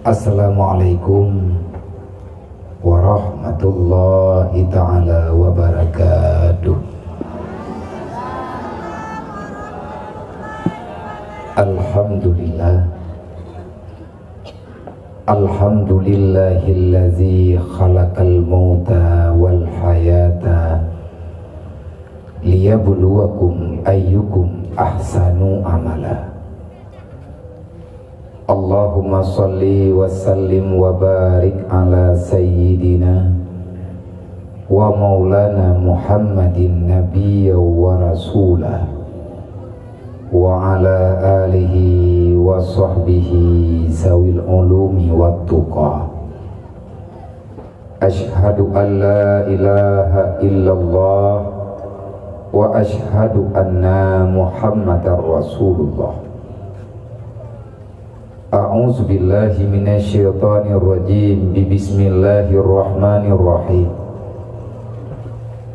Assalamualaikum warahmatullahi ta'ala wabarakatuh. Alhamdulillah, alhamdulillahillazi khalaqal mauta wal hayata liyabluwakum ayyukum ahsanu amala. Allahumma salli wa sallim wa barik ala sayyidina wa maulana Muhammadin nabiyya wa rasulah wa ala alihi wa sahbihi zawil ulumi wa tuqa. Ashhadu an la ilaha illallah wa ashhadu anna Muhammadar Rasulullah. A'udzu billahi minasyaitonir rajim. Bismillahirrahmanirrahim.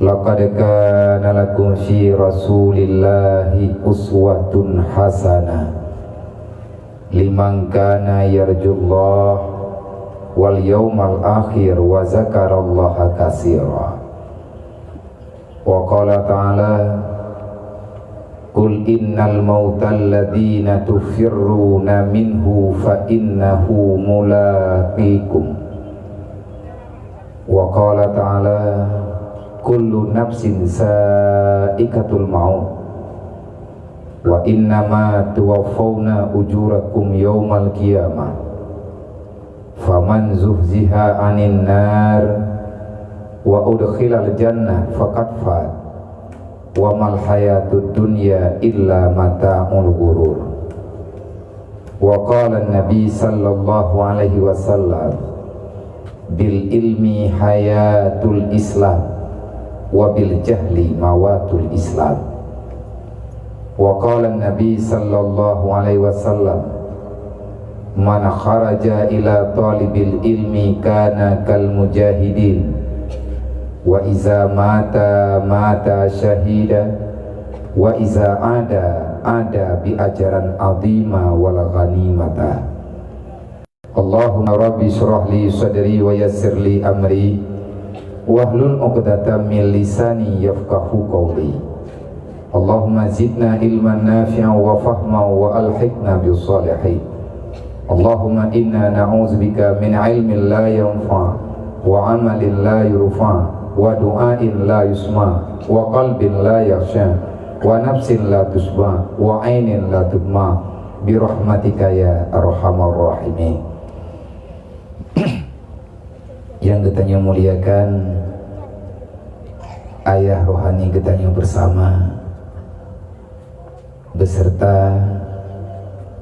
Laqad kana lakum fi Rasulillahi uswatun hasanah liman kana yarjullah wal yawmal akhir wa zakarallaha katsira. Wa qala ta'ala Qul innal mautal ladhina tufirruna minhu fa innahu mulaqikum. Wa qala ta'ala kullu nafsin sa'ikatul maut wa innama tuwaffawna ujurakum yawmal qiyamah faman zuhziha 'anil nar wa udkhilal jannah faqad faz wa mal hayatud dunya illa mata'ul ghurur. Wa qala an-nabi sallallahu alaihi wasallam bil ilmi hayatul islam wa bil jahli mawatul islam. Wa qala an-nabi sallallahu alaihi wasallam man kharaja ila talibil ilmi kana kal mujahidin wa iza mata syahida wa iza ada bi ajaran azima wal ghanimata. Allahumma rabbi shrah li sadri wa yassir li amri wahlul 'uqdatam min lisani yafqahu qawli. Allahumma zidna ilman nafi'an wa fahman wa alhiqna bis salihin. Allahumma inna na'udzubika min ilmin la yanfa' wa 'amalin la yurfa' wa du'ain la yusma wa qalbin la yakhsha wa nafsin la tusba wa ainin la tudma bi rahmatika ya arhamar rahimin. Yang kita muliakan ayah rohani kita bersama beserta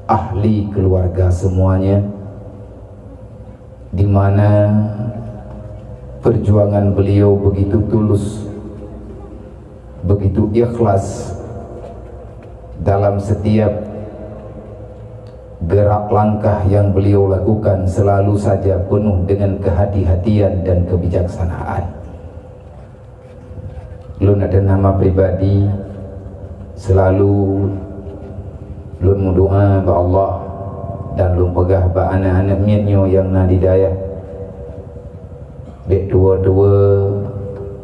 ahli keluarga semuanya, di mana perjuangan beliau begitu tulus, begitu ikhlas dalam setiap gerak langkah yang beliau lakukan, selalu saja penuh dengan kehati-hatian dan kebijaksanaan. Lun ada nama pribadi, selalu lun mendoa ba Allah dan lun pegah ba anak-anak mianyo yang nadidayah bek dua-dua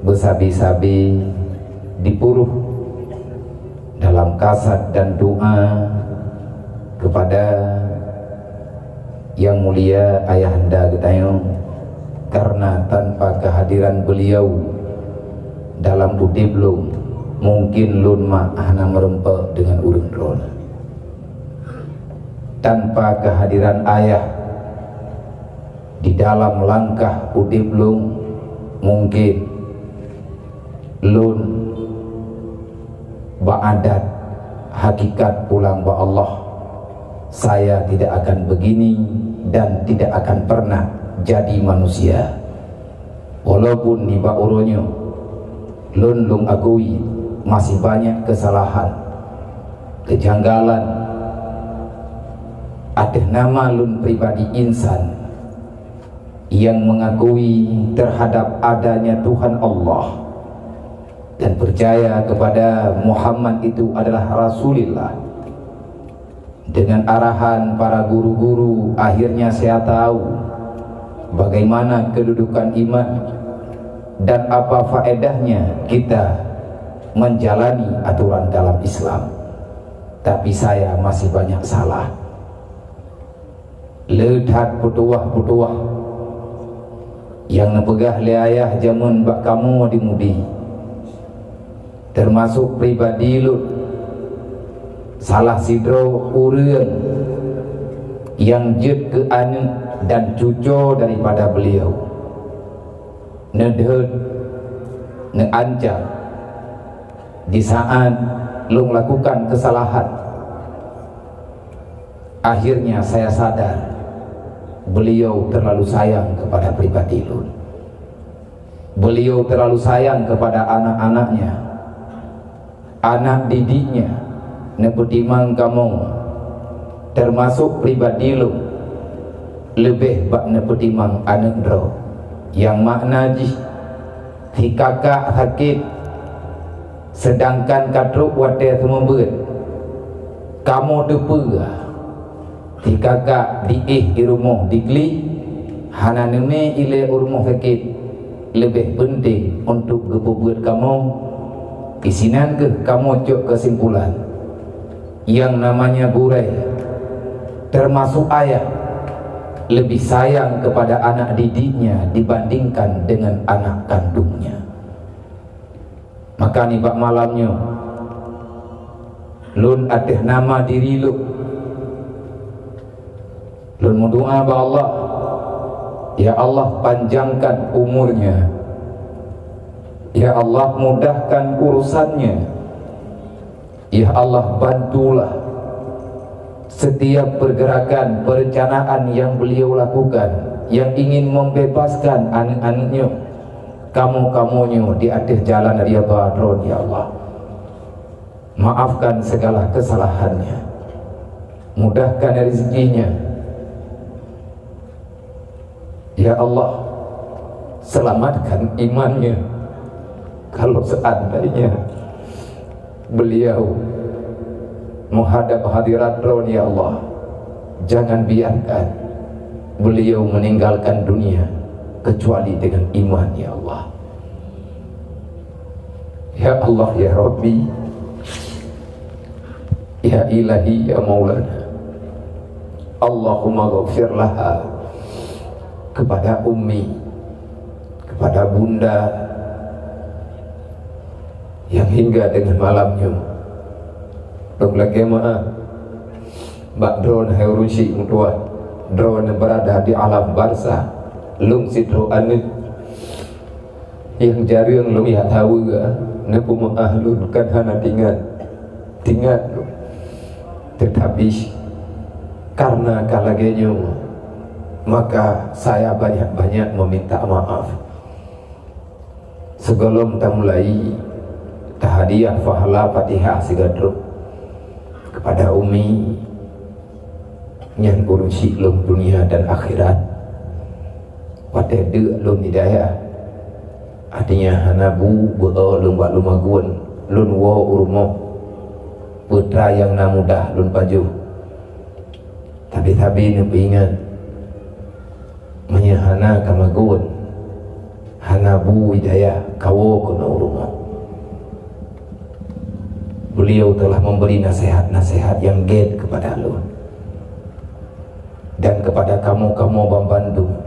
bersabi-sabi dipuruh dalam kasat dan doa kepada yang mulia ayahanda kita, karena tanpa kehadiran beliau dalam udip lun mungkin lun ma'ahna merempek dengan urun lun. Tanpa kehadiran ayah di dalam langkah udip lun mungkin lun ba'adat hakikat pulang ba Allah, saya tidak akan begini dan tidak akan pernah jadi manusia. Walaupun ni ba uronyo lun akui masih banyak kesalahan, kejanggalan, ada nama lun pribadi insan yang mengakui terhadap adanya Tuhan Allah dan percaya kepada Muhammad itu adalah Rasulullah. Dengan arahan para guru-guru, akhirnya saya tahu bagaimana kedudukan iman dan apa faedahnya kita menjalani aturan dalam Islam. Tapi saya masih banyak salah. Ledak putuah-putuah yang nepegah le ayah jamun bak kamu dimudi, termasuk pribadi lut salah sidro urang yang jed ke anak dan cucu daripada beliau, nedhet neancam di saat lu melakukan kesalahan. Akhirnya saya sadar beliau terlalu sayang kepada pribadi lu. Beliau terlalu sayang kepada anak-anaknya, anak didiknya, nepetimang kamu termasuk pribadi lu lebih bak nepetimang anak dro yang makna jih si kakak sakit sedangkan katruk wadah semua berat kamu depa si kakak diih di rumah dikli hana neme ile rumah sakit lebih penting untuk gebuat kamu isinan ke kamu cok kesimpulan yang namanya burai termasuk ayah lebih sayang kepada anak didiknya dibandingkan dengan anak kandungnya. Maka ni bak malamnya lun atih nama diri lu, lun berdoa ba Allah, ya Allah panjangkan umurnya, ya Allah mudahkan urusannya, ya Allah bantulah setiap pergerakan perencanaan yang beliau lakukan yang ingin membebaskan anak-anaknya, kamu-kamunya di atas jalan dari Badron. Ya Allah, maafkan segala kesalahannya, mudahkan rezekinya, ya Allah selamatkan imannya. Kalau seandainya beliau menghadap hadirat Ron, ya Allah jangan biarkan beliau meninggalkan dunia kecuali dengan iman, ya Allah. Ya Allah, ya Rabbi, ya Ilahi, ya Maulana, Allahumma ghafir laha, kepada Ummi, kepada Bunda yang hingga dengan malamnya lagi maaf bak drone heurusi mutuat drone berada di alam barzah lung sidro anu yang jarang lu ya tahu ga nepu mahlun kan hana tinggal tetapi karena kalagenya maka saya banyak-banyak meminta maaf sebelum kita mulai tahadiah fahala fatihah sigadro kepada Umi yang urusi lum dunia dan akhirat pada de lum hidayah artinya hanabu beo lum bak lumagun lun wo urmo putra yang namudah lun paju tapi nepingan menyahana kamagun hanabu hidayah kawo kono urmo. Beliau telah memberi nasihat-nasihat yang ged kepada lu dan kepada kamu Bandung.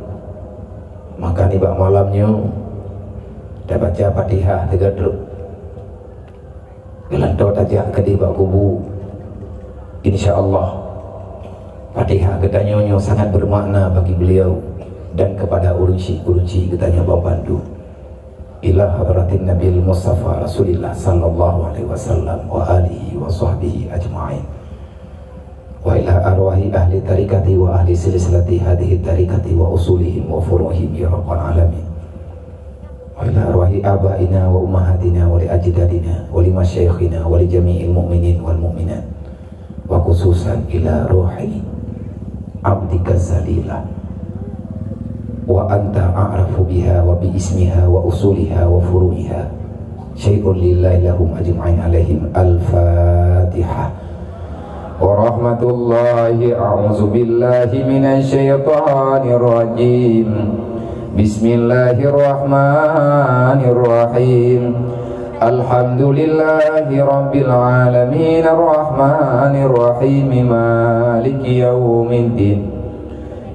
Maka ni bak malamnya dah baca Fatihah 3 druk gelanto tajak ke di bak kubu. InsyaAllah Fatihah ketanya sangat bermakna bagi beliau dan kepada urusi ketanya Bandung. Ila hadratin Nabil Mustafa Rasulillah sallallahu alaihi wasallam wa alihi wa sahbihi ajma'in wa ila arwahi ahli tarikati wa ahli silsilati hadhihi tarikati wa usulihim wa furuhim ya rabbal alamin wa ila arwahi abaina wa ummahatina wa li ajdadina wa li masyayikhina wa li jami'il mu'minin wal mu'minat wa khususan ila ruhi abdika zalilah wa anta a'rafu biha wa bi ismiha wa usuliha wa furu'iha syai'un lillahi lahum ajma'in alaihim. Al-Fatihah. warahmatullahi a'udzu billahi minasyaitonir rajim. Bismillahirrahmanirrahim. Alhamdulillahi rabbil alamin arrahmanir rahim maliki yaumiddin.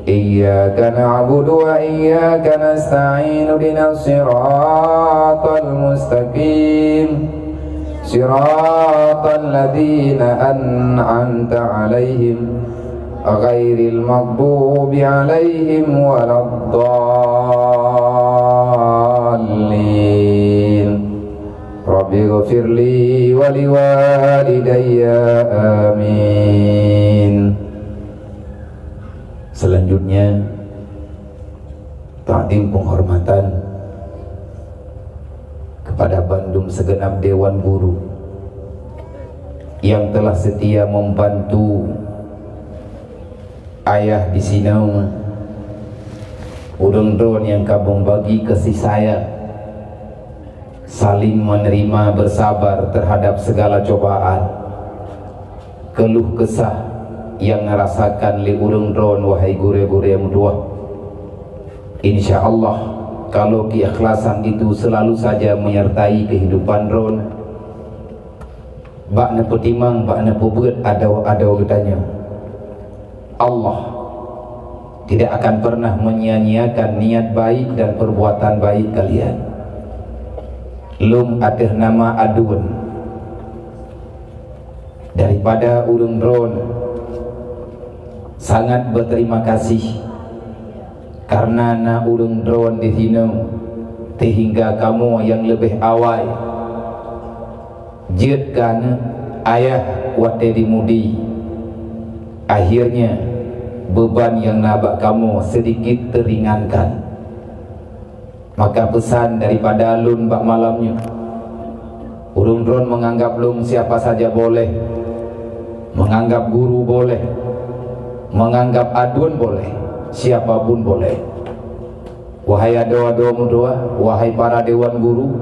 Iyyaka na'budu wa iyyaka nasta'in ihdinas siratal mustaqim siratal ladzina an'amta 'alaihim ghairil maghdubi 'alaihim waladdallin. Rabbighfirli wa liwalidayya amin. Selanjutnya takdim penghormatan kepada Bandung segenap Dewan Guru yang telah setia membantu ayah di Sinau, urang drone yang kamu bagi kasih sayang, saling menerima bersabar terhadap segala cobaan, keluh kesah yang ngerasakan li urang drone wahai gure-gure mudua. InsyaAllah kalau keikhlasan itu selalu saja menyertai kehidupan drone, bakna petimang, bakna pebuat ada getanya, Allah tidak akan pernah menyia-nyiakan niat baik dan perbuatan baik kalian. Lum ada nama aduan daripada urang drone sangat berterima kasih karena na urang drone di sini sehingga kamu yang lebih awal jetkan ayah wate dimudi, akhirnya beban yang nabak kamu sedikit teringankan. Maka pesan daripada lun bak malamnya, urang drone menganggap lum siapa saja boleh, menganggap guru boleh, menganggap aduan boleh, siapapun boleh. Wahai doa-doa mudua, wahai para dewan guru,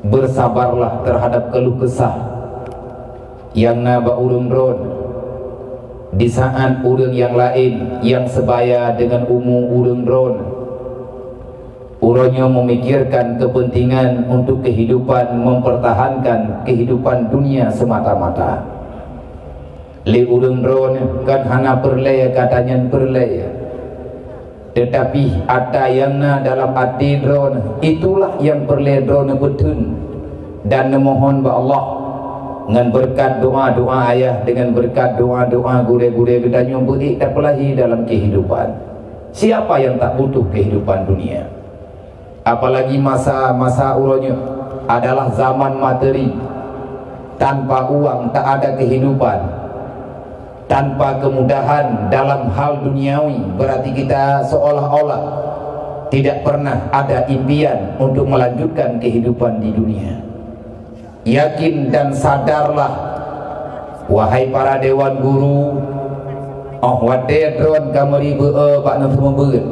bersabarlah terhadap keluh kesah yang naba urang drone di saat urang yang lain yang sebaya dengan urang drone urangnya memikirkan kepentingan untuk kehidupan, mempertahankan kehidupan dunia semata-mata. Li urang drone kan hana perlaya katanya perlaya, tetapi ada yang dalam hati drone itulah yang perlaya drone betul. Dan memohon ba Allah dengan berkat doa-doa ayah, dengan berkat doa-doa gure-gure gedanya beri dan pelahi dalam kehidupan. Siapa yang tak butuh kehidupan dunia? Apalagi masa-masa urangnya adalah zaman materi, tanpa uang tak ada kehidupan, tanpa kemudahan dalam hal duniawi, berarti kita seolah-olah tidak pernah ada impian untuk melanjutkan kehidupan di dunia. Yakin dan sadarlah wahai para dewan guru, wate drone kamu ribu bak nak semua berat,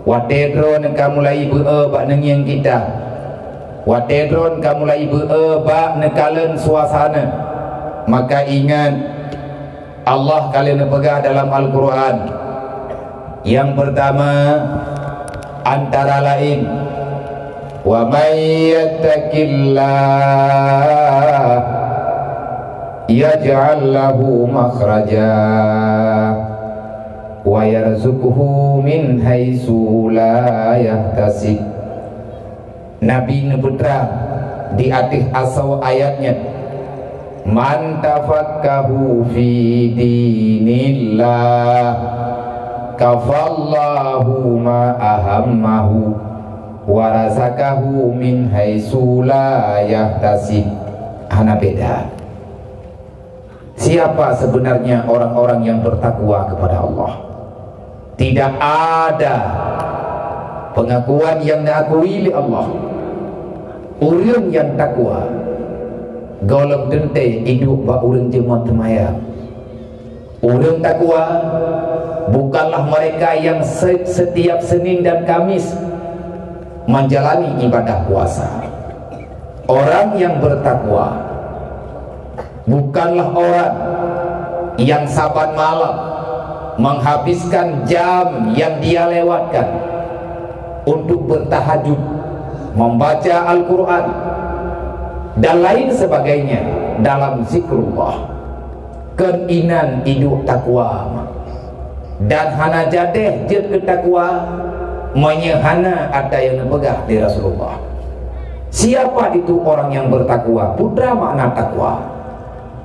wate drone kamu lai bak nengiang kita, wate drone kamu lai bak nekalen suasana. Maka ingat Allah kalian pegang dalam Al-Quran. Yang pertama antara lain, wa may yattaqillah yaj'al lahu makhraja wa yarzuqhu min haitsu la yahtasib. Nabi Nebutra di akhir asal ayatnya, man tafakkahu fi dinillah kafallahu ma ahammahu wa razaqahu min haitsu la yahtasib. Hana beda. Siapa sebenarnya orang-orang yang bertakwa kepada Allah? Tidak ada pengakuan yang diakui oleh Allah. Orang yang takwa golong dente hidup ba urang jemaat temaya. Orang takwa bukanlah mereka yang setiap Senin dan Kamis menjalani ibadah puasa. Orang yang bertakwa bukanlah orang yang saban malam menghabiskan jam yang dia lewatkan untuk bertahajud, membaca Al-Quran dan lain sebagainya dalam zikrullah, keinan hidup takwa dan hana jadeh jet ke takwa menyehana ada yang nepegah di Rasulullah. Siapa itu orang yang bertakwa? Putra makna takwa.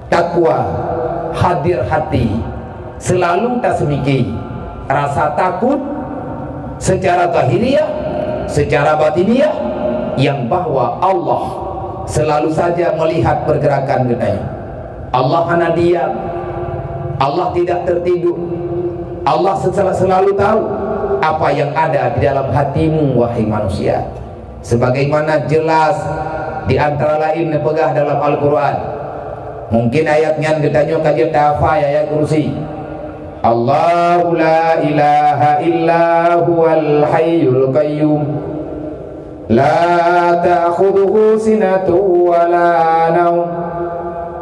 Takwa hadir hati, selalu tasmiki, rasa takut secara zahiriah, secara batiniah, yang bahwa Allah selalu saja melihat pergerakan gedanya. Allah hana diam, Allah tidak tertidur, Allah selalu tahu apa yang ada di dalam hatimu wahai manusia. Sebagaimana jelas di antara lain nepegah dalam Al-Quran. Mungkin ayatnya gedanya kajian tafa ayat kursi. Allahu la ilaha illa huwal hayyul qayyum la ta'khudhuhu sinatun wa la nawm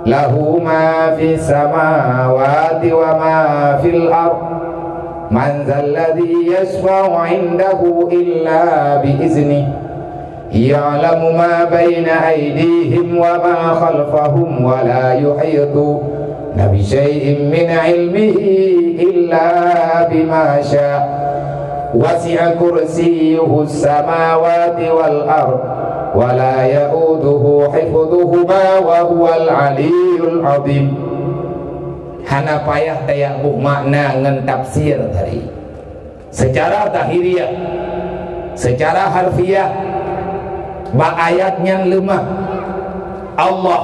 lahu ma fis samawati wa ma fil ard man dzal ladzi yashfa'u 'indahu illa bi iznihi ya'lamu ma baina aydihim wa ma khalfahum wa la yuhituna bi syai'in min 'ilmihi illa bima syaa' wasi'a kursiyyuhu as-samawati wal ard wa la ya'uduhu hifdhuhuma wa huwal 'aliyyul 'azim. Hana payah daya makna ngan tafsir tadi secara zahiriah, secara harfiah. Ba ayatnya lemah. Allah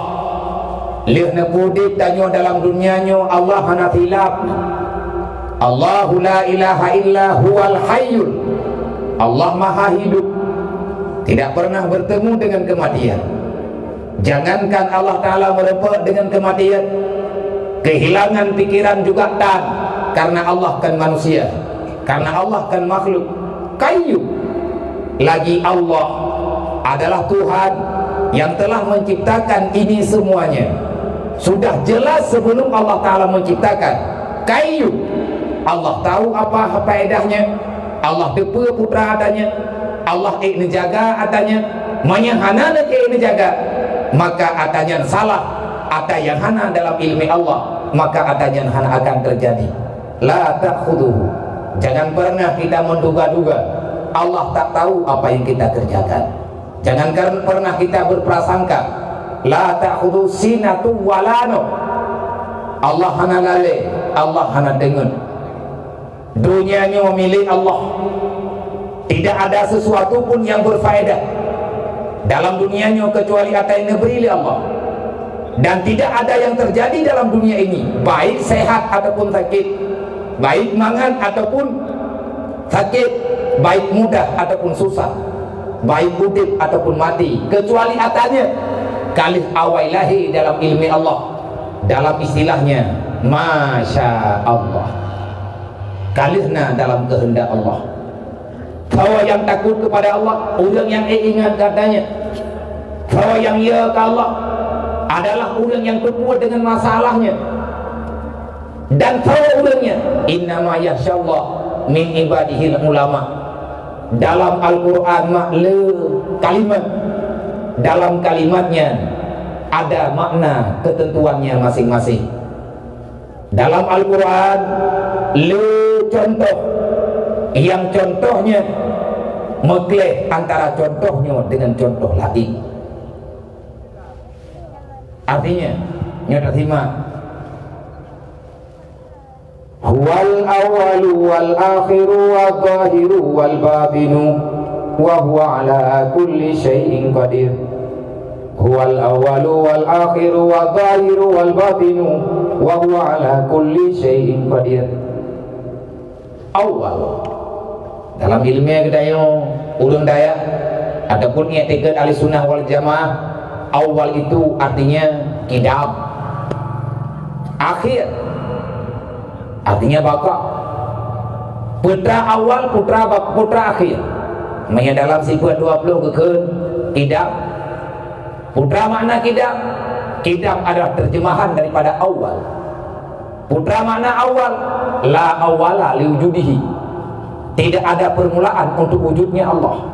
lihna pudit tanyo dalam dunianya Allah hana khilaf. Allahu la ilaha illa huwal hayyul. Allah maha hidup, tidak pernah bertemu dengan kematian. Jangankan Allah Ta'ala merepek dengan kematian, kehilangan pikiran juga tak, karena Allah kan manusia, karena Allah kan makhluk kayu. Lagi Allah adalah Tuhan yang telah menciptakan ini semuanya. Sudah jelas sebelum Allah Ta'ala menciptakan kayu, Allah tahu apa faedahnya. Allah depa putra adanya, Allah jaga adanya, menyehana jaga. Maka adanya salah, ada yang hana dalam ilmu Allah, maka adanya hana akan terjadi. La ta'khudhuhu, jangan pernah kita menduga-duga Allah tak tahu apa yang kita kerjakan. Jangan pernah kita berprasangka la ta'khudhu sinatu walano. Allah hana lale, Allah hana dengar. Dunianya milik Allah. Tidak ada sesuatu pun yang berfaedah dalam dunianya kecuali apa yang diberi oleh Allah. Dan tidak ada yang terjadi dalam dunia ini, baik sehat ataupun sakit, baik mangan ataupun sakit, baik mudah ataupun susah, baik hidup ataupun mati, kecuali atanya kalih awailahi dalam ilmu Allah, dalam istilahnya Masya Allah, kalihna dalam kehendak Allah. Bahwa yang takut kepada Allah, orang yang ingat katanya, bahwa yang ya ke Allah adalah orang yang terbuat dengan masalahnya. Dan bahwa orangnya innama yasyallah min ibadihil ulama. Dalam Al-Quran kalimat, dalam kalimatnya ada makna ketentuannya masing-masing. Dalam Al-Quran contoh yang contohnya mekleh antara contohnya dengan contoh lain. Artinya nyata simak, huwal awalu wal akhiru wal zahiru wal batinu wa huwa ala kulli syai'in qadir. Huwal awalu wal akhiru wal zahiru wal batinu wa huwa ala kulli syai'in qadir. Awal dalam ilmiah kedaya urang daya ataupun i'tiqad ahli sunnah wal jamaah, awal itu artinya kidam, akhir artinya baka. Putra awal, putra akhir. Maknanya dalam sifat 20 kekun kidam. Putra makna kidam. Kidam adalah terjemahan daripada awal. Putra makna awal, la awala liwujudihi, tidak ada permulaan untuk wujudnya Allah.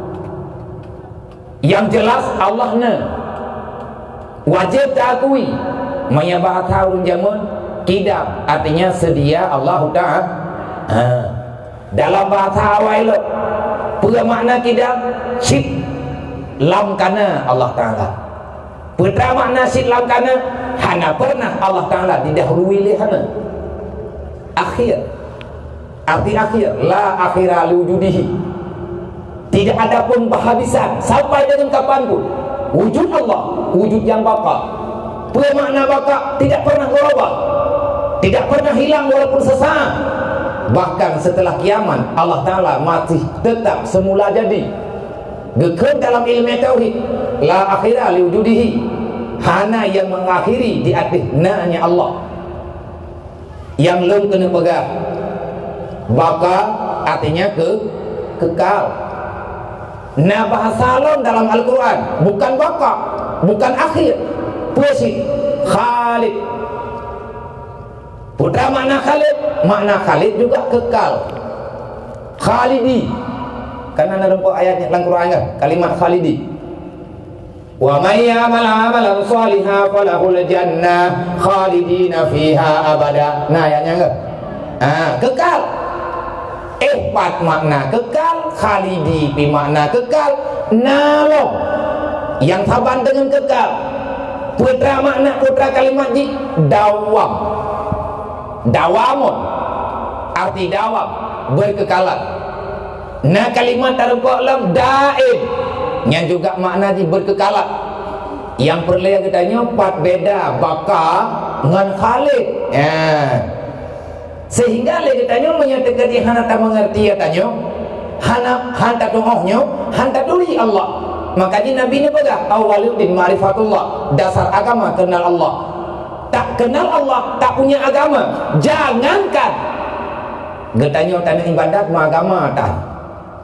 Yang jelas Allahnya wajib diakui. Maya bahasa urun jamun kidam, artinya sedia Allah Ta'ala. Dalam bahasa awal pura makna kidam sit lam kana Allah Ta'ala. Putra makna sit lam kana hana pernah Allah Ta'ala didahului lihana. Akhir, arti akhir, la akhira liwujudihi, tidak ada pun penghabisan sampai dengan kapanpun. Wujud Allah, wujud yang baka. Pura makna baka tidak pernah berubah, tidak pernah hilang walaupun sesaat. Bahkan setelah kiamat Allah Ta'ala masih tetap semula jadi. Gekun dalam ilmu tauhid, la akhira liwujudihi, hana yang mengakhiri di atas na-nya Allah. Yang lem kena pegang. Baka artinya kekal. Nah bahasa lem dalam Al-Quran bukan baka, bukan akhir, puisi Khalid. Putra makna Khalid juga kekal. Khalidi, karena ada ayatnya dalam Quran kan, kalimat Khalidi. Wa may ya'mal 'amalan shalihan falahul jannah khalidina fiha abada. Nah ayatnya enggak? Kekal. Pat makna kekal, Khalidi pi makna kekal, nalog yang saban dengan kekal. Putra makna putra kalimat ji dawam. Dawamun arti dawam, berkekalan. Nah kalimat taruh lam daim yang juga makna ji berkekalan. Yang perlu yang katanya empat beda baka dengan Khalid. Sehingga lagi tanya menyatakan di hana tak mengerti ya tanya hana tak tungguhnya hana tuli Allah. Makanya Nabi ni pegang awwaluddin ma'rifatullah, dasar agama kenal Allah. Tak kenal Allah, tak punya agama, jangankan getanya tanya ibadat ma agama tak.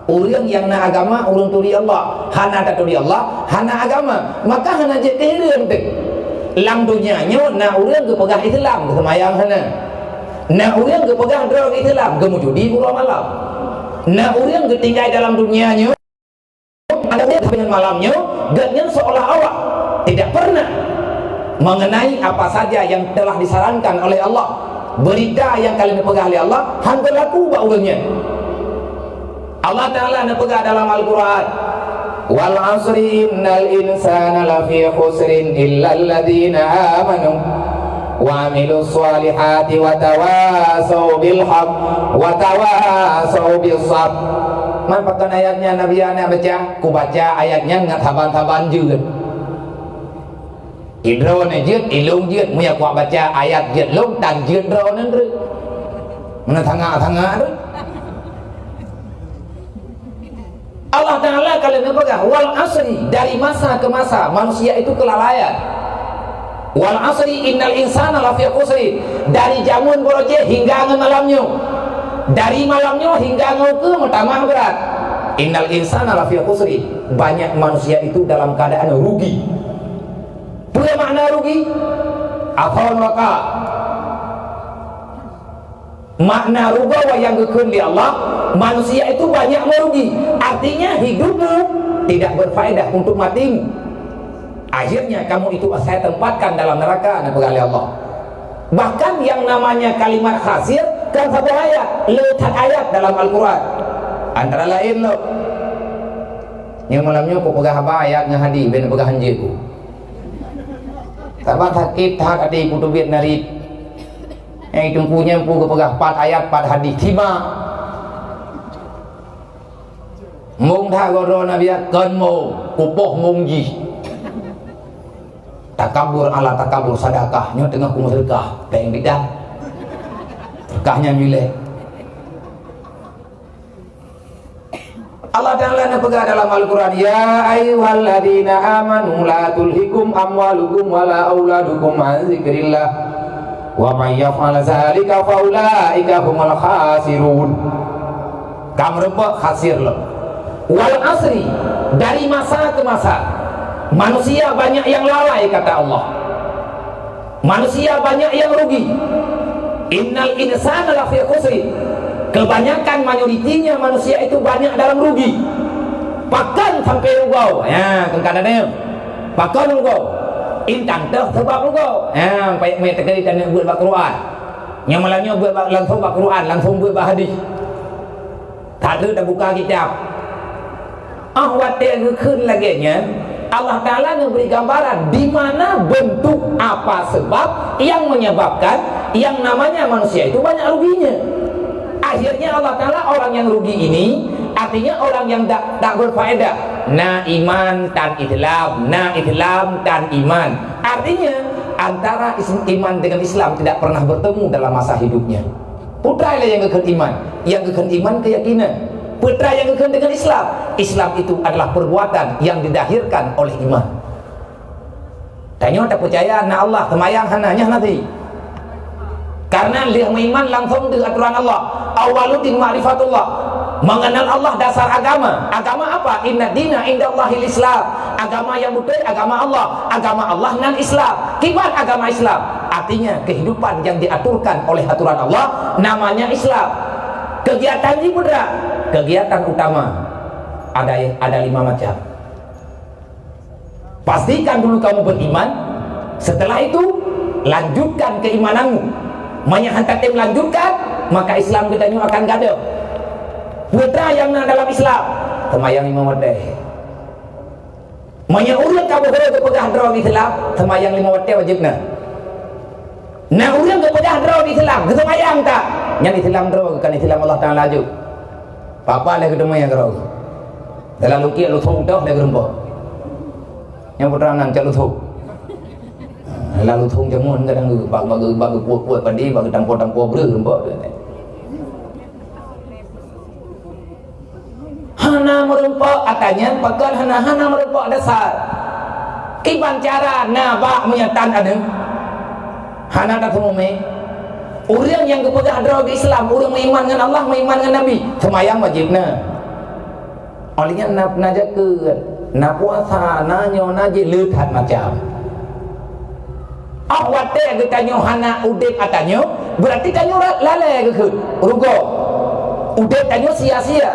Orang yang na agama orang tuli Allah, hana tak tuli Allah, hana agama, maka hana je kehidupan tu. Lang dunianya na orang ke pegang Islam ke semayang hana. Nah orang ke pegang drog Islam ke mujudi pura malam. Nah orang ke tinggal dalam dunianya ada dengan malamnya ganyan seolah-olah tidak pernah mengenai apa saja yang telah disarankan oleh Allah. Berita yang kalian pegang oleh Allah hampir laku baulnya. Allah Ta'ala nak pegang dalam Al-Quran, wal asri innal insana lafi khusrin illa alladhina amanu wa amilus solihati wa tawasau bil haq wa tawasau bis sabr. Manfaatkan ayatnya Nabi anak baca, ku baca ayatnya ngat taban-taban juga. Idro ne jeut, ilung jeut, muya ku baca ayat jeut lung dan jeut dro nan re. Mana tangga-tangga re. Allah Ta'ala kalian pegang wal asri, dari masa ke masa manusia itu kelalaian. Wal asri innal insana lafi khusri, dari jamun boroje hingga malamnya, dari malamnya hingga ke metamah berat. Innal insana lafi khusri, banyak manusia itu dalam keadaan rugi. Punya makna rugi atau maka makna rugawa yang gekun di Allah, manusia itu banyak merugi. Artinya hidupmu tidak berfaedah untuk matimu. Akhirnya kamu itu saya tempatkan dalam neraka dan pegali Allah. Bahkan yang namanya kalimat khasir kan satu ayat, letak ayat dalam Al-Quran. Antara lain lo yang malamnya aku pegang apa ayat ngahadi ben pegang hanjiku. Sahabat sakit hak adik putu biat narit. Yang itu punya empu ke pegang 4 ayat 4 hadis tiba. Mung tha goro nabi kan mo upoh mung ji. Takabur ala takabur sedekah nyo tengah ku sedekah peng bidan. Sedekahnya milih. Allah Ta'ala nak pegang dalam Al-Quran, ya ayyuhalladzina amanu la tulhikum amwalukum wala auladukum an zikrillah wa may yaf'al dzalika fa ulaika humul khasirun. Kamu rempah khasir lo. Wal asri, dari masa ke masa manusia banyak yang lalai kata Allah. Manusia banyak yang rugi. Innal insana lafi khusri. Kebanyakan mayoritinya manusia itu banyak dalam rugi. Pakan sampai rugau. Ya, kadang-kadang pakan rugau. Intang teh sebab rugau. Ya, payah mai tegeri dan buat Quran. Yang malangnya buat langsung Quran, langsung buat hadis. Tak ada dah buka kitab. Ahwat dia keun lagi nya. Allah Ta'ala memberi gambaran di mana bentuk apa sebab yang menyebabkan yang namanya manusia itu banyak ruginya. Akhirnya Allah Ta'ala orang yang rugi ini artinya orang yang tak berfaedah. Na iman tan Islam, na Islam tan iman. Artinya antara iman dengan Islam tidak pernah bertemu dalam masa hidupnya. Putra lah yang kekal iman, yang kekal iman keyakinan. Putra yang kekal dengan Islam. Islam itu adalah perbuatan yang didahirkan oleh iman. Tanya tak percaya na Allah temayang hananya nanti. Karena dia beriman langsung dengan aturan Allah. Awaluddin ma'rifatullah. Mengenal Allah dasar agama. Agama apa? Inna dina indallahil Islam. Agama yang betul agama Allah. Agama Allah nan Islam. Kibat agama Islam. Artinya kehidupan yang diaturkan oleh aturan Allah namanya Islam. Kegiatan ini berat. Kegiatan utama ada 5 macam. Pastikan dulu kamu beriman. Setelah itu lanjutkan keimananmu. Menyahantar tim lanjutkan, maka Islam kita ini akan gaduh. Putra yang dalam Islam temayang lima waktu. Menyaurang kamu kalau kepegah draw Islam temayang 5 waktu wajibnya. Nah urang kepegah draw Islam ketemayang tak? Yang Islam draw kan Islam Allah Ta'ala laju. Papa lagi ketemayang draw. Dalam lukis lu thong dah lagi rempah. Yang putra nang cak lu thong. Lalu thong jamun kadang bagi puak-puak padi bagi tampur-tampur ber rempah. Hana merempak katanya pakai hana merempak dasar. Kiban cara nabak menyatan ada. Hana tak semua. Orang yang kepegang draw di Islam, orang beriman dengan Allah, beriman dengan Nabi, semayang wajibnya. Olehnya nak najakeun, nak puasa, nanyo naji leuthat macam. Awat teh getanyo hana udip atanyo, berarti tanyo lalai ke rugo. Udip tanyo sia-sia.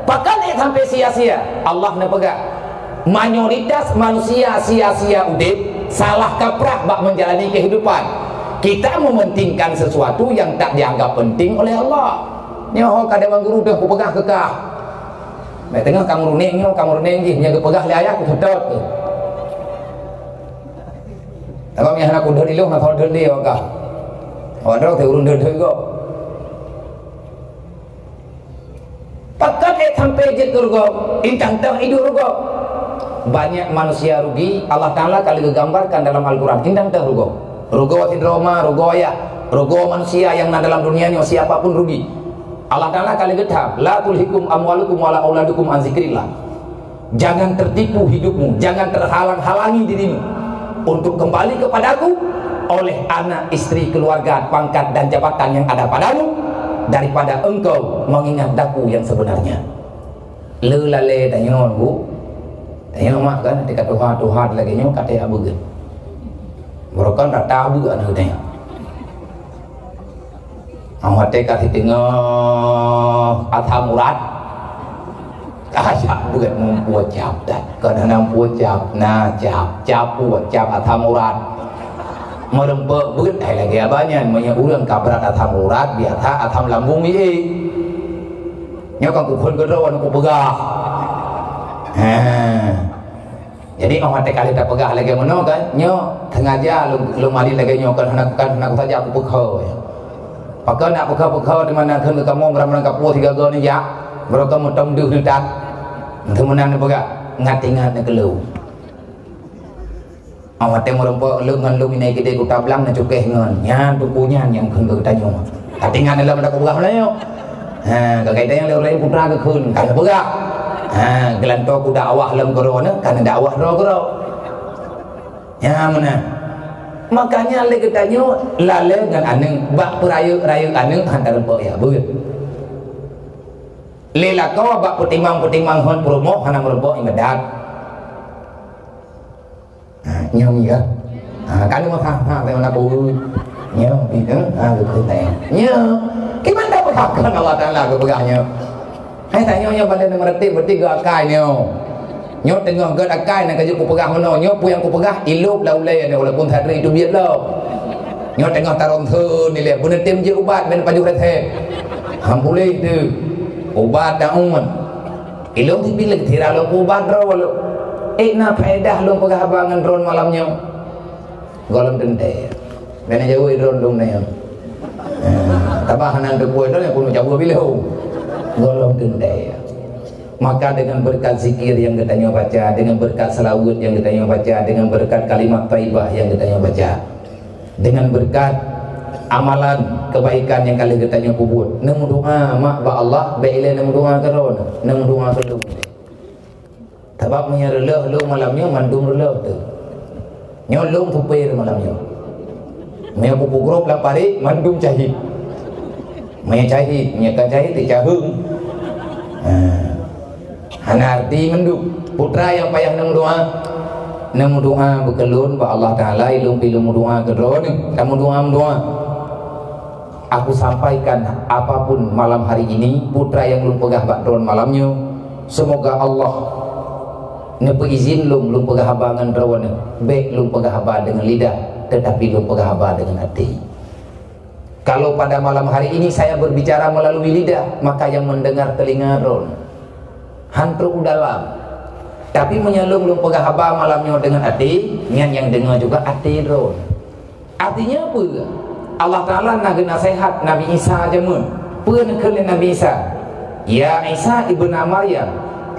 Pakai sampai sia-sia. Allah nak pegang. Mayoritas manusia sia-sia udip, salah kaprah bak menjalani kehidupan. Kita mementingkan sesuatu yang tak dianggap penting oleh Allah. Nyoh kadang guru dah ku pegah kekah. Baik tengah kamu runeng je, nya pegah le ayat ku sedot tu. Kalau mi anak ku dah diluh nak thol dia ka. Orang tu urun dah go. Pakat sampai je turgo, intang tah hidup rugo. Banyak manusia rugi, Allah Ta'ala kali gambarkan dalam Al-Quran, intang tah rugo. Rugo sindroma, rugo ayah, rugo manusia yang dalam dunia ini siapapun rugi. Allah Ta'ala kali getah, la tulhikum amwalukum wala auladukum an zikrillah. Jangan tertipu hidupmu, jangan terhalang-halangi dirimu untuk kembali kepadaku oleh anak, istri, keluarga, pangkat dan jabatan yang ada padamu daripada engkau mengingat daku yang sebenarnya. Lelale tanya bu, tanya mak kan dekat tuhan lagi nyo kata abu gen. Merukan rata abu kan tanya. Awak kasih tengok atha murad. Kasih bukan membuat cap dah. Kerana membuat cap, nah cap buat cap atha murad. Merempek beut lagi abanya punya urang kabrat atam urat biasa atam lambung ni. Nya kan ku pun geron ku pegah. Jadi orang tak kali tak pegah lagi mana kan? Nya sengaja lu mari lagi nya kan nak saja aku pegah. Pakai nak pegah di mana kan kamu meram kapur 3 go ni ya. Mereka mutam duh ni tak. Temenan pegah ngat-ngat nak kelu. Awak tengok merempak lengan lu minai kedai ku tablang na cukeh ngan nyan tu punya yang keun ke tanyo tatingan dalam ada pegah layo kagai yang lain putra ke keun kan pegah gelanto ku dakwah lem corona kan dakwah ro ya mana makanya le ke tanyo lale dengan aneng bak perayu aneng hantar rempok ya beut lela kau bak petimang hon promo hana merempok ingedat nyom gì kan kalau mà pha thì là bù Nyo itu aku tanya. Nyo, gimana berhakkan Allah Taala aku pegahnya? Tanya nyo pada mengerti bertiga akai nyo. Nyo tengah gad akai nak kerja ku pegah mana? Nyo pu yang ku pegah ilup laulai ni walaupun hari itu biar lo. Nyo tengah tarom thun ni le, guna tim je ubat men paju rethe. Hampulih tu. Ubat dah umat. Ilung ti bilik tira lo ubat ro lo. Na faedah lo pegah abangan ron malamnya. Golong tente. Bena jauh ron dong na yon. Tabahanan tu kuat yang pun jauh bilau. Golong tente. Maka dengan berkat zikir yang kita baca, dengan berkat salawat yang kita baca, dengan berkat kalimat thayyibah yang kita baca, dengan berkat amalan kebaikan yang kali kita buat, nemu doa mak ba Allah baile nemu doa karon, nemu doa kedua. Sebab menyerlah lu malamnya mandum relak tu. Nyolong pupir malamnya. Maya pupu grup lah pari mandum cahit. Maya cahit, maya kan cahit ti cahung. Hana arti menduk putra yang payah nemu doa berkelun ba Allah Taala ilung pilum doa kedron kamu doa aku sampaikan apapun malam hari ini putra yang belum pegah bakdron malamnya semoga Allah nepe izin lum pegah abangan rawan baik lum pegah aba dengan lidah tetapi lum pegah aba dengan hati. Kalau pada malam hari ini saya berbicara melalui lidah maka yang mendengar telinga ron hantu dalam, tapi menyelum belum pegah haba malamnya dengan hati, yang dengar juga hati ron. Artinya apa? Allah Taala nak nasihat Nabi Isa jamun. Pun ke Nabi Isa. Ya Isa ibnu Maryam,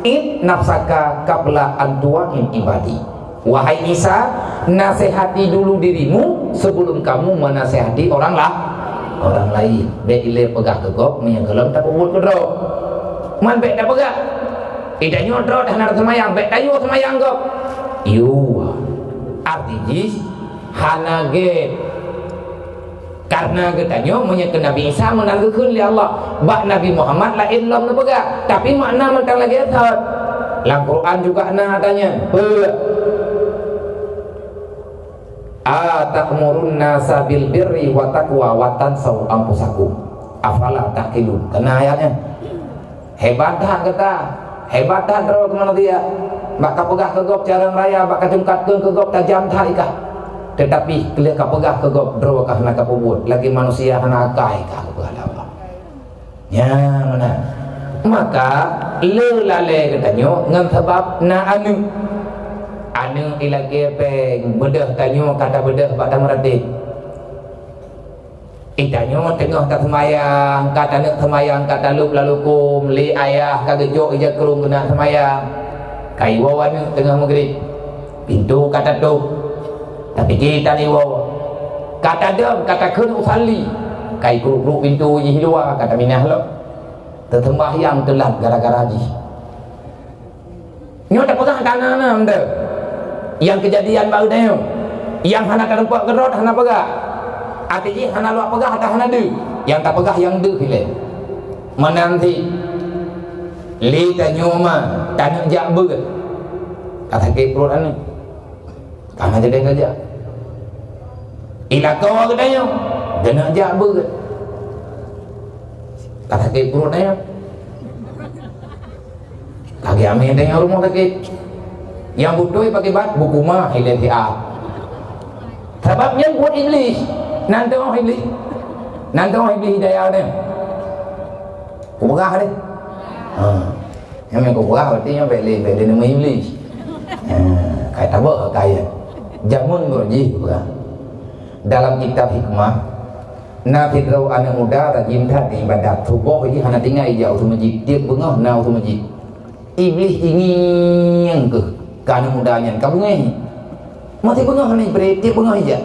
id nafsaka qabla an tuwaqin ibadi. Wahai Isa, nasihati dulu dirimu sebelum kamu menasihati orang lain. Baik pegah kegok menyegelam tak buat kedro. Man baik dah pegah. Tidak nyodro dah nak semayang, baik tayu semayang kau. Iyo, artinya hana ge karena katanya menyek Nabi Isa menangguhkan li Allah. Bak Nabi Muhammad lain lam nepegak, tapi makna mentang lagi thot. Dalam Quran juga na tanya. Atamurun nasa bil birri wa taqwa wa tansau anfusakum. Afala taqilun. Kena ayatnya. Hebat dah kata. Hebat dah terus kemana dia. Baka pegah kegop jarang raya, baka jengkat kegop tajam talikah. Tetapi kelih ka pegah kegop drokah nak kabut lagi manusia hana akai ka Allah. Ya mana. Maka lelale katanya ngan sebab na anu ilagi peng bedah tanyo kata bedah pada meradik. Itanyo tengah tak semayang, kata nak semayang, kata lup lalu kum, li ayah kagejok ija kerung kena semayang. Kai wawan tengah maghrib. Pintu kata tu. Tapi kita ni wawa. Kata dem, kata kun usali. Kai kuruk pintu iji dua, kata minah lo. Tersembahyang telat gara-gara haji. Nyo tak pegang tanah na anda. Yang kejadian baru dah. Yang hana terempak kerot hana pegang. Artinya hana luak pegah atau hana du. Yang tak pegah yang du hilang. Menanti li tanyoma tanah jak ber. Kata ke perut anu. Karena jadi kerja. Ilaka katanya tanah jak ber. Kata ke perut anu. Kaki amin tanya rumah sakit. Yang butuh pakai bat buku mah hilang dia. Sebabnya buat iblis. Nanti orang iblis hidayah dia. Kau pegah dia. Yang kau pegah berarti yang beli nama iblis. Kayak tabak kayak jamun berji pegah. Dalam kitab hikmah, Nabi Fir'aun anak muda rajin tadi ibadat subuh ini hana tinggal jauh tu masjid. Dia bengah nau tu masjid. Iblis ingin ke anak mudanya. Kamu ni mati bengah ni beri dia bengah aja.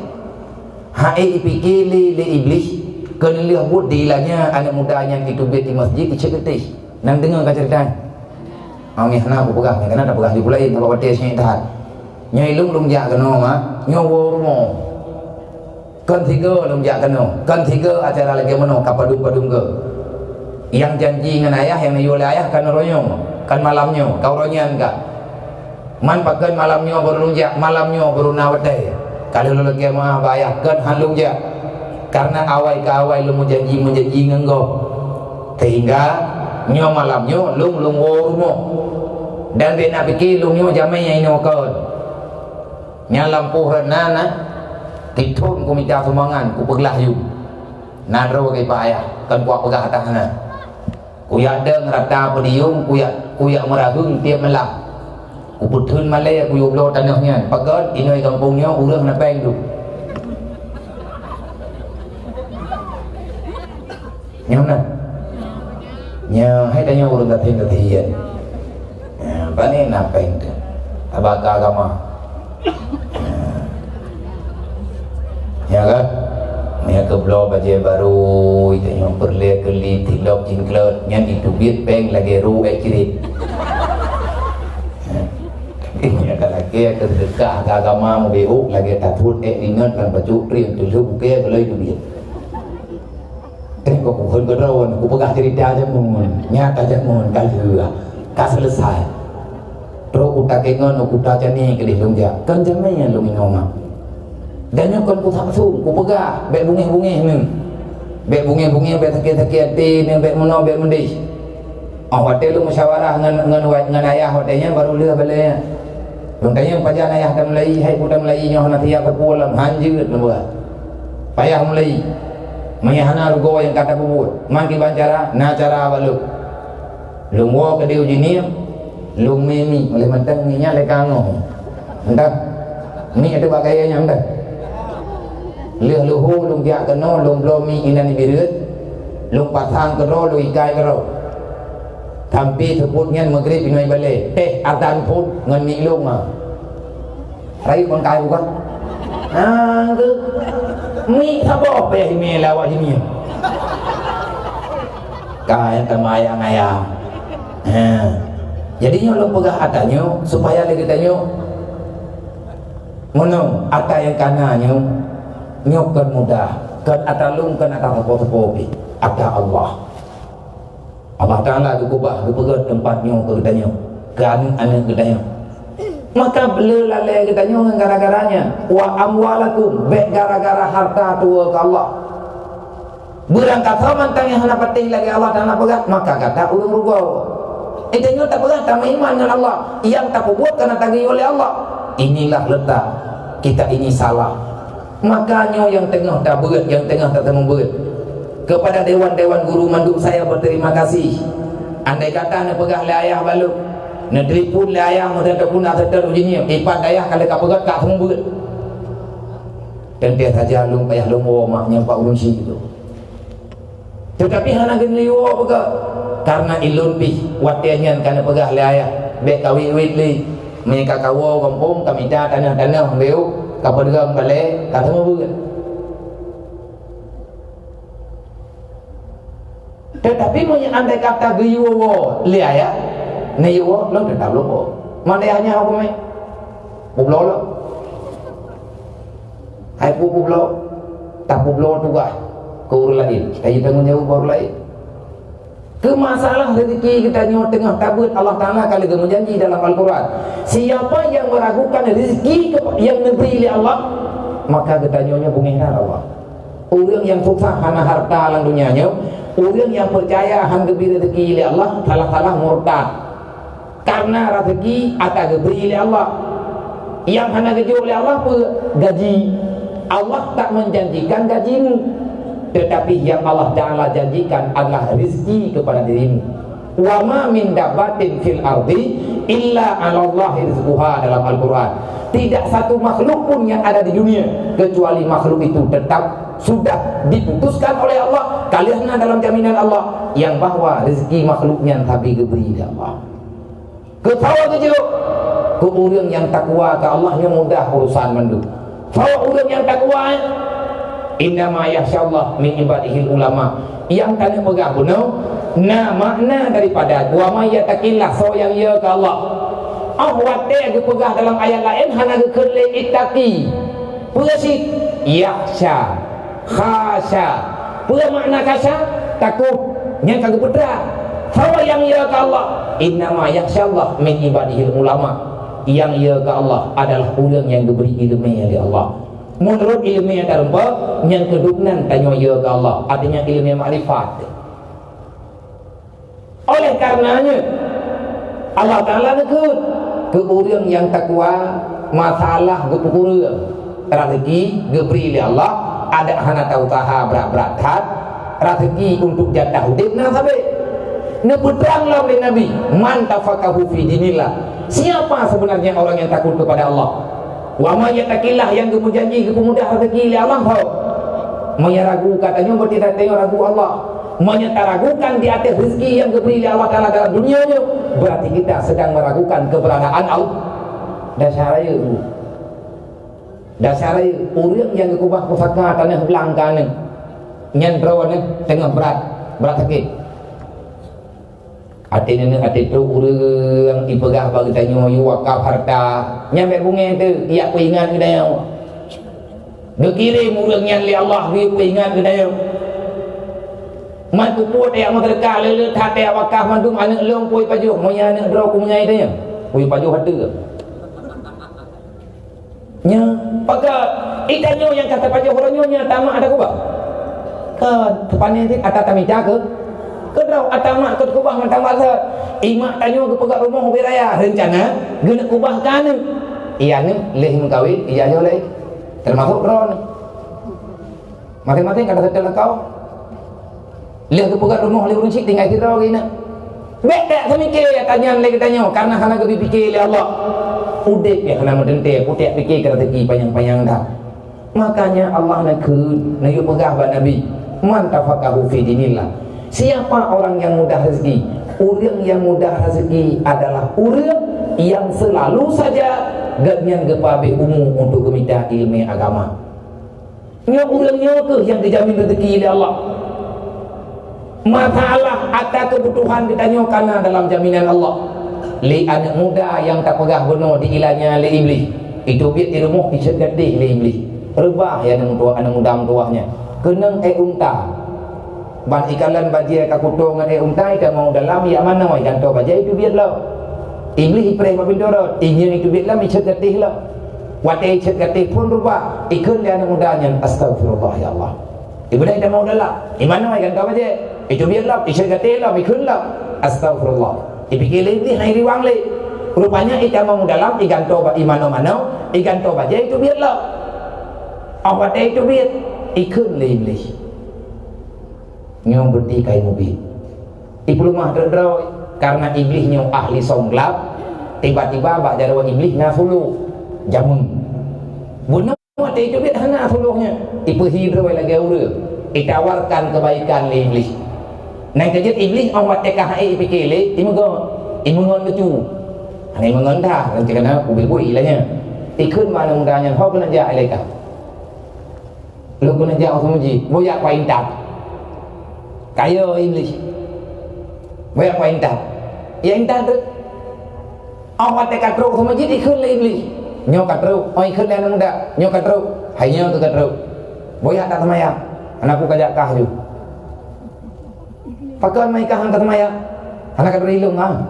Hai fikir li iblis kena lihat buat dilanya anak muda yang ditubit di masjid diceketih nang dengar ka cerita ni hana aku pegah kena tak pegah di pulai tak bawa tes ni tahan nyai lung jak kena ma nyowo rumah kan tiga lung jak kena kan tiga acara lagi mana kapadum ke yang janji dengan ayah yang ayah ayah kan royong kan malamnya kau ronyan ka man pakai malamnya baru lunjak malamnya baru nawadai. Kalau lagi mah bayar kan halung je. karena awal ke awal lu menjanji ngenggo sehingga nyo malam nyo lung rumah dan dia nak fikir lung nyo jamai yang ini wakil nya lampu renana kitun ku minta sumbangan ku peglah yu nadro ke payah kan kuat pegah tangan ku yak deng rata pedium ku yak meragung tiap malam ku putun malai ku yublo tanahnya pagat inoi kampungnya urang nak peng tu nhau nè nhờ hay ta nhau được thêm thì hiện bạn ấy làm bệnh abaka agama ya kan nya keblo baje baru itu yang perle keli tilok jingklet nya ditubit peng lagi ru ekiri nya kalake kedekah agama mau beuk lagi tatut ingat kan baju riang tu buke boleh dubit kokคนก็ร้อนกูประกาศcerita aja mun nyata aja mun kalhua ka selesai pro uta kengon uta jani ke di lungja kan jamai yang lung inoma dan kon ku tak su ku pegah bek bungih-bungih ni bek bungih-bungih bek sakit-sakit hati ni bek mono bek mendih hotel lu musyawarah ngan ayah hotelnya baru leh balai lung tanya pajan ayah tam lai hai ku tam lai nyoh natia berpulang hanjut lu payah mulai mayahana rugo yang kata bubut mangki bancara na cara balu lung wo ke diu jinia lung mimi oleh mentang minya le kango entah mi ada bagayanya entah leh luhu lung dia keno lung blomi inani bireut lung patang kero lung ikai kero tampi sebutnya maghrib inoi balik adzan pun ngan mi lung rai kon kai bukan ke mi apa ya mi lawat sini kaya temaya ngaya jadinya lo pegah atanya supaya lagi tanya ngono ata yang kananya nyokan mudah kan atalung kan ata tepo-tepo ata Allah Ta'ala kubah pegah tempatnya ke tanya kan anak ketanya maka belalai kita nyong gara-garanya wa amwalakum baik gara-gara harta tua ke Allah berangkat mantang yang hendak patih lagi Allah Ta'ala pegang maka kata ulung rugo itu nyong tak pegang tak iman dengan Allah yang tak buat karena tagih oleh Allah inilah letak kita ini salah makanya yang tengah tak berat yang tengah tak memberat kepada dewan-dewan guru manduk saya berterima kasih andai kata anda pegang le ayah baluk negeri pun ayah mudah pun ada terujinya ipan ayah kalau kau pegat kau semua berat dan dia saja lung payah lung mak nyampak ulun si itu tetapi hana geni wo pegat karena ilun pi watiannya karena pegah le ayah bek kawit li mereka kawo kampung kami dah tanah-tanah beu kau pegang balik kau semua berat tetapi punya andai kata geyo le ayah ni wo lo tetap lo mana hanya aku mai publo lo hai publo tak publo juga kau lain tapi tanggung jawab baru lain ke masalah rezeki kita nyo tengah tabut Allah Ta'ala kali dia menjanji dalam Al-Quran siapa yang meragukan rezeki yang diberi oleh Allah maka kita nyonya bungihkan Allah orang yang susah hana harta lang dunianya orang yang percaya hang diberi rezeki oleh Allah salah-salah murtad karena rezeki akan diberi oleh Allah yang hanya gaji oleh Allah pun gaji Allah tak menjanjikan gajimu tetapi yang Allah Ta'ala janjikan adalah rezeki kepada dirimu wa ma min dabbatin fil ardi illa 'ala Allahi rizquha dalam Al-Quran tidak satu makhluk pun yang ada di dunia kecuali makhluk itu tetap sudah diputuskan oleh Allah kalian dalam jaminan Allah yang bahwa rezeki makhluknya tapi diberi oleh Allah ketawa kejo ke orang yang takwa ke Allah yang mudah urusan mandu kalau orang yang takwa innama yakhsyallah min ibadihil ulama yang tanya pegang bunuh nah makna daripada wa may yattaqillah so yang ia ke Allah wate ge pegah dalam ayat lain hana ge kerle ittaqi peusi yakhsha khasya peu makna khasya takut nya kageu pedra sawa yang ia ke Allah innama yakhsyallah min ibadihil ulama yang ia ke Allah adalah orang yang diberi ilmu oleh Allah Menurut ilmu yang terumpa, yang kedudukan tanya ya ke Allah, adanya ilmu makrifat. Oleh karenanya Allah Ta'ala nekut ke orang yang takwa, masalah ke perkara rezeki geberi oleh Allah, ada hana tahu taha berat-berat hat rezeki untuk jatah hidup nak sampai nak berteranglah oleh Nabi, man tafaqahu fi dinillah, siapa sebenarnya orang yang takut kepada Allah. Wa ma yattaqillah, yang berjanji kemudah rezeki oleh Allah tahu. Menyeragu katanya berarti tengok ragu Allah. Menyeragukan di atas rezeki yang diberi oleh Allah Ta'ala dalam dunianya, berarti kita sedang meragukan keberadaan Allah. Dasar raya orang yang kubah pusaka tanah belangkan nyandra ni tengah berat sakit. Hati ni hati tu orang dipegah bagi tanya you wakaf harta nyampe bunga tu ia ingat ke dia dikirim orang yang li Allah dia ingat ke dia man tu puat yang mereka lele thate wakaf mandum anak long poi paju moya anak dro ku menyai dia poi paju harta nya pakai itanyo yang kata paju orangnya tamak ada ke ba ke depannya ni atas tamija ke kedrau atamak ke kubah mentang masa imak tanya ke pegat rumah hobi raya rencana guna kubahkan iya ni leh mengkawin iya oleh termasuk drone masing-masing kata setel kau leh ke pegat rumah oleh uruncik tinggal kita gini betek semikir ya tanya lagi tanya karena hana ke dipikir oleh Allah udek ya kena mendente putek fikir ke rezeki panjang-panjang dah makanya Allah nak yuk pegah ba Nabi man tafaqahu fi dinillah. Siapa orang yang mudah rezeki? Orang yang mudah rezeki adalah orang yang selalu saja ganyan gepabe umum untuk keminta ilmu agama. Nya orangnya ke yang dijamin rezeki oleh Allah. Masalah atau kebutuhan ditanya karena dalam jaminan Allah. Li anak muda yang tak pegah benar di ilahnya li iblis. Itu biar di rumah iset gadih li iblis. Rebah yang anak muda tuahnya. Kenang unta. Ban ikalan bajai kakutong dengan untai dan mau dalam ya mana wai dan to bajai itu biarlah iblis ipre mabin dorot ingin itu biarlah micet gatih lah wate cet gatih pun rupa ikun dia mudanya astagfirullah ya Allah ibu dah mau dalam imana wai dan to bajai itu biarlah micet gatih lah ikun lah astagfirullah dipikir ini hai riwang le rupanya ita mau dalam ikan to imano mano ikan to bajai itu biarlah awate itu biar ikun le iblis nyong berti kai mobil ibu rumah terdraw karena iblis nyong ahli songlap tiba-tiba bak jarawa iblis nafulu jamun bunuh mati itu biar hana nafuluhnya ibu hidro lagi ura itawarkan kebaikan le iblis nang kejut iblis awat tekah ai pikir le imungon lucu ane imungon dah nanti kena ubel-ubel ilahnya ikun mana mudanya hok nak ja aleka lu kena ja otomuji boyak pain tak kaya iblis banyak apa intan ya intan tu awak tak katruk sama jadi ikut lah iblis nyok katruk oh ikut lah anak muda nyok katruk hanya tu katruk banyak tak semayang anakku kajak kah tu pakai maikah hantar semayang anak katruk ilung ah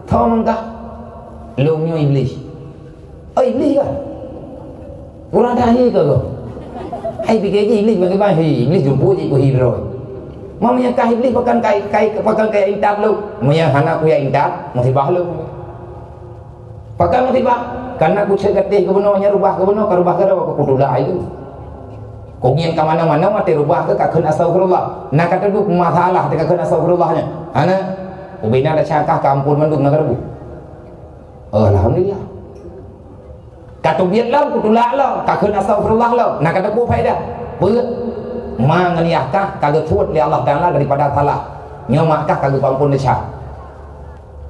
tahu mengkah ilungnya iblis oh iblis kan kurang dahi ke kau hai fikir je iblis bagaimana iblis jumpa je ku hidro mamanya kah iblis pakai kai intab lu mamanya anak ku ya intab musibah lu pakai musibah karena ku segatih ke benarnya rubah ke benar ke rubah ke apa kudulah itu kau ingin ke mana-mana mati rubah ke kakun astagfirullah nak kata tu masalah dekat kakun astagfirullahnya anak ubina ada cakah kampun mandung nak rebu alhamdulillah kata biarlah kudulah lah kakun astagfirullah lah nak kata ku faedah berat mangeniahkah kagak tuat oleh Allah Ta'ala daripada salah nyomakkah kagak pampun desah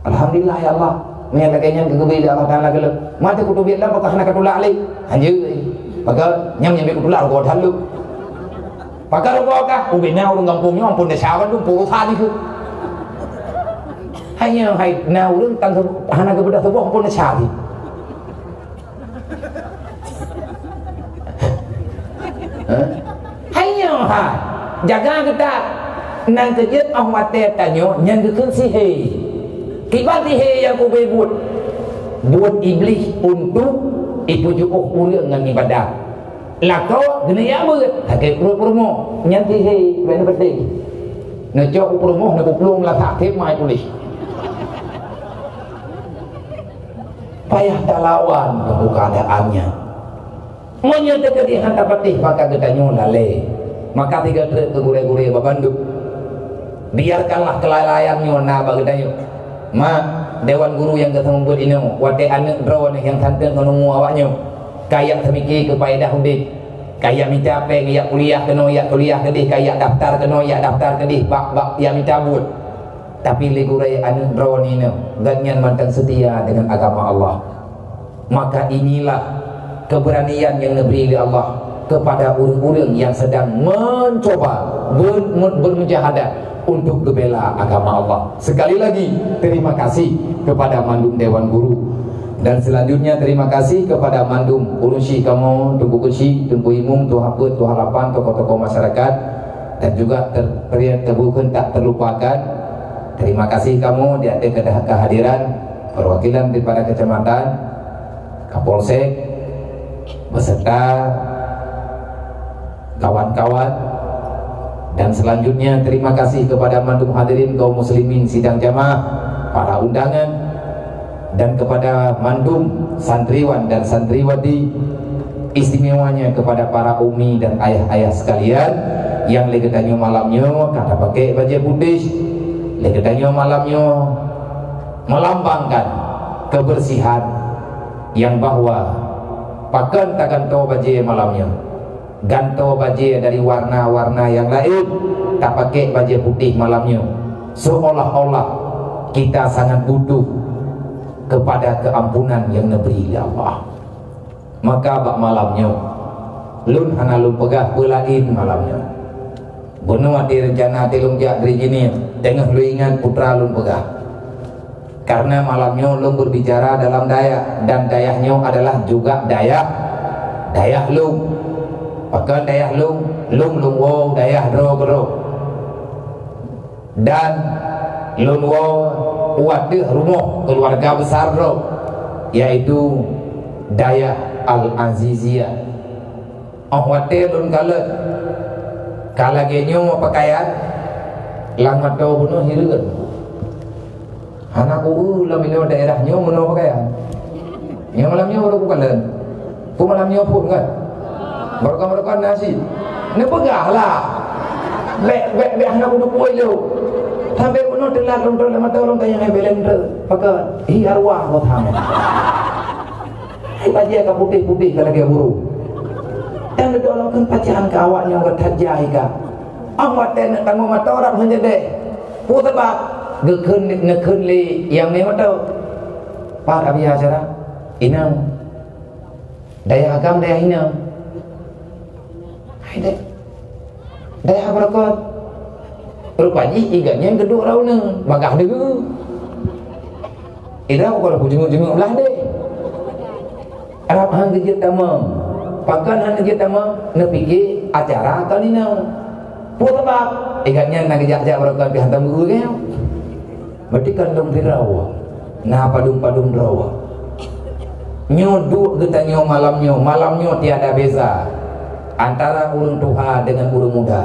alhamdulillah ya Allah menyatakannya kegebi Allah Ta'ala gelap mata kutu biarlah pakah nak katulak lagi hanya pakah nyam-nyam kutulak rukot halu pakah rukot kah ubina orang kampungnya ampun desah kan tu purusan itu hanya hai na orang tan hana kebedah sebuah ampun desah ni jaga kita nang kejut ahmad tanyo yang gekun sihe kibat sihe yang ku buat iblis untuk ipujuk ulang dengan ibadah Lako gini ya bu, tak promo, nyanti hei, benar betul. Ngejok promo, nak pelung lah tak kep mai tulis. Payah tak lawan keadaannya. Menyatakan di hantar patih maka gedanya lale. Maka tiga truk ke gure-gure babanduk. Biarkanlah kelalaiannya na bagedanya. Dewan guru yang ketemu buat ini, wate anak drone yang tante menunggu awaknya. Kayak semiki kepada hudik, kayak minta apa, kayak kuliah kena, kayak kuliah kedih, kayak daftar kena, kayak daftar kedih, bak yang minta buat. Tapi legurai anak drone ini, ganyan mantan setia dengan agama Allah. Maka inilah keberanian yang diberi oleh Allah kepada orang-orang yang sedang mencoba bermujahadah untuk membela agama Allah. Sekali lagi terima kasih kepada Mandum Dewan Guru. Dan selanjutnya terima kasih kepada Mandum Urusi kamu, Tunggu Kusi, Tunggu Imum, Tuh Haput, Tuh Halapan, tokoh-tokoh masyarakat, dan juga terbukan tak terlupakan. Terima kasih kamu di atas kehadiran perwakilan daripada kecamatan, Kapolsek, beserta kawan-kawan. Dan selanjutnya terima kasih kepada Mandum hadirin kaum muslimin sidang jamaah, para undangan, dan kepada Mandum santriwan dan santriwati, istimewanya kepada para umi dan ayah-ayah sekalian yang legetanyo malamnya kata pakai baju putih, legetanyo malamnya melambangkan kebersihan yang bahwa pakan tak ganto baju malamnya, ganto baju dari warna-warna yang lain, tak pakai baju putih malamnya, seolah-olah kita sangat butuh kepada keampunan yang diberi Allah. Maka bak malamnya lun hana lun pegah pelain malamnya. Benua di rencana telung jak dari gini tengah lu ingat putra lun pegah. Karena malamnya lun berbicara dalam Dayak, dan Dayaknya adalah juga Dayak lung. Maka Dayak lung wow Dayak dro. Dan lun wow wadah rumah keluarga besar bro, yaitu Dayak Al-Aziziyah. Wadah lun kala genyo pakaian lang matau bunuh hirugan. Anakku ulam ini daerahnya bunuh pakaian. Yang malamnya baru bukan pu malamnya pun kan. Berkah nasi. Ni pegahlah. Be anak bunuh puai lu. Sampai puno telah lontar lama tahun tanya ngai belender, maka arwah kau tahu. Kita dia putih kalau dia buru. Dan didolongkan pacaran kawannya orang terjai ka. Amat dan kamu mata orang menjadi. Putabak ngekun li yang ni mata. Pak abia acara inang. Daya agam daya inang. Hai daya berkat. Rupanya iganya yang kedua rauna bagah dulu. Ida kalau jenguk-jenguk belah deh. Arab hang kerja tamam. Pakan hang kerja tamam nak pergi acara kali ni. Putabak iganya nak kerja berapa pihak tamu guru ke? Berarti kandung dirawa. Nah padum rawa. Nyoduk getanyo malamnya tiada beza antara urang tua dengan urang muda.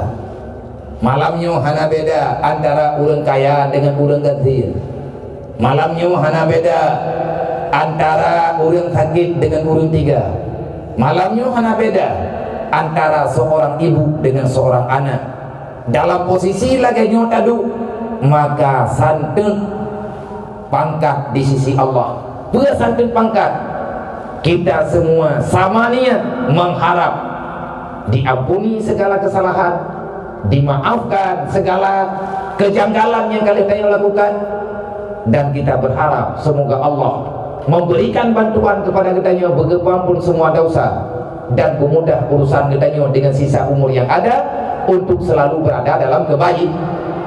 Malamnya hana beda antara orang kaya dengan orang kafir. Malamnya hana beda antara orang sakit dengan orang tiga. Malamnya hana beda antara seorang ibu dengan seorang anak. Dalam posisi lagi nyotadu, maka santun pangkat di sisi Allah. Dua santun pangkat. Kita semua sama niat mengharap diampuni segala kesalahan, dimaafkan segala kejanggalan yang kalian lakukan, dan kita berharap semoga Allah memberikan bantuan kepada kita berkepampun semua dosa dan memudah urusan kita dengan sisa umur yang ada untuk selalu berada dalam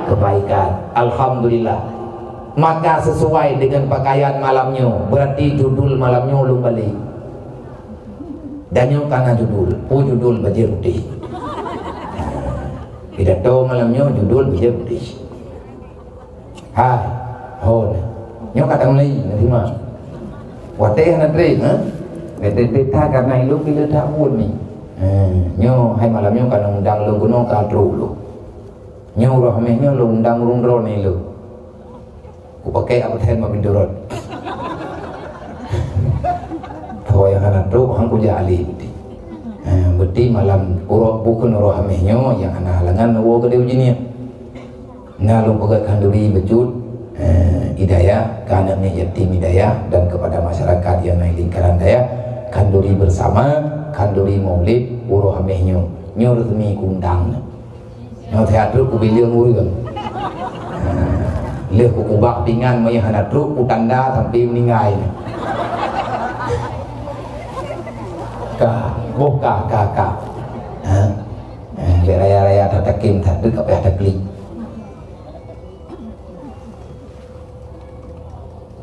kebaikan. Alhamdulillah. Maka sesuai dengan pakaian malamnya, berarti judul malamnya ulung balik. Dan yang karena judul baju putih. Pidato malamnya judul baju putih. Hai, hon. Nyok katang lagi nanti mah. Wateh nanti, ha? Bete karena itu kita tak pun ni. Nyo hai malam nyo kan undang lu kuno kadru lu. Nyo rahmehnya lu undang rundro ni lu. Ku pakai apa ten mabindurot. Tahu yang anak tu hang ku jali beti. Beti malam urok bukan rahmehnya yang anak halangan wo ke dia ujinya. Ngalung pakai kanduri becut hidayah kana yatim hidayah dan kepada masyarakat yang naik lingkaran daya kanduri bersama kanduri maulid urohamehnya nyo resmi kundang nyo teatru ku bilion urang leh ku kubak pingan mai hanatru ku tanda sampai meninggal ka boka kakak raya-raya tatakim tak dekat ada klik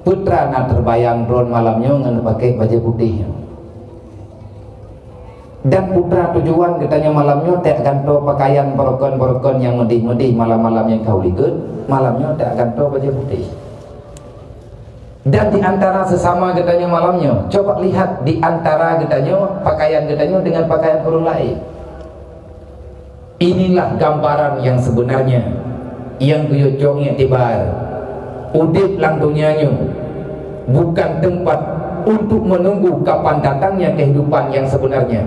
putra nak terbayang drone malamnya dengan pakai baju putih dan putra tujuan katanya malamnya tak akan tahu pakaian perokon yang medih-medih malam-malam yang kau likut malamnya tak akan tahu baju putih dan di antara sesama katanya malamnya coba lihat di antara katanya pakaian katanya dengan pakaian orang lain inilah gambaran yang sebenarnya yang kuyocongnya tibar udip lang dunianya bukan tempat untuk menunggu kapan datangnya kehidupan yang sebenarnya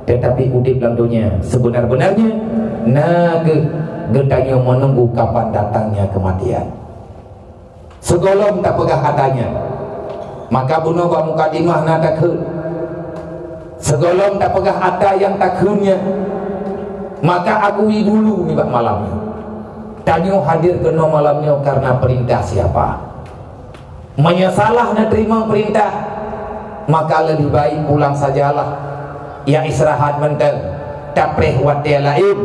tetapi udip lang dunia sebenar-benarnya getanya menunggu kapan datangnya kematian segolong tak pegah katanya maka bunuh ba mukadimah na takut segolong tak pegah ada yang takutnya maka akui dulu ni bak malamnya tanya hadir kena malamnya karena perintah siapa menyesalah nak terima perintah maka lebih baik pulang sajalah ya istirahat mental tak preh watia lain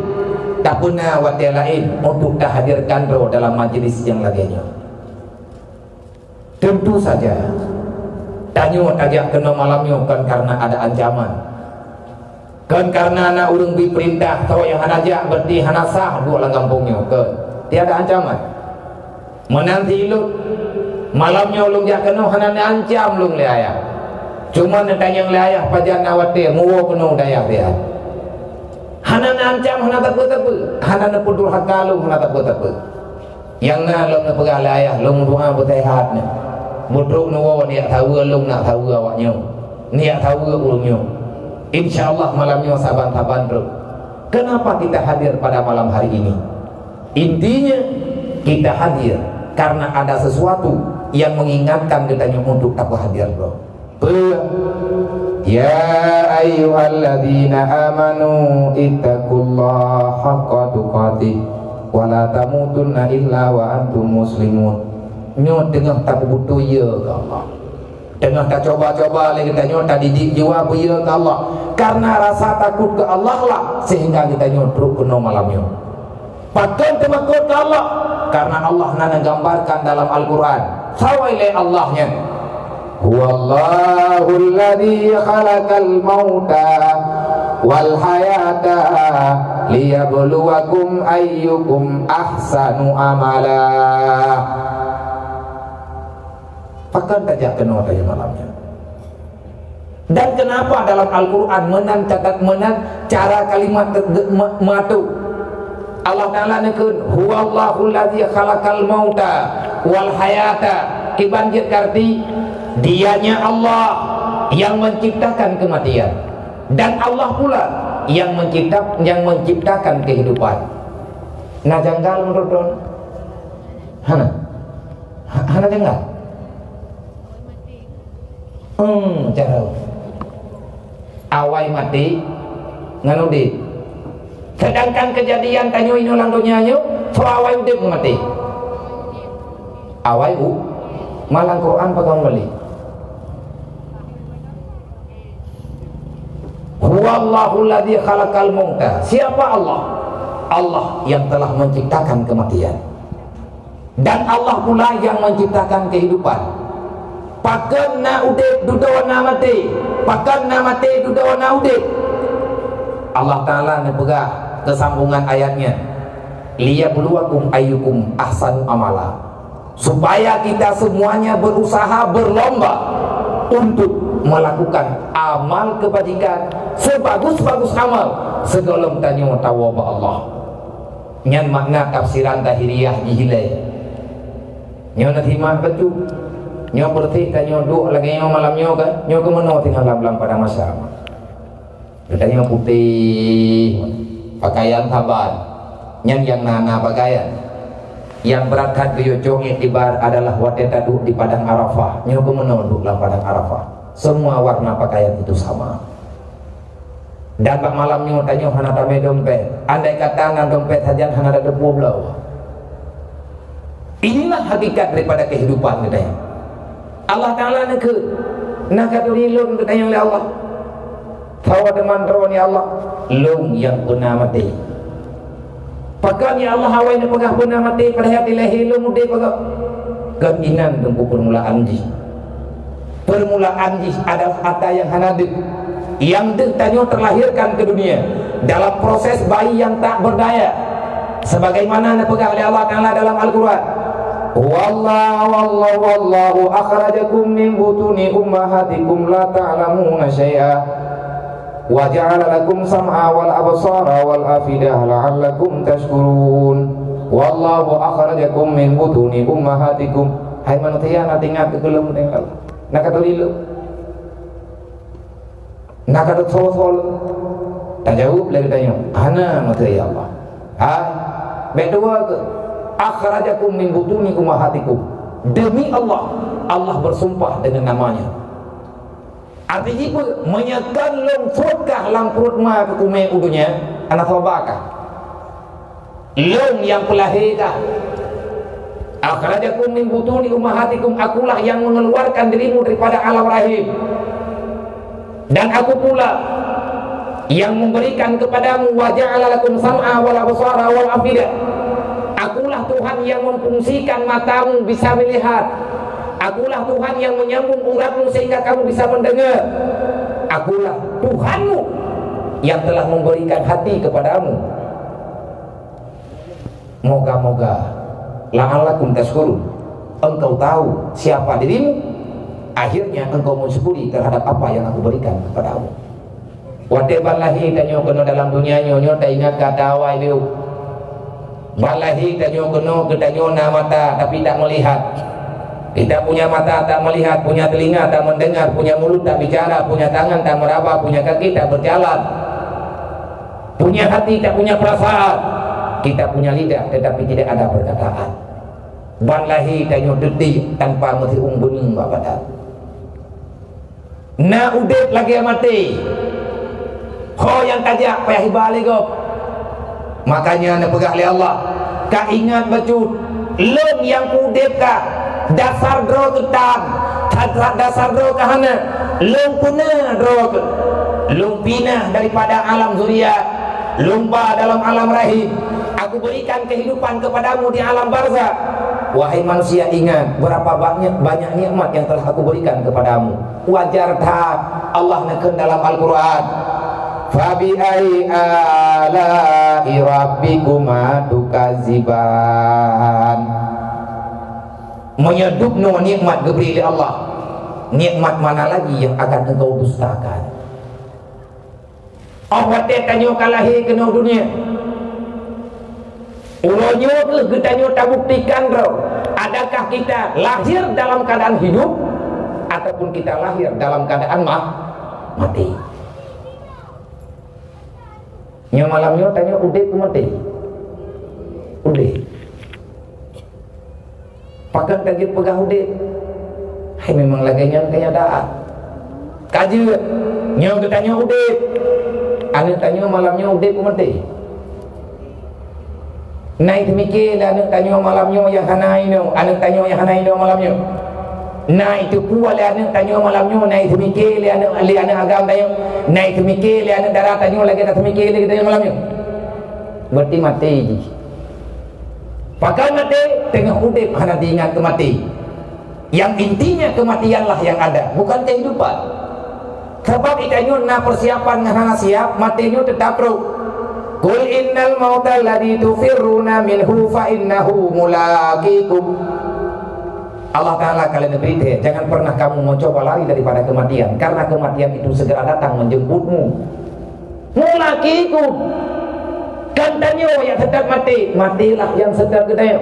tak puna watia lain untuk tak hadirkan roh dalam majlis yang lainnya tentu saja tanya tajak kena malamnya kan karena ada ancaman kan karena anak urung diperintah tahu yang hanajak berarti hanasah buat lang kampungnya kan tiada ancaman menanti lu malamnya ulung jak kena hanana ancam lung le ayah cuma nak tanya le ayah pajan awatir muwo kena daya dia hanana ancam hana takut-takut hanana pudur hakalung hana takut-takut yang na lung na pegah le ayah lung doa bersehat ni mudruk nuwo ni tahu lung nak tahu awaknya ni tahu ulungnya insyaallah malamnya saban-saban bro kenapa kita hadir pada malam hari ini intinya kita hadir karena ada sesuatu yang mengingatkan kita untuk tak hadir bro. Ya ayyuhalladzina amanu ittaqullaha haqqa tuqatih wa la tamutunna illa wa antum muslimun. Nyo tengah tak butuh ya ke Allah. Tengah tak coba-coba lagi kita nyo tak didik jiwa ya ke Allah. Karena rasa takut ke Allah lah sehingga kita nyo terus kena malamnya. Pakai temakut ke Allah karena Allah nana gambarkan dalam Al-Quran sawailai Allahnya huwallahul ladzi khalaqal mauta wal hayata liyabluwakum ayyukum ahsanu amala pakai tajak kena tanya malamnya dan kenapa dalam Al-Quran menan cara kalimat matu Allah Ta'ala nekun huwallahul ladzi khalaqal mauta wal hayata kibanjir karti dianya Allah yang menciptakan kematian dan Allah pula yang menciptakan kehidupan nah janggal menurut don hana janggal cara awai mati nganudi sedangkan kejadian tanyo inulang dunianya so awai udip mati awai malang Quran pegang balik huwallahul ladzi khalaqal mauta siapa Allah? Allah yang telah menciptakan kematian dan Allah pula yang menciptakan kehidupan pakan na udip dudawana mati pakan na mati dudawana udip Allah Ta'ala nepegah kesambungan ayatnya liyabluwakum ayyukum ahsanu amala supaya kita semuanya berusaha berlomba untuk melakukan amal kebajikan sebagus-bagus amal segolong tanya tahu apa Allah. Nyan makna tafsiran tahiriyah jihilai nyo nak timah baju nyo berarti tanya duk lagi nyo malam nyo kan nyo ke mana tinggal lam pada masa tanya putih pakaian taban nyan yang nana pakaian yang berangkat ke Yojong Iktibar adalah wateta duduk di padang Arafah nyo ke mana duduk dalam padang Arafah semua warna pakaian itu sama. Dan pak malamnya tanya hana tame dompet. Andai kata nang dompet saja hana ada debu belau. Inilah hakikat daripada kehidupan kita. Allah Taala nak katulilun kita yang oleh Allah. Tahu teman teroni Allah lung yang pernah mati. Pakan ya Allah awai nak pegah pernah mati pada hati lehi lung de pegah. Keinginan tunggu permulaan ji. Permulaan ji adalah harta yang hana de. Yang ditanya terlahirkan ke dunia dalam proses bayi yang tak berdaya sebagaimana dipegang oleh Allah Ta'ala dalam Al-Quran. Wallahu akhrajakum min butuni ummahatikum la ta'lamuna syai'a wa ja'ala lakum sam'a wal absara wal afidah la'allakum tashkurun. Wallahu akhrajakum min butuni ummahatikum. Hai manusia nak ingat ke gelem dengan Allah nak kata dulu nak ada sol-sol tak jawab lagi tanya ana mata ya Allah bedua ke akhrajakum min butuni ummahatikum demi Allah Allah bersumpah dengan namanya artinya apa menyekan lomfotkah dalam perut ma ke kume udunya anak sobakah long yang pelahirkah akhrajakum min butuni ummahatikum akulah yang mengeluarkan dirimu daripada alam rahim dan aku pula yang memberikan kepadamu wa ja'ala lakum sam'a wal absara wal afidah. Akulah Tuhan yang memfungsikan matamu bisa melihat. Akulah Tuhan yang menyambung uratmu sehingga kamu bisa mendengar. Akulah Tuhanmu yang telah memberikan hati kepadamu. Moga-moga la'allakum tashkurun engkau tahu siapa dirimu, akhirnya engkau mensyukuri terhadap apa yang aku berikan kepadamu. Wate balahi tanyo kena dalam dunia nyo tak ingat kata awai dia. Balahi tanyo kena ketanyo na mata tapi tak melihat. Kita punya mata tak melihat, punya telinga tak mendengar, punya mulut tak bicara, punya tangan tak meraba, punya kaki tak berjalan, punya hati tak punya perasaan. Kita punya lidah tetapi tidak ada perkataan. Balahi tanyo detik tanpa mesti ungguning bapak. Na udet lagi mati. Ho yang tajak payah hibali go. Makanya nak pegang oleh Allah. Ka ingat baju lem yang udep ka dasar dro ketan. Dasar dro ka hana. Lem punah dro ke. Lem pinah daripada alam zuriat. Lumba dalam alam rahim. Aku berikan kehidupan kepadamu di alam barzah. Wahai manusia, ingat berapa banyak nikmat yang telah aku berikan kepadamu. Wajar tak Allah neken dalam Al-Quran, fabi ai ala'i rabbikuma tukaziban. Menyedupno nikmat diberi oleh Allah. Nikmat mana lagi yang akan engkau dustakan? Allah tanya kalahi kena dunia. Ulonyo ketanyo tak buktikan bro. Adakah kita lahir dalam keadaan hidup ataupun kita lahir dalam keadaan mati? Nyo malamnya tanya udah ku mati. Udah. Pakai kaki pegang udah. Hai memang lagi yang kenyataan. Kaji nyo tanya udah. Ane tanya malamnya udah ku mati. Naik mikir anak tanya malamnya yang hanai no, anak tanya yang hanai no malamnya. Naik tu kuat anak tanya malamnya, naik mikir anak agam tanya, naik mikir anak darah tanya lagi tak mikir lagi tanya malamnya. Berarti mati je. Pakai mati tengah udip hana diingat kemati. Yang intinya kematianlah yang ada, bukan kehidupan. Sebab itanya na persiapan ngana siap, matinya tetap ro. Qul innal mauta alladhi tufirruna minhu fa innahu mulaqikum. Allah Ta'ala kalian beritahu, jangan pernah kamu mencoba lari daripada kematian, karena kematian itu segera datang menjemputmu. Mulaki ikut kantanya yang sedang mati, matilah yang sedang gede.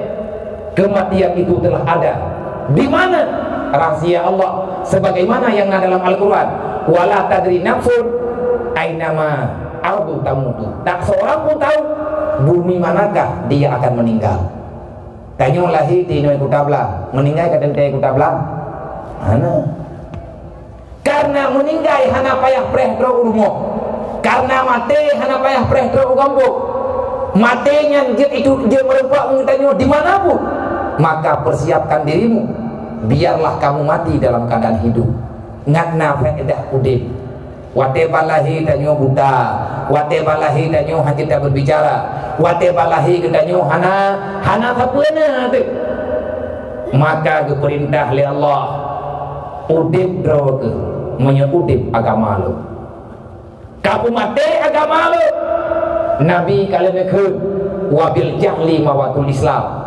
Kematian itu telah ada. Di mana? Rahasia Allah, sebagaimana yang ada dalam Al-Quran. Wala tadri nafsun ainama ardu tamutu. Tak seorang pun tahu bumi manakah dia akan meninggal. Tanyo lahir di Inoi Kutabla, meninggal ke Dente Kutabla. Karena meninggal hana payah prehtro urumo. Karena mati hana payah prehtro ugambo. Matinya itu dia merempak mengitanyo dimanapun. Maka persiapkan dirimu, biarlah kamu mati dalam keadaan hidup. Ngatna faedah udip. Wate balahi tanyo buta, wate balahi tanyo hanya tidak berbicara, wate balahi tanyo hana sapuna tu. Maka keperintah oleh Allah udip draw ke menyudip agama lu. Kamu mati agama lu. Nabi kalian ke wabil jahli mawatul Islam.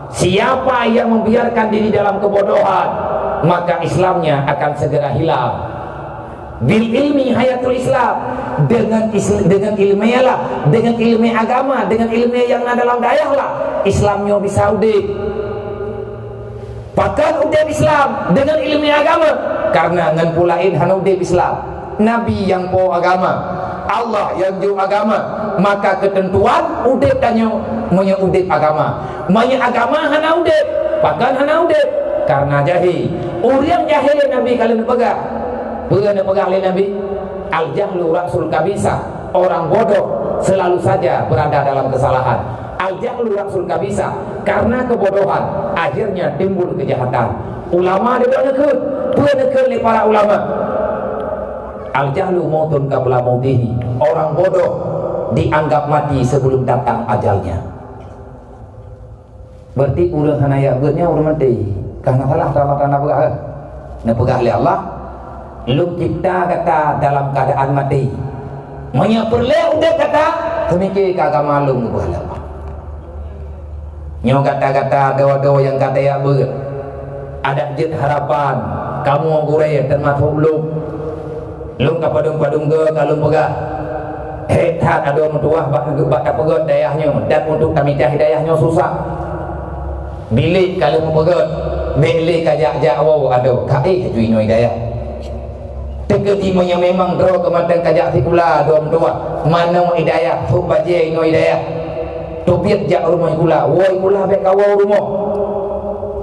Siapa yang membiarkan diri dalam kebodohan, maka Islamnya akan segera hilang. Bil ilmi hayatul Islam, dengan ilmiah lah, dengan ilmu agama, dengan ilmu yang ada dalam dayah lah, Islamnya bisa udip. Pakan udip Islam dengan ilmu agama, karena ngan pulain hana udip Islam. Nabi yang po agama, Allah yang jauh agama, maka ketentuan udip tanyo punya udip agama. Manya agama hana udip, pakan hana udip, karena jahil. Orang jahil Nabi kalian pegang. Bukan pegang oleh Nabi. Al-jahlu rasul kabisa. Orang bodoh selalu saja berada dalam kesalahan. Al-jahlu rasul kabisa. Karena kebodohan akhirnya timbul kejahatan. Ulama dia berneker oleh para ulama. Al-jahlu mautun qabla mautihi. Orang bodoh dianggap mati sebelum datang ajalnya. Berarti urang hanaya beutnya urang mati. Karena salah tanda pegah. Na pegah oleh Allah. Lu cipta kata dalam keadaan mati. Manya perle udah kata semikir kagak malum ke Allah. Nyo kata-kata doa-doa yang kata ya ber. Ada jet harapan kamu ngurai termasuk lu kapadung-padung ke kalau pegah. Hetat ada mentuah bak pegot dayahnya dan untuk kami dah hidayahnya susah. Bilik kalau mau pegot, bilik kajak-jak wow ada kai haju ino hidayah. Ketimanya memang draw kematang kajak sikula dom tua mana mau hidayah tu baje ino hidayah tu biat jak rumah kula woi kula bek kawau rumah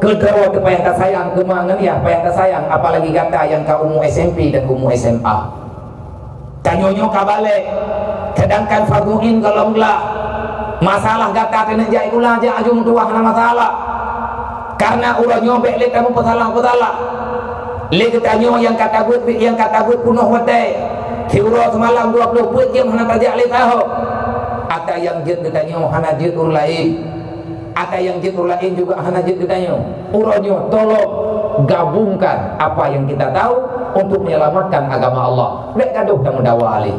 kedraw tu payah tak sayang kemangan ya payah tak sayang apalagi kata yang ka umur SMP dan umur SMA tanyonyo kabale sedangkan farduin kalau enggak masalah kata kena jai kula jak ajung tua kena masalah karena urang nyobek le kamu petalah le ketanyo yang kata buat punuh wadai tiura semalam 20 buat jam hana tajak le tahu ada yang jet ketanyo hana jet ur lain ada yang jet ur lain juga hana jet ketanyo uranyo tolong gabungkan apa yang kita tahu untuk menyelamatkan agama Allah. Bek gaduh dan mendawa ali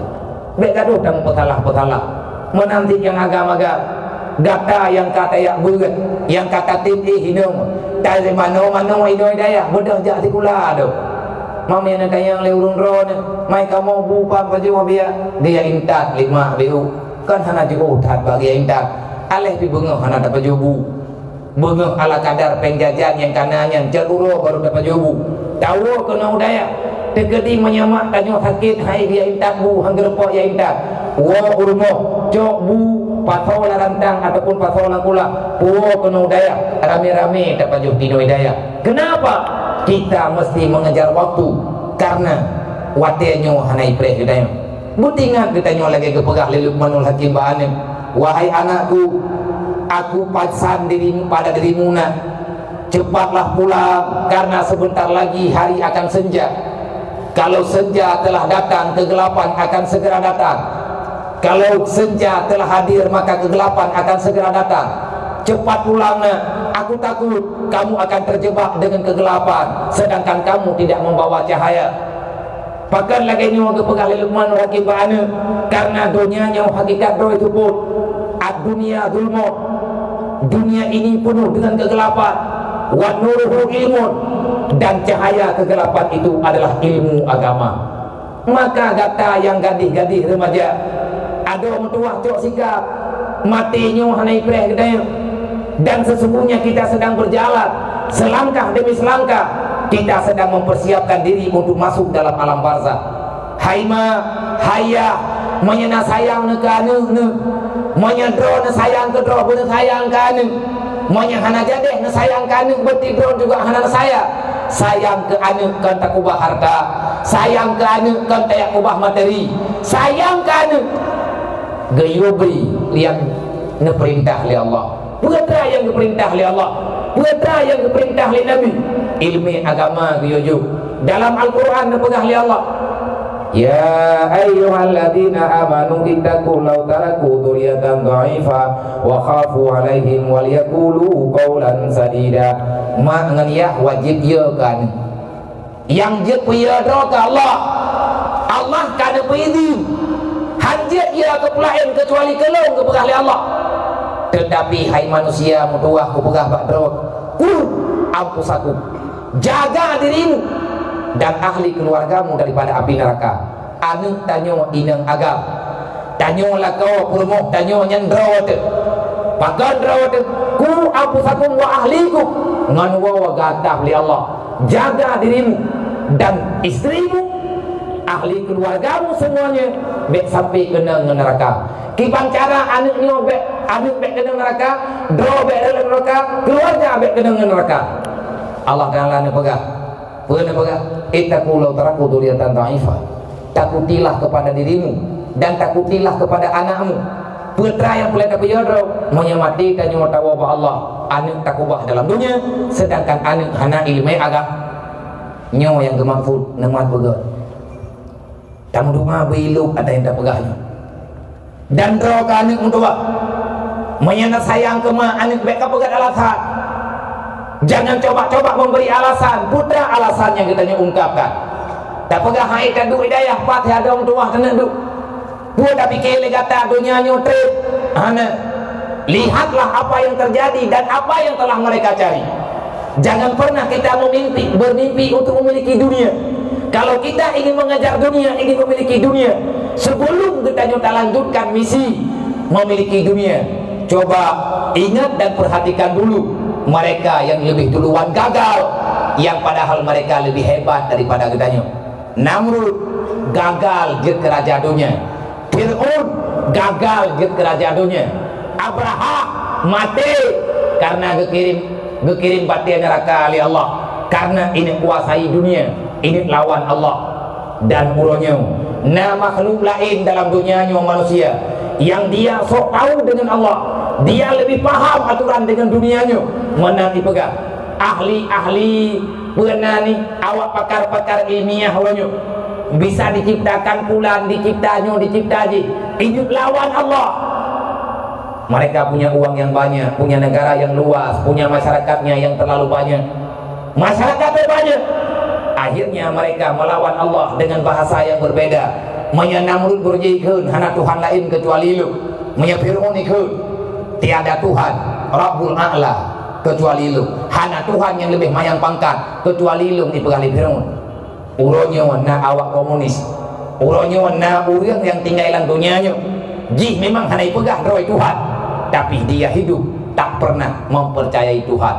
bek gaduh dan petalah menanti yang agama-agama data yang kata yak buat yang kata tim hinung dari mana ino hidayah mudah jak sikula tu mami nak yang leurun ron mai kamu buka baju wabia dia intat 5 BU kan hana jauh tat bagi intat aleh pi bengah hana dapat jobu bengah ala kadar pengjajan yang kananya jaluro baru dapat jobu tahu kena hidayah tegedi menyamak tanyo sakit hai dia intat bu hanggerpo ya intat wa urmo cok bu pasal rantang ataupun pasal langkula puo penuh daya rame-rame dapat jauh tino hidayah. Kenapa? Kita mesti mengejar waktu karena watenyo hanai pre hidayah. Butingat kita nyo lagi kepegah leluk manul hakim ba'anim. Wahai anakku, aku pasan dirimu pada dirimu nak cepatlah pulang karena sebentar lagi hari akan senja. Kalau senja telah datang, kegelapan akan segera datang. Kalau senja telah hadir maka kegelapan akan segera datang. Cepat pulang nak. Aku takut kamu akan terjebak dengan kegelapan sedangkan kamu tidak membawa cahaya. Pakan lagi nyawa kepegang Luqman Hakim ba'ana karena dunia nyawa hakikat doa itu pun ad-dunia zulmo. Dunia ini penuh dengan kegelapan. wa nuruhu ilmun, dan cahaya kegelapan itu adalah ilmu agama. Maka kata yang gadis-gadis remaja, ada orang tua cok sikap matinya hanai preh kedai, dan sesungguhnya kita sedang berjalan selangkah demi selangkah, kita sedang mempersiapkan diri untuk masuk dalam alam barzah. Hai ma, hayah, menyena sayang ne kanu ne, menyedro ne sayang ke dro ne sayang kanu, menya hana jadeh ne sayang kanu, berarti dro juga hana saya. Sayang ke anu kan tak ubah harta, sayang ke anu kan tak ubah materi, sayang ke anu gayubi yang ne perintah oleh Allah, putra yang diperintah oleh Allah, putra yang diperintah oleh Nabi. Ilmu agama gayuju dalam Al-Quran dipegah oleh Allah. Ya ayyuhalladzina amanu ittaqu law taraku dzurriyyatan dha'ifa wa khafu 'alaihim wal yaqulu qawlan sadida. Mak dengan ya wajib ya kan. Yang je punya ke Allah. Allah kan berizin. Hanjat ya ke pelain kecuali kelong ke pegah oleh Allah. Tetapi hai manusia mutuah ku pegah bak drog. Ampusaku. Jaga dirimu dan ahli keluargamu daripada api neraka. Anu tanyo inang agam, tanyo lakau purmoh, tanyo nyandrawat, pagandrawat. Ku ampusakum wa ahliku ngan wa gatah li Allah. Jaga dirimu dan istrimu, ahli keluargamu semuanya bek sampai kena neraka. Kipang cara anak nyo bek kena neraka, dro bek kena neraka, keluarga bek kena neraka. Allah Ta'ala ne pegah. Pernah pegah, ittaqu law taraku dzurriyyatan dha'ifah. Takutilah kepada dirimu dan takutilah kepada anakmu. Putra yang boleh tak berjodoh menyamati dan nyatawa bahwa Allah anak takubah dalam dunia, sedangkan anak hana ilmu agak nyo yang gemaksud nemat begat. Tamu rumah beriluk ada yang tak pegahnya. Dan roh anak mutua menyana sayang ke mak anak baik pegat alasan. Jangan coba-coba memberi alasan. Putra alasan yang kita ungkapkan. Tak pegah hai kadu hidayah pat ada orang tua kena duk. Buat tapi kele kata dunia nyutrip. Hana lihatlah apa yang terjadi dan apa yang telah mereka cari. Jangan pernah kita bermimpi untuk memiliki dunia. Kalau kita ingin mengejar dunia, ingin memiliki dunia, sebelum kita lanjutkan misi memiliki dunia, coba ingat dan perhatikan dulu mereka yang lebih duluan gagal, yang padahal mereka lebih hebat daripada kitanya. Namrud gagal ke kerajaan dunia, Fir'aun gagal ke kerajaan dunia, Abraham mati karena gekirim batin neraka oleh Allah, karena ini kuasai dunia, ini lawan Allah. Dan uronyo na makhluk lain dalam dunianya manusia yang dia sok tahu dengan Allah, dia lebih paham aturan dengan dunianya, menang dipegang. Ahli-ahli pernah ni awak pakar-pakar ilmiah wanyo bisa diciptakan pulan, diciptanya hidup lawan Allah. Mereka punya uang yang banyak, punya negara yang luas, punya masyarakatnya yang terlalu banyak, masyarakatnya banyak. Akhirnya mereka melawan Allah dengan bahasa yang berbeda. Manya Namrud berjihad hana Tuhan lain kecuali lu, manya Fir'aun ikut tiada Tuhan Rabbul A'la kecuali lu, hana Tuhan yang lebih mayang pangkat kecuali lu dipegali Fir'aun. Uronyo na awak komunis, uronyo na orang yang tinggalan dunianya jih memang hana ipegah roy Tuhan, tapi dia hidup tak pernah mempercayai Tuhan.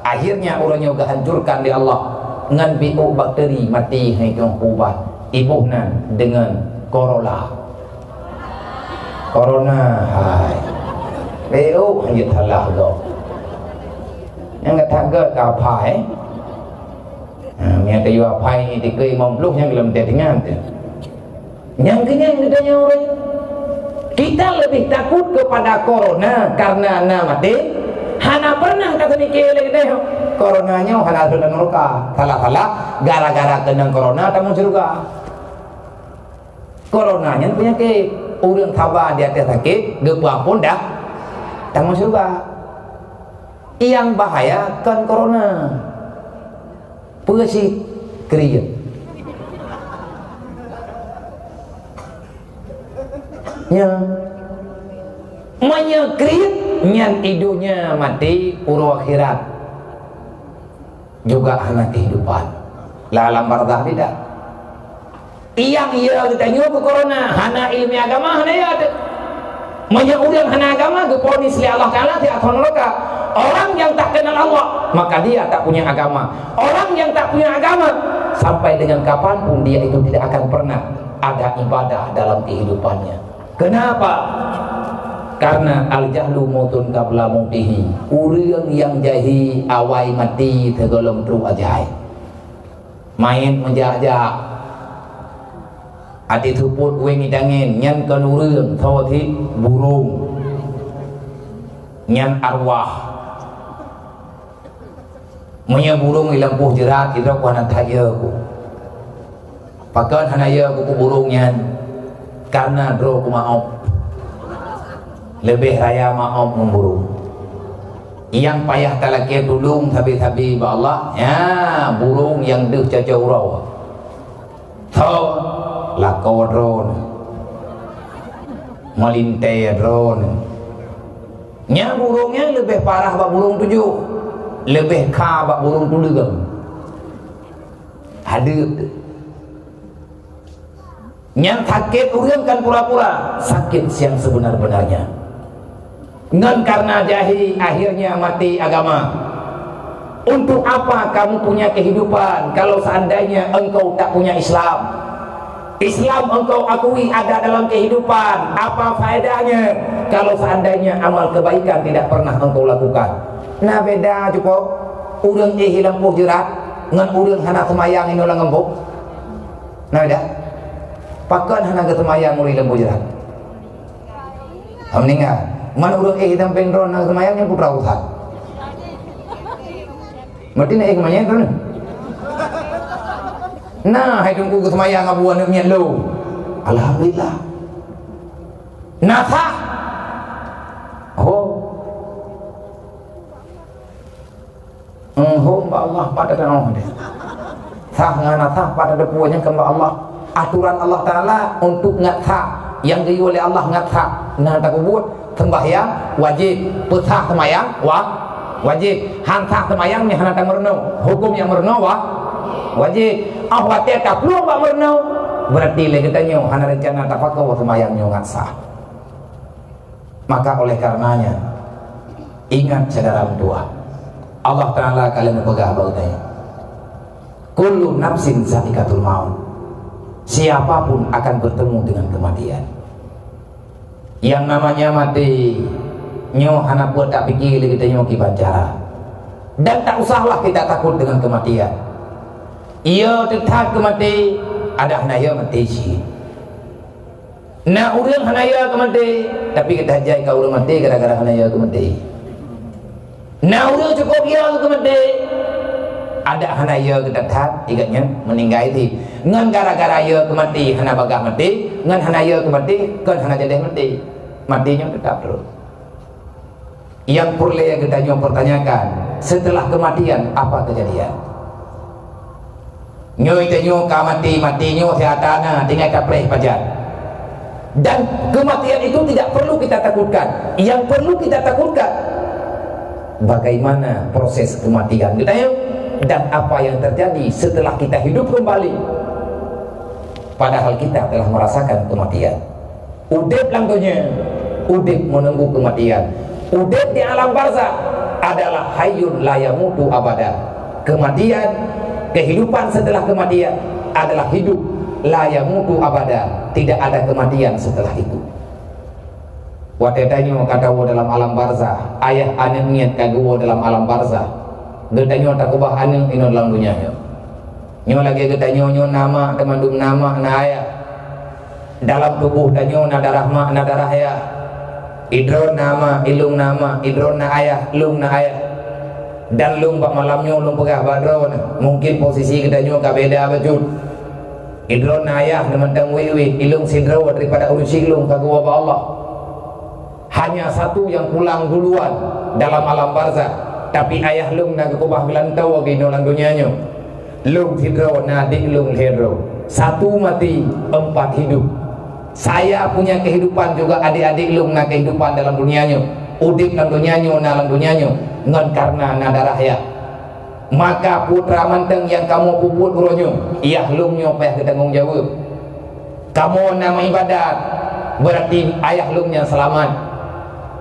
Akhirnya uronyo kehancurkan di Allah ngan biu bakteri mati hai kong ubat ibuhna dengan corona hai biu hanya thalah do yang kata ke kapai yang kayu apai di kai mompluk yang belum dengan yang kenyang ditanya orang. Kita lebih takut kepada corona karena mati. Hana pernah kata ni kele deh coronanya hana sudah neraka salah gara-gara kena corona tamu surga. Coronanya penyakit orang tabah di atas sakit gepa pun dah tamu surga. Yang bahaya kan corona persi kriya nya menyekrit nyan idunya mati uru akhirat juga hana kehidupan la alam barzah tidak yang ia kita nyoba corona hana ilmu agama hana ya ada banyak orang hana agama geponis li Allah Taala di akhir neraka. Orang yang tak kenal Allah maka dia tak punya agama. Orang yang tak punya agama sampai dengan kapanpun dia itu tidak akan pernah ada ibadah dalam kehidupannya. Kenapa? Karena al-jahlu mautun qabla mautihi. Urang yang jahi awai mati tegolong tru ajai. Main menjajak. Adi thuput wengi dangin nyan kan urang thawati burung. Nyan arwah. Munya burung ilang puh jerat kita ku hanan thaya ku. Pakan hanaya ku burung nyan karena dro ku maop. Lebih raya maaf memburung yang payah talakir dulung tabi-tabi ba Allah ya burung yang deh cacau rau tau lakau drone melintai drone nya burungnya lebih parah ba burung tujuh lebih ka ba burung tulugam hadir yang sakit urang kan pura-pura sakit yang sebenar-benarnya ngan karena jahil akhirnya mati agama. Untuk apa kamu punya kehidupan kalau seandainya engkau tak punya Islam? Islam engkau akui ada dalam kehidupan, apa faedahnya kalau seandainya amal kebaikan tidak pernah engkau lakukan? Nah beda cukup urang hilang puh jerat ngan urang hana semayang ini ulang ngembuk. Nah beda pakan hana kesemayang uri lembu jerat meninggal mana urang hitam pendron nang semayang yang putra usah mati naik kemana tu nah hai tunggu kesemayang abuan nak lo alhamdulillah nasa mbak Allah pada kan sah ngana sah pada depuanya ke mbak Allah aturan Allah Ta'ala untuk ngatha yang diuji oleh Allah ngatha nah tak buat sembahyang wajib petah semayang wajib hantah semayang ni hana tak merno hukum yang merno wajib awate tak perlu ba merno berarti le kita nyo hana rencana tak pakai semayang nyo ngatha maka oleh karenanya ingat saudara tua Allah Ta'ala kalian pegang bautanya kullu nafsin zaikatul maut siapapun akan bertemu dengan kematian. Yang namanya mati nyo hana buat tak pikir kita nyo kibancara dan tak usahlah kita takut dengan kematian. Ia tetap kemati ada hanaya mati sih nah urang hanaya kemati tapi kita jai kau urang mati gara-gara hanaya kemati nah urang cukup ia kemati ada hanaya kedatang igatnya meninggal itu ngan gara-gara ya kemati hana bagah mati ngan hanaya kemati kan hana jadi mati matinya tetap terus yang perlu kita pertanyakan setelah kematian apa kejadian nyo itu nyo kamati matinya sehatana tinggal kapreh pajar dan kematian itu tidak perlu kita takutkan yang perlu kita takutkan bagaimana proses kematian kita dan apa yang terjadi setelah kita hidup kembali padahal kita telah merasakan kematian udip langgunya udip menunggu kematian udip di alam barzah adalah hayyun la yamutu abada kematian kehidupan setelah kematian adalah hidup la yamutu abada tidak ada kematian setelah itu watetanyo kata dalam alam barzah ayah anak niat kagua dalam alam barzah getanyo tak ubah anu ino dalam dunia nyo lagi getanyo nyo nama temandum nama na ayah dalam tubuh tanyo na darah mak na darah ayah idron nama ilung nama idron na ayah lung na ayah dan lung pak malamnya lung pegah badron mungkin posisi getanyo kabeda bajut idron na ayah nemandang wiwi ilung sidro daripada urusi lung kagua ba Allah hanya satu yang pulang duluan dalam alam barzah tapi ayah lung nak kubah gelantau lagi nolang dunianya lung hidro nadik lung hidro satu mati empat hidup saya punya kehidupan juga adik-adik lung nak kehidupan dalam dunianya udip dalam dunianya dalam dunianya ngan karena nadarah ya maka putra manteng yang kamu puput burunya ia lumnya payah bertanggung jawab. Kamu nama ibadat berarti ayah lumnya selamat.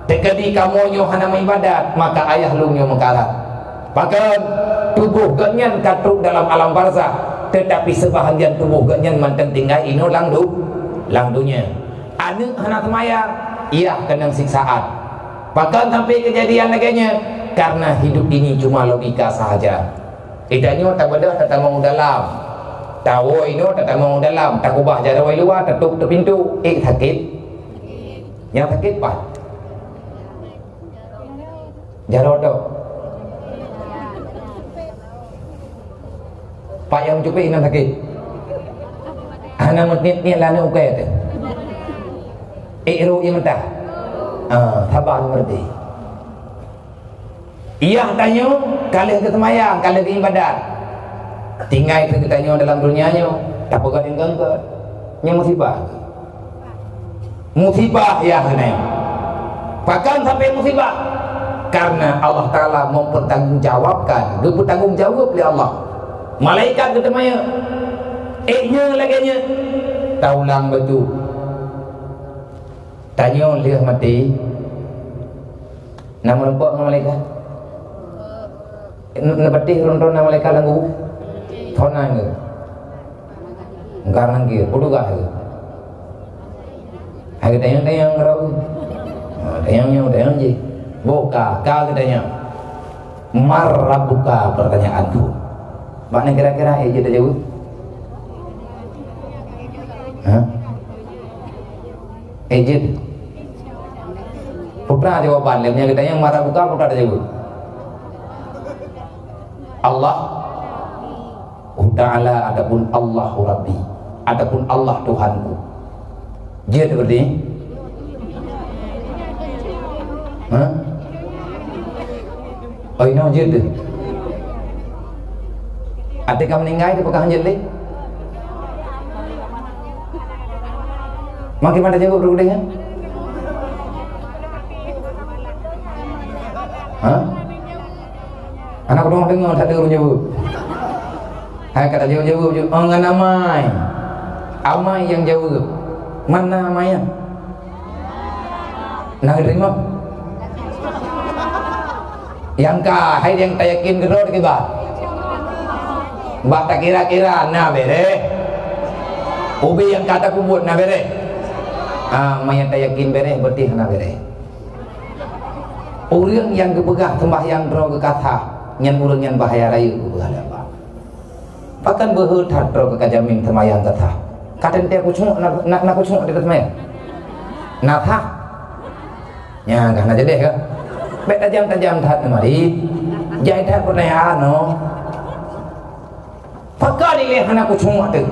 Tekadi kamu nyo nama ibadat maka ayah lumnya mekarat. Bahkan tubuh genyan katuk dalam alam barzah, tetapi sebahagian tubuh genyan manteng tinggal ino langdunya. Anak anak temayang ia kena siksaan. Bahkan sampai kejadian laganya karena hidup ini cuma logika sahaja. Idaknya tak beda tak tamang dalam. Tahu ino tak tamang dalam, tak ubah jarawai luar, tutup pintu, sakit. Yang sakit pak. Jarod tu. Pak yang cupi ino sakit. Anak menit ni lana ukai tu. Iru yang mentah. Taban berdi. Ia tanya kali ke semayang, kali ke ibadat. Tinggal itu kita tanya dalam dunianya, tak pegang engkau. Yang musibah. Musibah ya henai. Bahkan sampai musibah karena Allah Taala mempertanggungjawabkan, bertanggungjawab oleh Allah. Malaikat kita maya. Nya laganya. Taulang betul. Tanya dia mati. Nama lupa malaikat. Nepati ronton nama malaikat langgu. Thona ke. Enggak ke, udah ke. Hai tayang rau. Tayang je. Boka, ka katanya. Marrabuka pertanyaanku. Makna kira-kira je dah jawab. Hah? Ejid. Putra jawaban lemnya kita yang marah buka putra jawab. Allah Ta'ala adapun Allahu Rabbi, adapun Allah Tuhanku. Dia seperti ini. Hah? Oh ini dia tu. Adik kamu meninggal di pegang jadi. Makin mana jawab bergudenya? Hah? Anak orang dengar tak ada orang jawab. Hai kata jawab. Oh ngan amai. Amai yang jawab. Mana amai? Nak terima? Yang kah? Hai yang tak yakin gerot ke bah? Bah tak kira-kira na bere. Ubi yang kata kubut na bere. Mai yang tak yakin bere berarti na bere. Orang yang kepegah sembahyang roh ke kata nyan urang nyan bahaya raya kepegah apa. Bahkan berhuthat roh ke kajamin sembahyang kata. Kata ente kucung nak kucung ada sembahyang. Nak ha. Nya kan aja deh kan. Bet tajam that mari. Jai that pertanyaan no. Pakar ni anak kucung ada.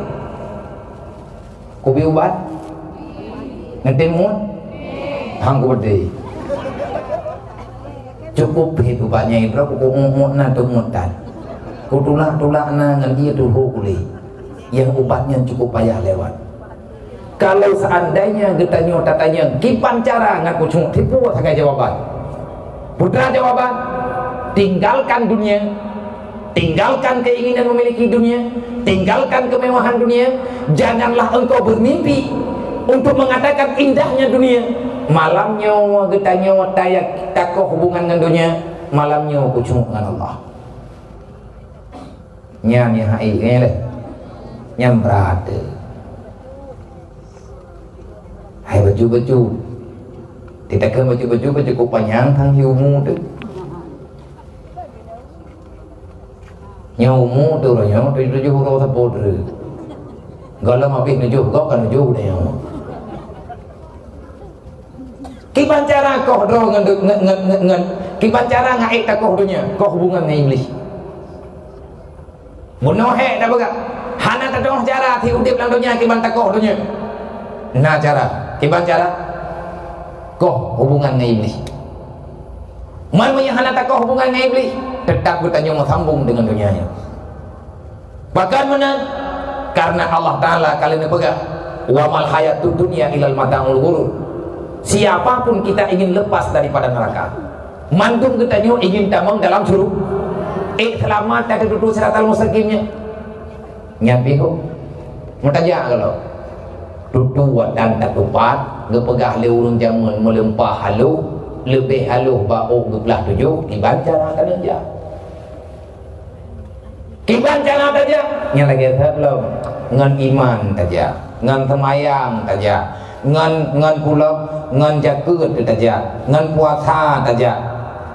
Kubi ubat. Nanti mun. Hang ku berde. Cukup hidup banyak itu aku umut na tu mutan. Ku tulak na ngan dia tu hukuli. Yang ubatnya cukup payah lewat. Kalau seandainya getanya tatanya kipan cara ngaku cuma tipu sakai jawaban. Putra jawaban, tinggalkan dunia, tinggalkan keinginan memiliki dunia, tinggalkan kemewahan dunia. Janganlah engkau bermimpi untuk mengatakan indahnya dunia. Malamnya getanya tayak takoh hubungan dengan dunia, malamnya kucung dengan Allah. Nyan yang hai ni nyam berada. Hai baju-baju. Tidak ke baju-baju cukup panjang thang hiumu tu. Nyaumu tu lah nyau, tu huruf support tu. Kalau habis nujuh kau kan nujuh dah nyau. Kipan cara kau doh ngan kipan cara ngai tak kau dunia, kau hubungan dengan iblis. Bunuh hek dah baga. Hana tak doh cara thi udip dalam dunia kipan tak kau dunia. Nah cara, kipan cara kau hubungan dengan iblis. Mana yang hana tak kau hubungan dengan iblis, tetap bertanya mau sambung dengan dunianya. Bahkan mana? Karena Allah Taala kalian pegang wa mal hayatud dunya ilal mata'ul ghurur. Siapapun kita ingin lepas daripada neraka, mandung kita ingin damang dalam selamat tak duduk siratal mustaqimnya nyampi ho mutajak kalau duduk dan tak tepat gepegah le urun jamun melempah halu lebih halu bau gebelah tujuh tiban cara kan aja tiban cara aja yang lagi belum ngan iman saja ngan semayang saja ngan pula ngan jaket saja ngan puasa saja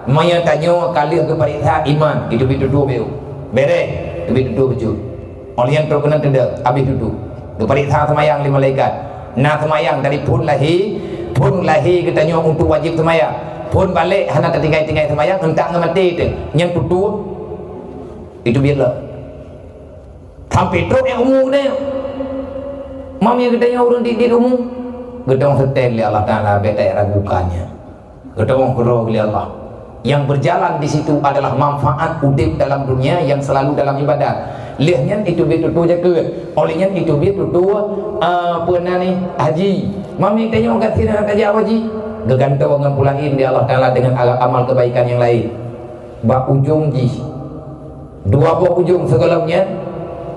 maya tanya kali ke pariksa iman itu duduk beu bere itu duduk baju oleh yang terkena tidak habis duduk ke pariksa semayang lima malaikat na semayang dari pun lahi kita tanya untuk wajib semayang pun balik hana tertinggal semayang hentak ngamati tu yang duduk itu biarlah sampai teruk yang umum ni mami kita yang urun di umum kita orang setel oleh Allah Ta'ala betai ragukannya kita orang kurang oleh Allah yang berjalan di situ adalah manfaat udip dalam dunia yang selalu dalam ibadat lihatnya itu betul je ke olehnya itu betul apa ni haji mami kita yang kat sini nak haji haji gegantau dengan pulain di Allah Ta'ala dengan amal kebaikan yang lain bak ujung ji dua buah ujung segelamnya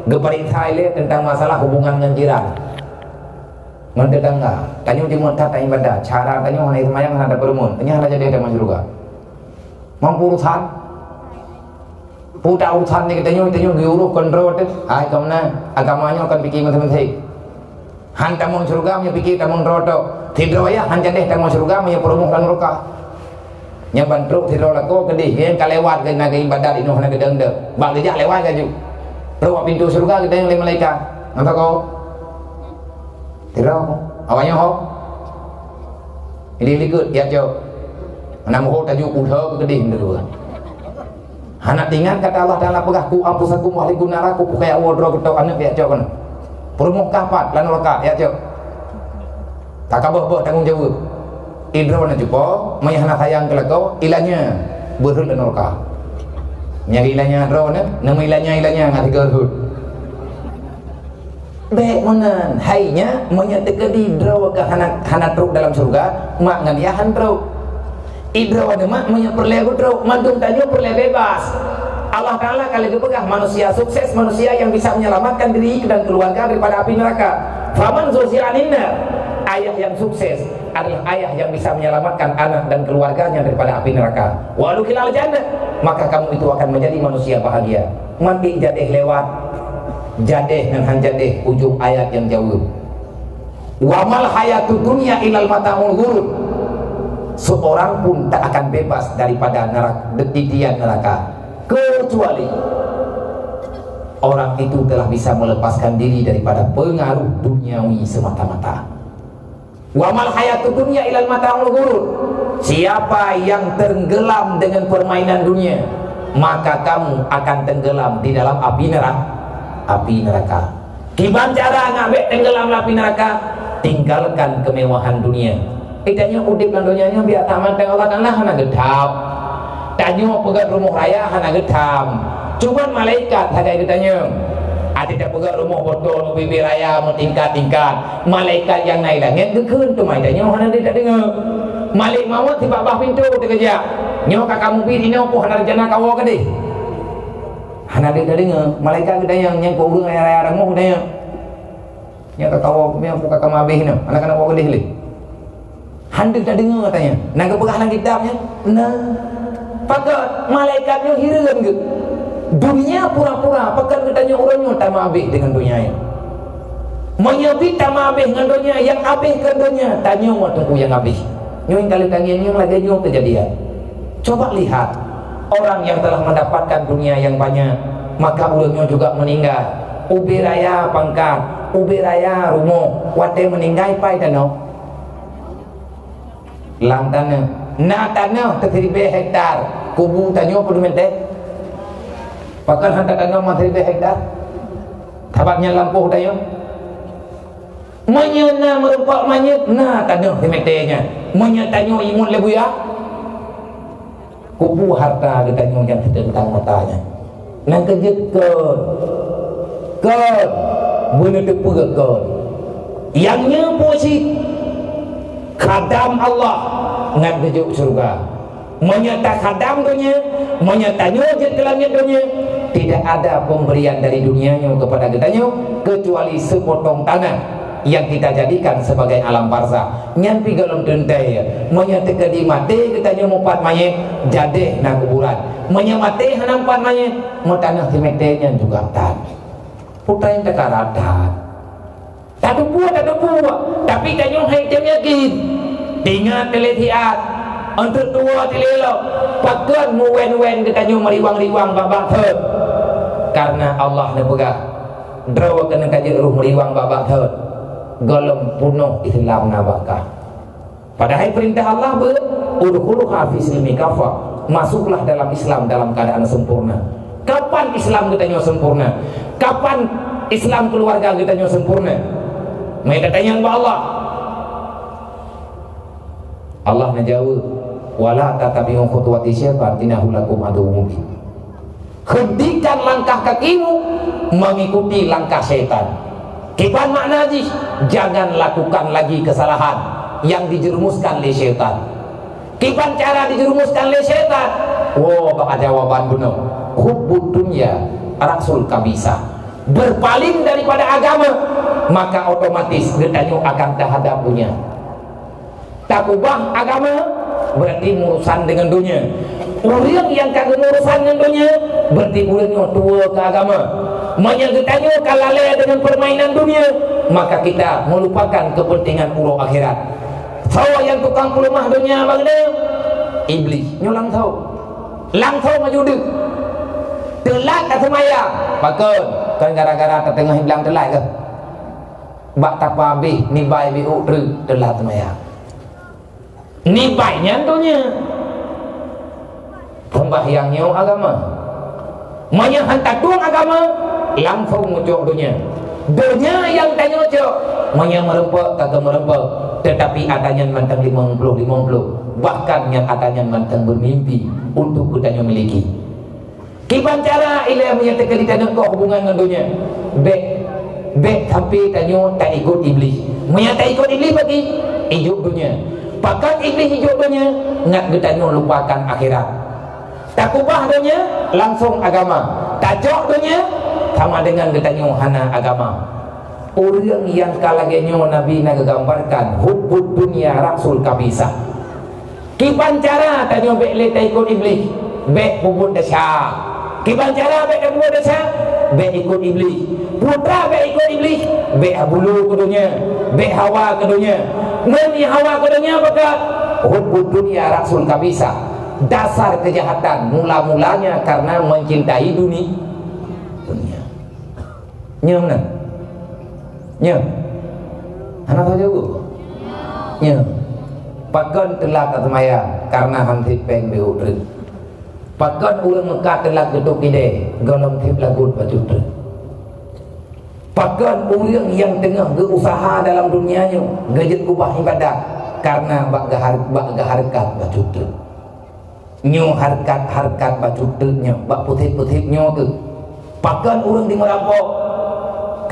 geperiksa ile tentang masalah hubungan dengan jiran ngan tetangga tanya di muat tak ibadah cara tanya orang semayang ada perumun tanya ada jadi ada masuk mampu urusan putar urusan ni tanya diurus kontrol tu hai kemana agamanya akan fikir masing-masing han tamong surga punya fikir tamong roto tidur ya han jadi tamong surga punya perumun dan roka yang bantu tidur lako kedih yang kalewat ke nak ibadat inu nak gedeng de bak dia lewat ke ju lewat pintu surga kita yang lima malaikat nampak kau tidur awaknya ho ini likut ya jo nama ho tajuk utha ke kedih dulu anak tinggal kata Allah Ta'ala pegah ku ampusakum wahlikum naraku pakai wodro ketok anak ya jo kan perumuh kapat lan roka ya jo tak kabah tanggung jawab idro na jupo may hana sayang kelako ilanya berhut dan roka nyari ilanya ro na nama ilanya ngati gerhut baik manan hainya menyatakan idro ke hana truk dalam surga mak ngan dia han truk idro ada mak menyeperlego truk madung tanya perle bebas Allah Ta'ala kali kepegang manusia sukses manusia yang bisa menyelamatkan diri dan keluarga daripada api neraka faman zuzi'aninna ayah yang sukses adalah ayah yang bisa menyelamatkan anak dan keluarganya daripada api neraka walau kilal jannah maka kamu itu akan menjadi manusia bahagia mati jadeh lewat jadeh dengan jadeh ujung ayat yang jauh wamal hayatu dunya ilal mata'ul ghurur seorang pun tak akan bebas daripada neraka titian neraka kecuali orang itu telah bisa melepaskan diri daripada pengaruh duniawi semata-mata wamal hayatu dunya ilal mata'ul ghurur siapa yang tenggelam dengan permainan dunia maka kamu akan tenggelam di dalam api neraka gimana cara ngabek tenggelam api neraka tinggalkan kemewahan dunia itanya udip dan dunianya biar taman dengan Allah Ta'ala hana gedap tanya pegang rumah raya hana gedam cuman malaikat ada ditanya ada tak pegang rumah botol bibi raya mau tingkat-tingkat malaikat yang naik langit gekun tu mai tanya hana dia tak dengar malik mawat di bawah pintu terkejap nyo kamu pi dino po hana jana kawo ke deh hana dia tak dengar malaikat ditanya yang ko urang raya rumah tanya nya kawo punya buka kamu habis no anak-anak bawa ke deh le handa tak dengar katanya nak kepegah dalam kitabnya nah pakat malaikatnya hirangan ke dunia pura-pura pakat katanya orangnya tak habis dengan dunia yang menyebut tak habis dengan dunia yang habis ke dunia tanya mau tunggu yang habis yang kali tangian yang lagi nyong kejadian coba lihat orang yang telah mendapatkan dunia yang banyak maka ulangnya juga meninggal ubi raya pangkat ubi raya rumah wate meninggal pai tanah lang tanah na tanah terhiribe hektar kubu tanyo perlu mente pakan hantar tanah terhiribe hektar tabaknya lampuh tayo menyena merempak manyet na tanah dimetenya menyetanyo imun lebu ya kubu harta ditanyo yang tentang matanya nang kejut ke bener tepu ke yang nyepo si khadam Allah ngan kejuk surga menyata khadam dunia, menyata nyujud ke langit dunia. Tidak ada pemberian dari dunianya kepada kitanya kecuali sepotong tanah yang kita jadikan sebagai alam barzah. Nyampi galom tentai menyata kedi mati kitanya mumpat mayat jadi nak kuburan, menyamati hanampat mayat mau tanah timetenya juga tan putra yang tekaratan tak ada buah tapi tanya hai jam yakin tinggal teletiat untuk tua telelo pakai muwen-wen kitanya meriwang-riwang babak thot karena Allah ne pegah draw kena kaji ruh meriwang babak thot golong punuh Islam nabakah. Padahal perintah Allah udkhuluha fi silmi kafa, masuklah dalam Islam dalam keadaan sempurna. Kapan Islam kita nyo sempurna? Kapan Islam keluarga kita nyo sempurna? Mereka tanya kepada Allah. Allah menjawab, wala tatabi'u khutuwati syaitan innahu lakum aduwwun mubin. Hentikan langkah kakimu mengikuti langkah syaitan. Kipan makna haji, jangan lakukan lagi kesalahan yang dijerumuskan oleh syaitan. Kipan cara dijerumuskan oleh syaitan? Wow, bakal jawaban benar. Hubbud dunya rasul kabisa. Berpaling daripada agama, maka otomatis getanyo akan terhadap dunia. Tak ubah agama berarti urusan dengan dunia. Orang yang kagak urusan dengan dunia berarti orangnya tua ke agama. Menyagetanya kalale dengan permainan dunia, maka kita melupakan kepentingan uruh akhirat. Tahu yang tukang pelumah dunia bagaimana? Iblis nyolang tahu, lang tahu maju dek, telat kata maya, pakai kan gara-gara tertengah hilang telat ke? Bak tapa habis nibai biu telat maya. Nibainya tunya pembahyangnya agama, maya hantar tuang agama. Langsung muncul dunia yang tanya cok maya merempak kagak merempak tetapi adanya mantang 50 bahkan yang adanya mantang bermimpi untuk bertanya miliki kipan cara ilah menyatakan ditanya kau hubungan dengan dunia baik tapi tanya tak ikut iblis menyata ikut iblis bagi hidup dunia bahkan iblis hidup dunia nak bertanya lupakan akhirat tak ubah dunia langsung agama tajok dunia sama dengan ketanya hana agama. Orang yang kalagenyo Nabi nak gambarkan hubbud dunia rasul kabisa. Kipan cara tanya bek le ikut iblis, bek puput desa. Kipan cara bek puput desa, bek ikut iblis. Putra bek ikut iblis, bek bulu ke dunia, bek hawa ke dunia. Meni hawa ke dunia maka hubbud dunia rasul kabisa. Dasar kejahatan mula-mulanya karena mencintai dunia. Nyam nak? Nyam? Anak tahu juga? Nyam? Pakan telah kata maya karena hantik peng beudri. Pakan ulang Mekah telah ketuk ide golong tip lagut bajudri. Pakan orang yang tengah berusaha dalam dunianya gejat kubah ibadah karena bak harkat bajudri. Nyo harkat bajudrinya bak putih-putihnya tu. Pakan orang di merampok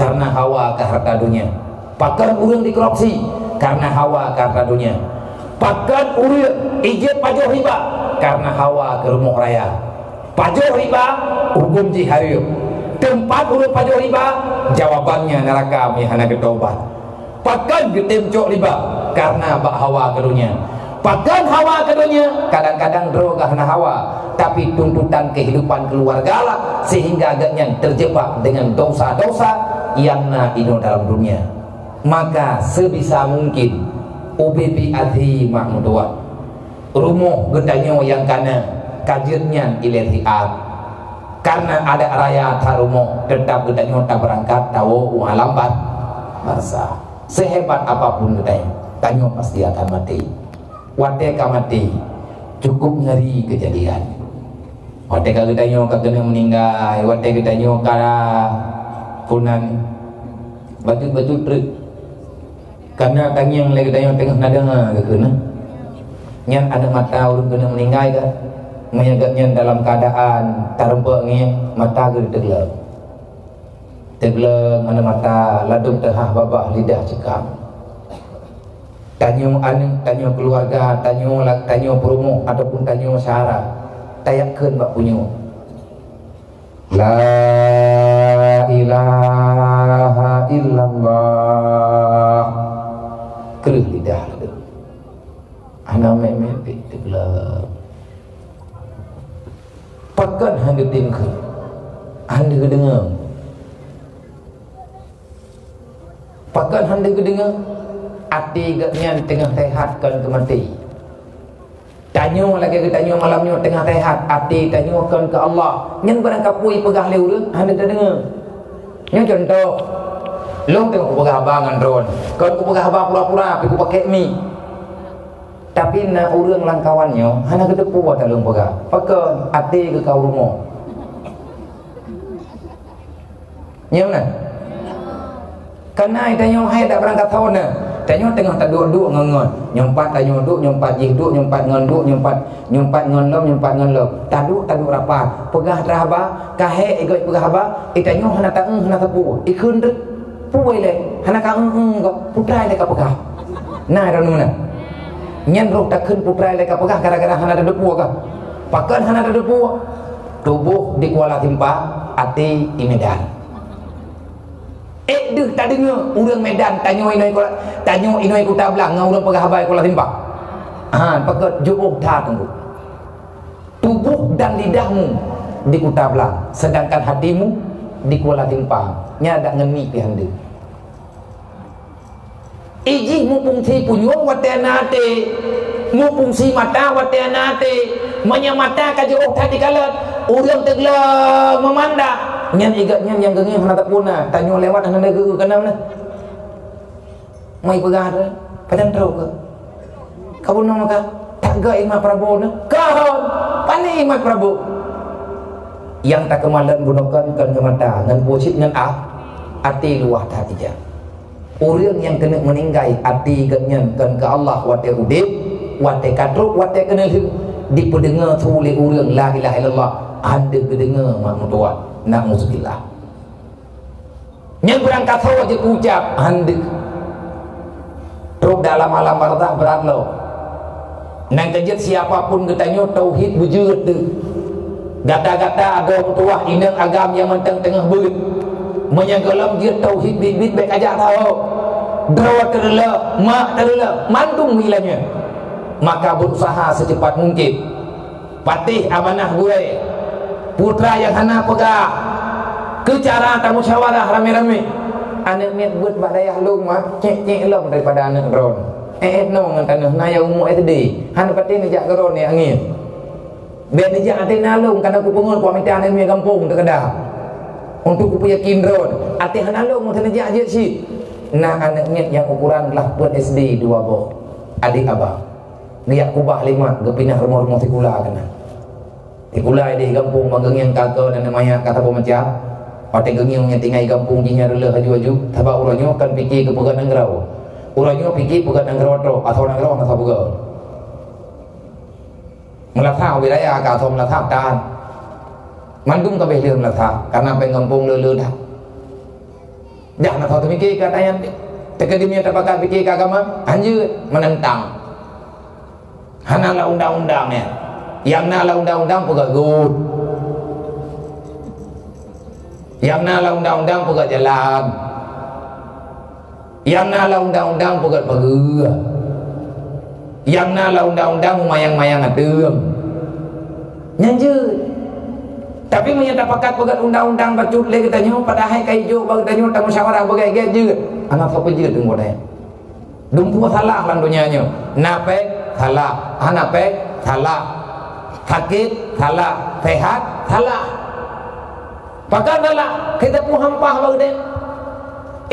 karena hawa ke harta dunia. Pakan orang dikorupsi karena hawa ke harta dunia. Pakan orang ijat pajak riba karena hawa ke rumah raya. Pajak riba hukum jihad. Tempat orang pajak riba jawabannya neraka mihana ketaubat. Pakan getemcok riba karena bak hawa ke dunia. Pakan hawa ke dunia kadang-kadang droga karena hawa tapi tuntutan kehidupan keluarga lah sehingga agaknya terjebak dengan dosa-dosa yang ino dalam dunia. Maka sebisa mungkin UBP adhi makmuduat rumuh gedanya yang kana kajiannya ilatiat karena ada raya tarumo tetap gedanya tak berangkat tahu lambat masa sehebat apapun gedanya tanya pasti akan mati. Wadeka mati cukup ngeri kejadian. Wadeka gedanya kagena meninggal, wadeka gedanya kara punan baju truk karena tanyang lagi tanya tengah nadanga ke kena nyan ada mata orang kena meninggal kan menyagatnya dalam keadaan tarumpaknya mata ke tegeleng ada mata ladung tengah babak lidah cekam Tanya anak, tanya keluarga, tanya promo ataupun tanya syarah. Tayakkan bak punya. La ilaha illallah. Kerih lidah tu. Anak mepek teglah. Pakat hang tim ke. Hang dengar. Pakat hang dengar. Hati gatnya tengah sehatkan ke mati. Tanya lagi ke tanya malamnya tengah sehat. Hati tanyakan ke Allah. Nyen barang kapui pegah leu dah. Hang dengar. Yang contoh. Long tengok pegah abang dengan drone. Kalau aku pegah abang pura-pura, aku pakai mi. Tapi nak urang langkawannya, hana kata puas tak long pegah. Pakai hati ke kau rumah. Nyam nah. Karena tanya hai tak berangkat tahun nah. Tanya tengah tak duduk ngon. Nyompat tanya duduk, nyompat jih duduk, nyompat ngon duduk, nyompat ngon lom. Tak duduk rapat. Pegah teraba, kahe ikut pegah aba, tanya hana tak hana tapu. Ikun tu puai le. Hana ka putrai le ka pegah. Nah anu nah. Nyen roh tak keun putrai le ka pegah gara-gara hana ada depu ka. Pakan hana ada depu. Tubuh di Kuala Timpa, hati di Medan. Deh tak dengar urang Medan tanya inoi Kuta Belang ngau urang pegah habai Kuala Timpa. Pakat jubuh dah tunggu. Tubuh dan lidahmu di Kuta Belang, sedangkan hatimu di Kuala Timpa. Nya dak ngeni pi hande. Iji mumpung si punyong watenate, mumpung si mata watenate, manya mata ka jubuh tadi kalat, urang tegla memandang. Nyan igatnya yang gengih mana tak puna. Tanya lewat hang ada geru kenam nah. Mai pegah dah. Padang tahu ke? Kau nama ka? Tak ga Imam Prabowo nah. Kau pandai Imam Prabowo. Yang tak kemalan gunakan kan ke mata ngan posit ngan hati luah hati je. Orang yang kena meninggai hati gatnya kan ke Allah wate udip, wate katruk, wate kena dipedengar oleh orang la ilaha illallah. Ada kedengar mak mutuat. Na'udzubillah. Yang berangkat hawa je ucap handik. Teruk dalam alam barzah berat lo. Nang kejut siapapun katanya tauhid wujud tu. Gata-gata ada tuah inang agam yang mentang tengah berit. Menyegelam dia tauhid bibit baik ajak tahu. Drawa terla, mak terla, mandung hilangnya. Maka berusaha secepat mungkin. Patih amanah gue. Putra yang hana pegah ke cara tak musyawarah rame-rame. Anak niat buat bak dayah long mah cek long daripada anak drone. No ngan tanah naya umur tadi. Han pati ni jak drone ni angin. Biar ni jak ate nalung kana ku pengun komite anak mi kampung te Kedah. Untuk ku yakin drone. Ate han nalung mu tanah jak je si. Nah anak niat yang ukuran lah buat SD 2 boh. Adik abang. Lihat kubah 5 ke pindah rumah-rumah sekolah kana. Ikulai di kampung magang yang kakak dan namanya kata pemecah. Pakai gengiung yang tinggal di kampung jinya rela haju-haju. Tapi orangnya kan fikir ke pegat nanggrau. Orangnya fikir pegat nanggrau atau nanggrau nak pegat. Melatah wilayah atau melatah tahan. Mandum ke behlir melatah karena pengkampung lele dah. Dah nak tahu fikir katanya. Tekadimnya terpakai fikir agama anjir menentang. Hanalah undang-undangnya. Yang nalah undang-undang pegat good. Yang nalah undang-undang pegat jalan. Yang nalah undang-undang pegat pagua. Yang nalah undang-undang mayang-mayang adem. Nyanjut. Tapi menyata pakat pegat undang-undang bacut lagi katanya padahal kai jo bagi tanya tak musyawarah bagi je. Anak apa je tunggu dah. Dumpu salah lan dunianya. Napek salah, anapek salah. Sakit, salah. Sehat, salah. Pakai salah. Kita pun hampah baru dia.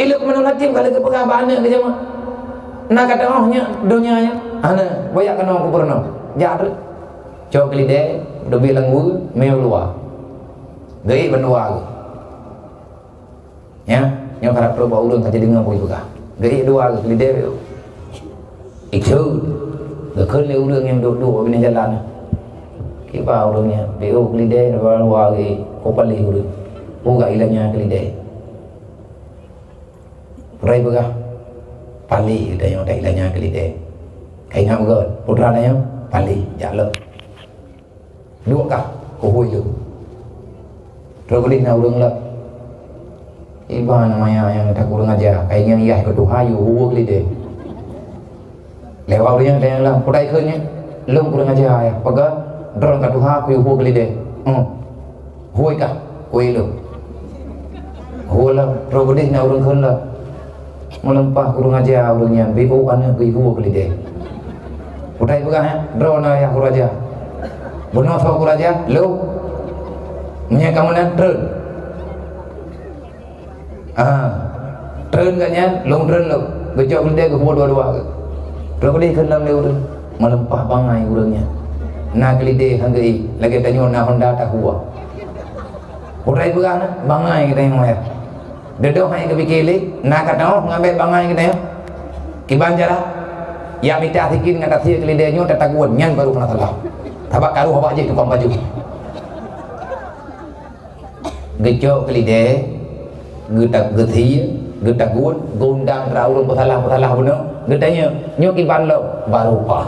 Iluk menurut hakim kalau ke pengabana ke jemaah. Nak kata ohnya, dunianya. Ana, banyak kena aku pernah. Jatuh. Cok lideh, lebih langgu, meo luar. Gaya berdua. Ya, yang harap perlu bawa ulun saja dengar boleh juga. Gaya dua lideh. Ikut. Lekun le ulun yang duduk bina jalan. Kipa urungnya, beo kelidai luar lagi, kopali urung, buka ilahnya kelidai. Perai begah, Pali katanya tak ilahnya kelideh. Kayak ngam ke putra nanya pali jalan. Dua kah kuhui lu. Terus kelih na urang lah. Iba namanya yang tak kurang aja. Kayaknya iya ke Tuhan yu huwa kelideh. Lewat dia yang lah. Putai kernya lum kurang aja ya. Paga drone ke Tuhan ku huwa kelideh. Huwi kah kuhui lu. Huwa lah. Terus kelih na urang kan lah. Melempah kurang aja urangnya. Bibu anak ku huwa kelideh. Putai pegang ya. Drone ya kurang aja. Bunuh tahu kurang aja. Lu punya kamu nak drone. Drone katnya long drone lu. Gejok kelideh ke huwa dua-dua ke. Terus kelih kan dalam leu tu. Melempah bangai urangnya. Na kelideh hanggai lagi tanya na Honda tak huwa. Putai pegang na bangai kita yang ya. Dedoh hanya kepikir leh. Na kata ngambil bangai kita ya. Kiban cara. Ya minta sikin ngata sia kelidehnya tak taguan nyan baru kena salah. Tabak karu apa aja tukang baju. Gejok kelideh, getak gethi, getak guan, gondang raulun petalah benar. Getanya nyoki banlo baru pah.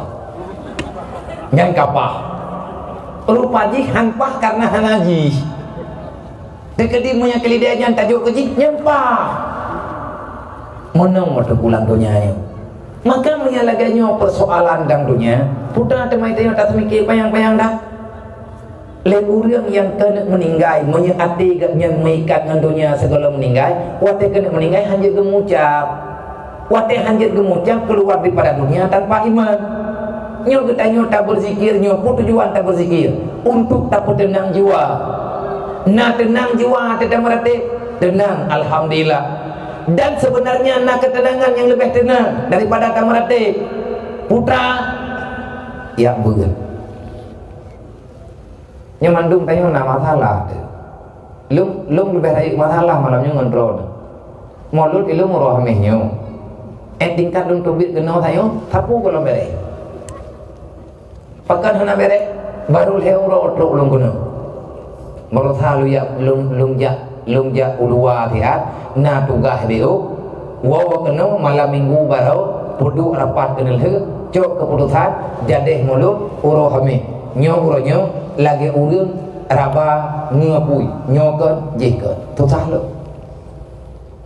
Nyan kapah. Rupa ji hanpah karena hanaji. Dekedi punya kelidehnya tajuk keji nyampah. Menang waktu pulang dunia. Maka menyalahkannya persoalan dalam dunia. Putra temai tanya tak semikir payang-payang dah. Lemuriang yang kena meninggal, menyati yang mengikat dengan dunia segala meninggal. Wate kena meninggal hanya gemucap. Wate hanya gemucap keluar daripada dunia tanpa iman. Nyo ketanya tak berzikir, nyo pun tujuan tak berzikir untuk tak tenang jiwa. Nak tenang jiwa tidak merati tenang, alhamdulillah. Dan sebenarnya nak ketenangan yang lebih tenang daripada kamarate putra ya betul. Nyamandung tanya nak masalah. Lung lebih baik masalah malamnya ngontrol. Mulut ilmu rohamnya. Tingkat dun tubik kena tayo tapu kalau bere. Pakan hana bere baru leu ro otrok lung kono. Baru thalu ya lung ja ulua tiat na tugas dia wawa kena malam minggu baru pudu rapat kenal he cok keputusan jadeh mulut uro hame nyo lagi urang raba ngapui nyokan jehkan tu sahlo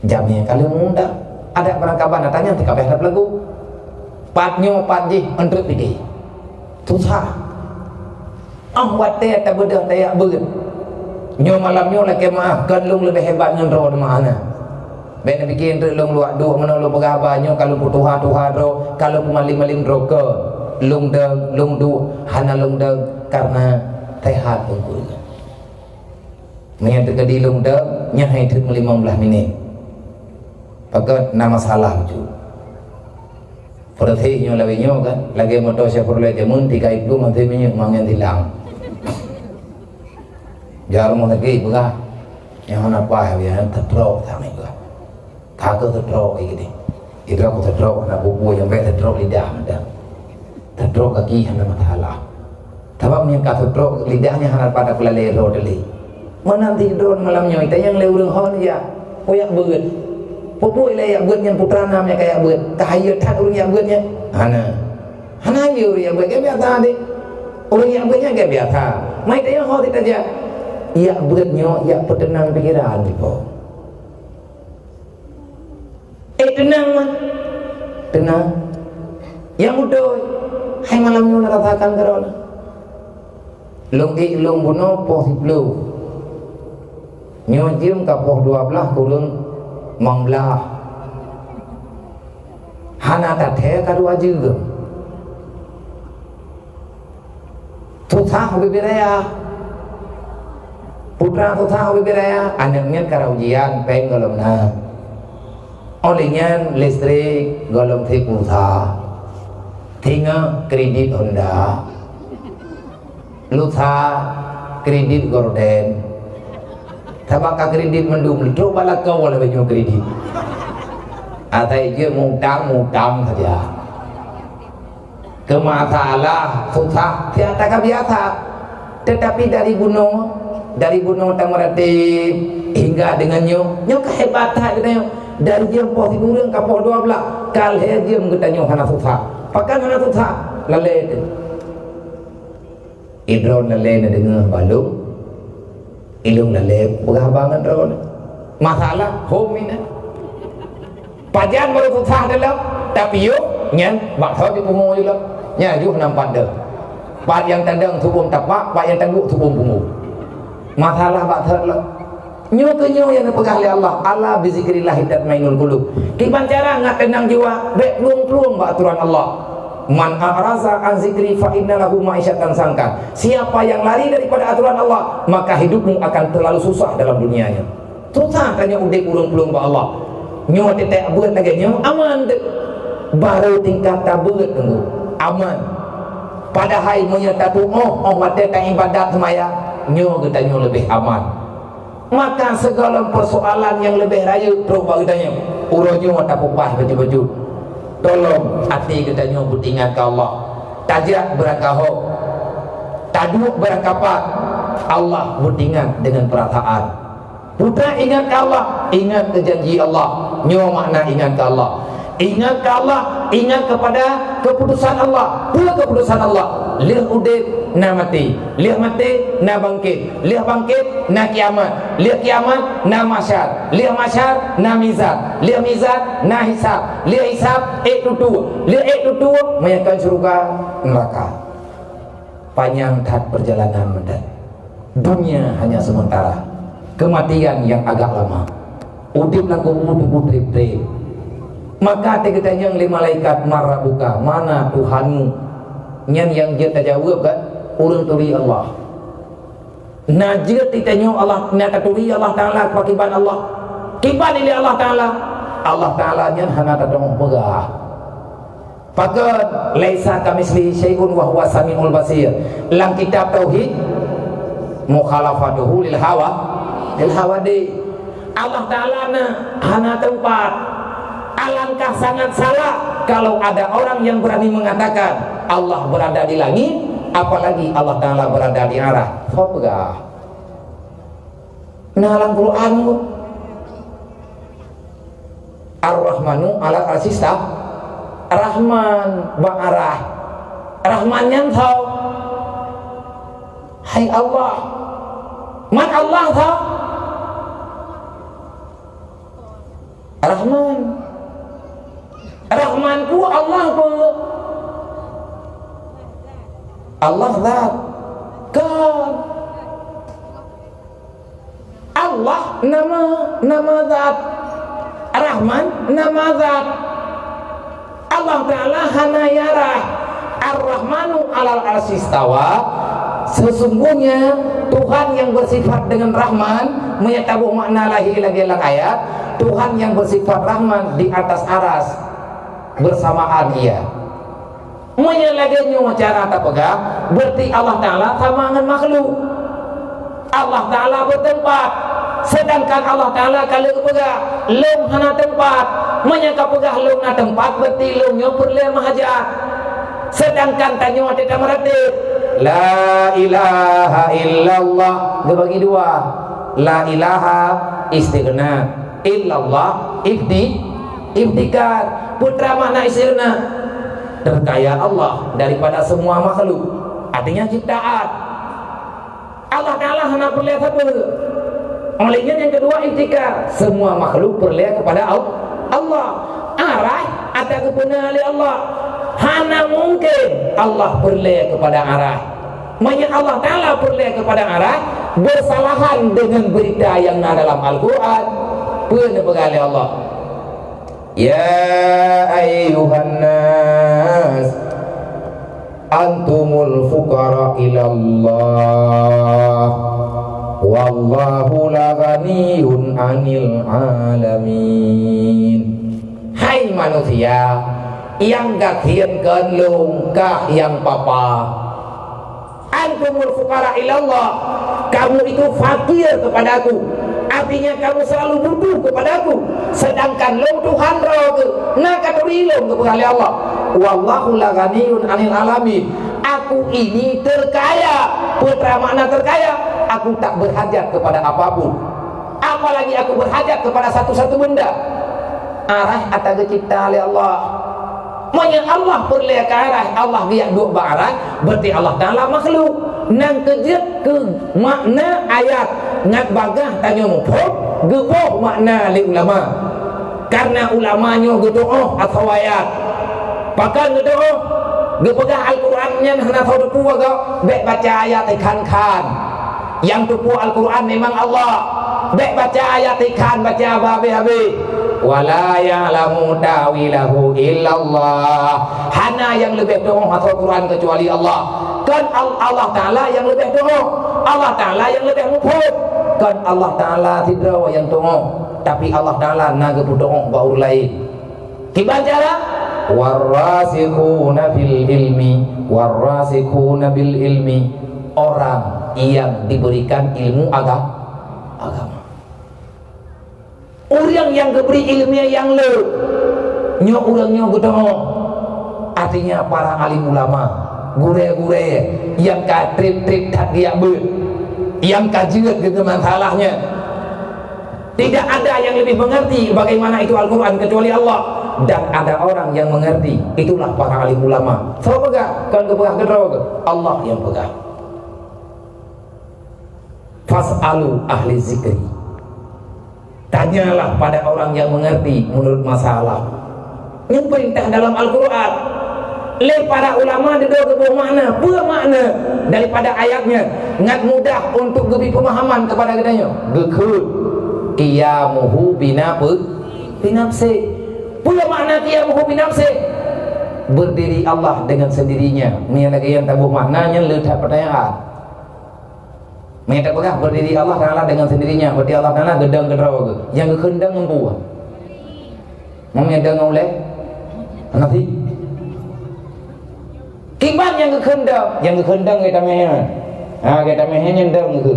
jamnya kalau munda ada perangkapan tanya ti kabeh lagu pat jeh entrep iki tu sah wate ta bedah tayak beun nyo malamnya lagi maafkan lung lebih hebat dengan roh mana bena bikin lung luak dua mana lung bergabarnya kalau Tuhan roh kalau maling roh ke lung du hana lung karena tehat unggul menyang terjadi lung nyahai 15 minit pakai nama salah tu perhati nyo lagi nyo kan lagi motor syafur lagi jamun 3 itu mantai minyak mangan hilang jarum lagi buka yang apa ya tertrok sama itu kagak tertrok ini itu aku tertrok nak bubu yang baik tertrok lidah ada tertrok kaki hanya masalah tapi yang kata tertrok lidahnya hanya pada pelalai roh deli mana tidur malamnya itu yang leu hon ya koyak beut pupu ile yang beut yang putra namanya kayak beut kahayat tak urang yang beutnya hana yo ya beut kayak biasa deh urang yang beutnya kayak biasa mai tanya ho tidak aja ia beratnya, ia pertenang pikiran gitu. Tenang mah, tenang. Yang udah, hai malamnya nak rasakan kerana. Lung bunuh poh 10. Nyojim kapoh 12 kurun manglah. Hana tathe kadua juga. Susah berbeda. Putra tu tahu beraya, anaknya karaujian peng golong na, olehnya listrik golong tiputa, tinggal kredit Honda, luta kredit gorden, tabaka kredit mendum, coba lah kau boleh banyak kredit, atai je mutang saja, kemasalah susah, tiada biasa, tetapi dari gunung Tamarate hingga dengan nyo kehebatan kita dari jam poh tiburan ke poh 12 kal he jam getanyo hana susah pakan hana susah lalai idron lalai na dengar balung ilung lalai berhabangan ron masalah home ini pajan baru susah dalam tapi yuk nyan bak thau di pungu juga nya yuk nampak dah pat yang tandang tubum tapak pat yang tangguk tubum pungu masalah bak thau lah nyo ke nyo yang dipegang oleh Allah ala bizikrillah tatmainul qulub kiban cara ngat tenang jiwa bek pluang-pluang bak aturan Allah man a'raza an zikri fa inna lahu ma'isyatan sangkan siapa yang lari daripada aturan Allah maka hidupmu akan terlalu susah dalam dunianya susah tanya udek urung-pluang bak Allah nyo tetek beut lagi nyo aman de baru tingkat tabeut tunggu aman padahal menyatakan mate tak ibadat semaya nyo getanyo lebih aman maka segala persoalan yang lebih raya terus bagi tanya uronyo tak pupah baju-baju tolong hati kita nyo butingan ke Allah tajak berakaho taduk berakapat Allah butingan dengan perasaan putra ingat ke Allah ingat ke janji Allah nyo makna ingat ke Allah ingat ke Allah ingat kepada keputusan Allah pula keputusan Allah lih udip na mati lih mati na bangkit lih bangkit na kiamat lih kiamat na masyar lih masyar na mizan lih mizan na hisab lih hisab lih tutu menyakan surga neraka panjang tat perjalanan mendat dunia hanya sementara kematian yang agak lama udip lagu udip maka kita yang lima malaikat marabuka mana Tuhanmu nyan yang dia tak jawab kan urang turi Allah najir ditanya Allah nak turi Allah Taala pakiban Allah kiban ini Allah Taala nyan hana tadong pegah pakat laisa kamisli syai'un wa huwa samiul basir lang kitab tauhid mukhalafatuhu lil hawa di Allah Taala na hana tempat alangkah sangat salah kalau ada orang yang berani mengatakan Allah berada di langit apalagi Allah Ta'ala berada di arah fabgah nalang Quran Ar-Rahmanu ala arsistah Rahman ba'arah Rahman yang tahu hai Allah man Allah tahu Rahman Rahmanku Allah pun Allah zat kan Allah nama zat Rahman nama zat Allah Ta'ala hana yarah Ar-Rahmanu alal arsistawa sesungguhnya Tuhan yang bersifat dengan Rahman menyatakan makna lagi ayat Tuhan yang bersifat Rahman di atas aras bersamaan ia menyelaganya cara tak pegang berarti Allah Ta'ala sama dengan makhluk Allah Ta'ala bertempat sedangkan Allah Ta'ala kalau pegang lum hana tempat menyangka pegang lum na tempat berarti lumnya perlu mahajat sedangkan tanya tidak merati la ilaha illallah dia bagi dua la ilaha istighna illallah ibtikar putra makna isirna terkaya Allah daripada semua makhluk artinya ciptaan Allah Ta'ala hanya perlihat apa olehnya yang kedua ibtikar semua makhluk perlihat kepada Allah arah atau kebenaran Allah hanya mungkin Allah perlihat kepada arah banyak Allah Ta'ala perlihat kepada arah bersalahan dengan berita yang ada dalam Al-Quran pernah berkali Allah ya ayyuhan nas antumul fuqara ilallah wallahu la ghaniyun 'anil 'alamin hai manusia yang gakiankeun lungkah yang papa antumul fuqara ilallah kamu itu fakir kepadaku artinya kamu selalu butuh kepadaku sedangkan lo Tuhan roh nak kadurilum kepada Allah wallahu la ghaniyun 'anil alamin aku ini terkaya putra makna terkaya aku tak berhajat kepada apapun apalagi aku berhajat kepada satu-satu benda arah atas cipta oleh Allah. Maknanya Allah perlihat ke arah Allah biak duk barang, berarti Allah Ta'ala makhluk. Nang kejut ke makna ayat ngat bagah tanya mupuk gepoh makna li ulama. Karena ulamanya gedoh atau ayat. Pakan gedoh gepegah Al-Qurannya hana tahu depu agak bek baca ayat ikan. Yang depu Al-Quran memang Allah. Bek baca ayat ikan baca babi-babi. Wala ya'lamu ta'wilahu illallah. Hana yang lebih doa atau Quran kecuali Allah. Kan Allah Ta'ala yang lebih doa, Allah Ta'ala yang lebih mufhum. Kan Allah Ta'ala tidak yang doa, tapi Allah Ta'ala naga doa baru lain. Kibacara warasikhuna fil ilmi, warasikhuna bil ilmi, orang yang diberikan ilmu agama. Orang yang diberi ilmiah yang le nyo orangnya gedong, artinya para alim ulama, gure-gure yang trip-trip tak dia ber, yang kajian gitu masalahnya. Tidak ada yang lebih mengerti bagaimana itu Al-Quran kecuali Allah, dan ada orang yang mengerti, itulah para alim ulama. So pegang kan kepegah gedong, Allah yang pegang. Fas'alu ahli zikri, tanyalah pada orang yang mengerti menurut masalah. Yang perintah dalam Al-Quran le para ulama dia kebuah makna, bermakna daripada ayatnya ngat mudah untuk lebih pemahaman kepada katanya. Gekut qiyamuhu binafsi. Pula makna qiyamuhu binafsi, berdiri Allah dengan sendirinya. Ni lagi yang tabuh maknanya letak pertanyaan. Mereka pegang berdiri Allah Ta'ala dengan sendirinya. Berarti Allah Ta'ala gedang-gedang ke yang kehendang membuat memedang oleh nanti kiban yang kehendang kita mehnya kita mehnya nyendang ke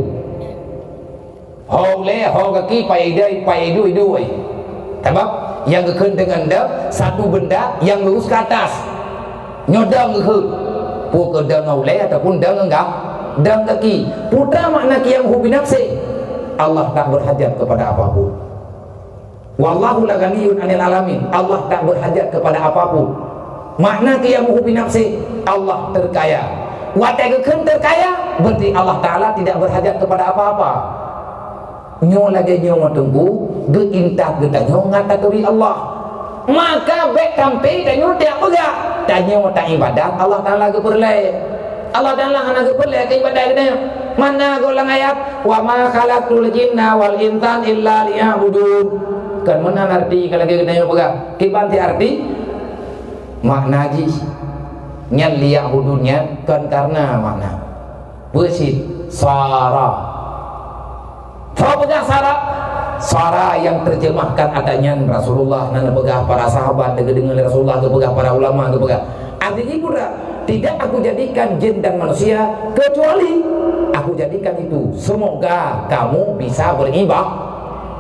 hau le hau kaki pai dui sebab yang kehendang anda satu benda yang lurus ke atas nyodang ke pun kedang oleh ataupun dang enggak dan kaki putra makna qiyamuhu binafsi, Allah tak berhajat kepada apapun. Wallahu la ghaniyun 'anil alamin, Allah tak berhajat kepada apapun. Makna qiyamuhu binafsi, Allah terkaya. Watakeun terkaya berarti Allah Ta'ala tidak berhajat kepada apa-apa. Nyo lagi nyo tunggu geintah getanyo ngata kewi Allah. Maka bek kampe danyo tak pegah. Danyo tak ibadat Allah Ta'ala ke perlai. Allah Ta'ala hana keperle ke ibadah kita. Mana golang ayat wa ma khalaqtul jinna wal insan illa liya'budun. Kan mana arti kalau kita pegang kibanti arti makna ji nyan liya'budunnya kan karena makna besit sara. Kau pegang sara yang terjemahkan adanya Rasulullah dan pegang para sahabat dengan Rasulullah pegang para ulama pegang. Artinya pula tidak aku jadikan jin dan manusia kecuali aku jadikan itu semoga kamu bisa beribadah.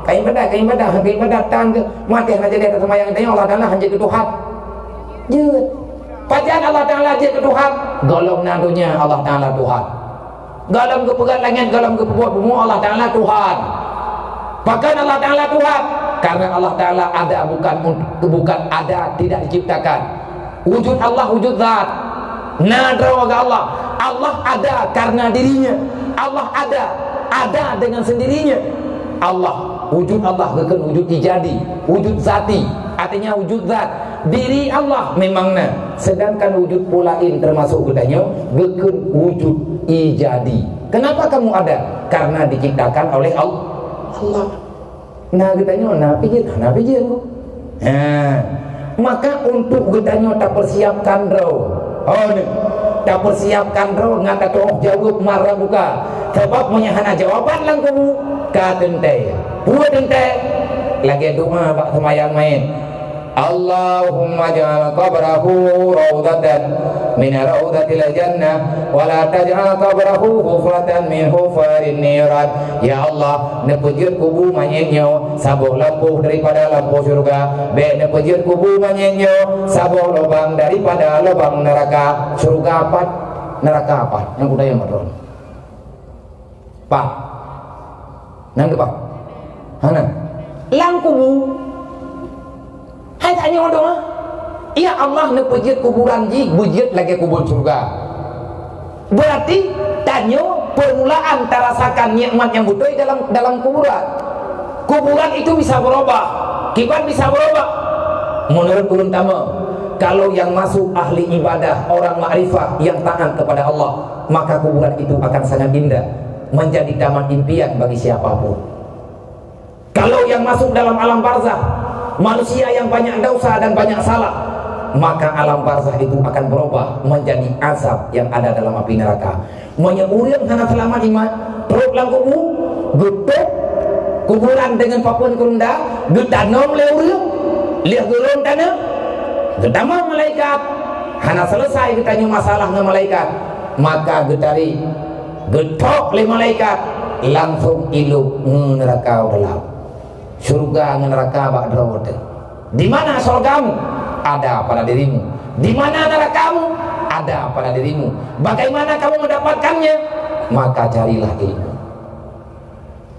Kaibadah tang mati hanya dia semayang tanya Allah Ta'ala hanya ke Tuhan. Jeut. Pajan Allah Ta'ala je ke Tuhan. Golong nadunya Allah Ta'ala Tuhan. Golong ke pegat langit, golong ke buat bumi Allah Ta'ala Tuhan. Bahkan Allah Ta'ala Tuhan karena Allah Ta'ala ada bukan ada tidak diciptakan. Wujud Allah wujud zat. Nadrawaga Allah ada karena dirinya. Allah ada dengan sendirinya. Allah wujud Allah bukan wujud ijadi, wujud zati, artinya wujud zat. Diri Allah memangnya, sedangkan wujud pulain termasuk gedanya bukan wujud ijadi. Kenapa kamu ada? Karena diciptakan oleh Allah. Nah gedanya nabi jen. Maka untuk gedanya tak persiapkan roh. Tak persiapkan roh ngata toh jawab marah buka sebab menyahana jawaban lang kamu katente buat ente lagi doa bak semayang main Allahumma ja'al qabrahu rawdatan min rawdatil jannah wa la taj'al qabrahu hufratan min hufarin niran. Ya Allah, nepejut kubu manyetnya sabuh lampu daripada lampu surga, be nepejut kubu manyetnya sabuh lubang daripada lubang neraka. Surga apa? Neraka apa? Yang budaya madron pak nang pak hana lang kubu tanya doa. Ya Allah nak pejit kuburan ji, bejit lagi kubur surga. Berarti tanya permulaan terasakan nikmat yang betul dalam kuburan. Kuburan itu bisa berubah, kibat bisa berubah. Menurut ulun tama, kalau yang masuk ahli ibadah, orang makrifah yang taat kepada Allah, maka kuburan itu akan sangat indah, menjadi taman impian bagi siapapun. Kalau yang masuk dalam alam barzah, manusia yang banyak dosa dan banyak salah, maka alam barzah itu akan berubah menjadi azab yang ada dalam api neraka. Menyeburian karena selamat iman, perut lang kubur, getuk kuburan dengan papuan kerunda, getanam lewur, lihat gurun tanah, getama malaikat. Hana selesai ditanya masalah dengan malaikat, maka getari getok le malaikat, langsung ilup neraka dalam surga neraka bak drawat. Di mana surgamu? Ada pada dirimu. Di mana nerakamu? Ada pada dirimu. Bagaimana kamu mendapatkannya? Maka carilah ilmu.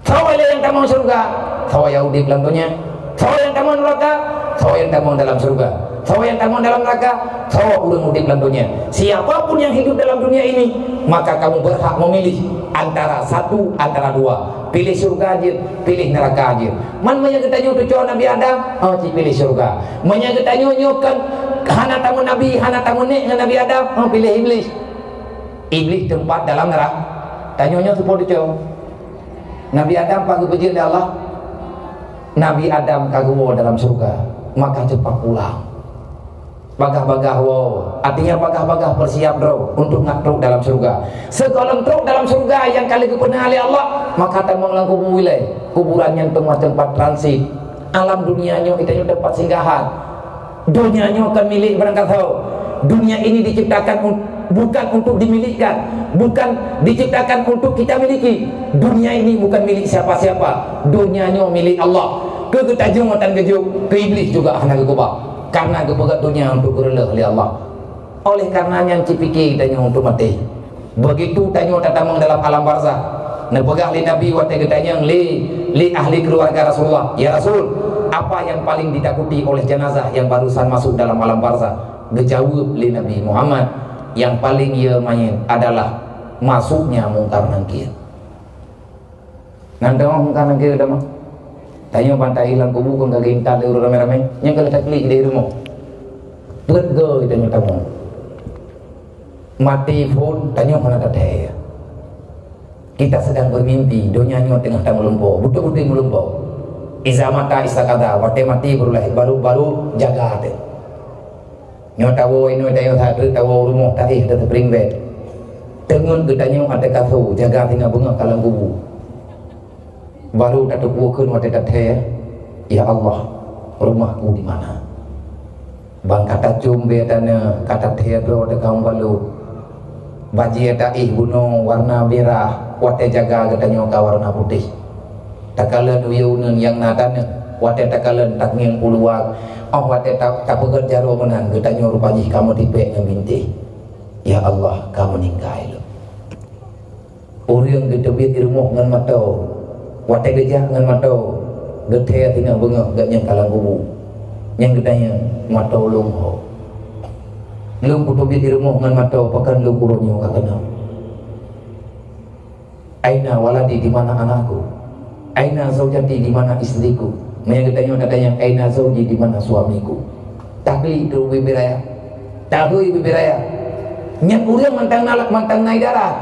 Sawa yang kamu surga, sawa Yahudi belantonya. Sawa yang kamu neraka, sawa yang kamu dalam surga. Sawa yang kamu dalam neraka, sawa urang-urang belantonya. Siapapun yang hidup dalam dunia ini, maka kamu berhak memilih antara satu, antara dua. Pilih surga aja, pilih neraka aja. Man manya kita nyu tu Nabi Adam, oh pilih surga. Manya kita nyu kan hana tamu Nabi, hana tamu nek dengan Nabi Adam, oh pilih iblis. Iblis tempat dalam neraka. Tanyonya tu podo cau. Nabi Adam pagu bejil di Allah. Nabi Adam kaguwo dalam surga, maka cepat pulang. Bagah-bagah wow, artinya bagah-bagah bersiap bro untuk ngatruk dalam surga. Sekolom truk dalam surga yang kali kepenuh oleh Allah, maka temang lang kubur wilayah kuburan yang tempat transit. Alam dunianya kita dapat singgahan. Dunianya akan milik berangkat tahu. Dunia ini diciptakan bukan untuk dimilikan, bukan diciptakan untuk kita miliki. Dunia ini bukan milik siapa-siapa. Dunianya milik Allah. Ke ketajung dan kejuk, ke iblis juga hanya kekubah. Karena kebegat dunia untuk berlelah oleh Allah. Oleh karena yang cipiki tanya untuk mati. Begitu tanya tatamang dalam alam barzah. Nak pegang li Nabi wa tanya li ahli keluarga Rasulullah. Ya Rasul, apa yang paling ditakuti oleh jenazah yang barusan masuk dalam alam barzah? Dijawab li Nabi Muhammad, yang paling ia main adalah masuknya mungkar nangkir. Nandang mungkar nangkir dah mah. Tanya pantai hilang kubu kan kagak intar dari rame-rame yang kalau tak klik dari rumah berge kita nyata mau mati pun tanya mana tak ada. Kita sedang bermimpi dunia nyo tengah tak melumpuh betul-betul melumpuh iza mata isa kada wate mati baru jaga hati nyo tawo ino tayo thadru tawo rumah tadi kita bring back tengun kita nyo ada kasu jaga tinggal bunga kalang kubu baru datuk bukan waktu kata ya Allah rumahku di mana bang kata cumbe tanya kata teadro de kaum balu baji taih gunung warna merah waktu jaga katanya ka warna putih takalan uyunan yang natanya waktu takalan takming puluang oh waktu tak pegat jaro menan katanya rupanya kamu dipek yang binti ya Allah kamu ningkai lo orang kita biar di rumah dengan mata watai gejah dengan mata getih tinggal bengak gak yang kalang kubu yang gedanya mata ulung ho lung kutubi di rumah dengan mata pakan lung kurunyo kakana aina waladi di mana anakku aina zaujati di mana istriku yang gedanya katanya aina zauji di mana suamiku tapi itu bibiraya tahu bibiraya nyak urang mantang nalak mantang naik darat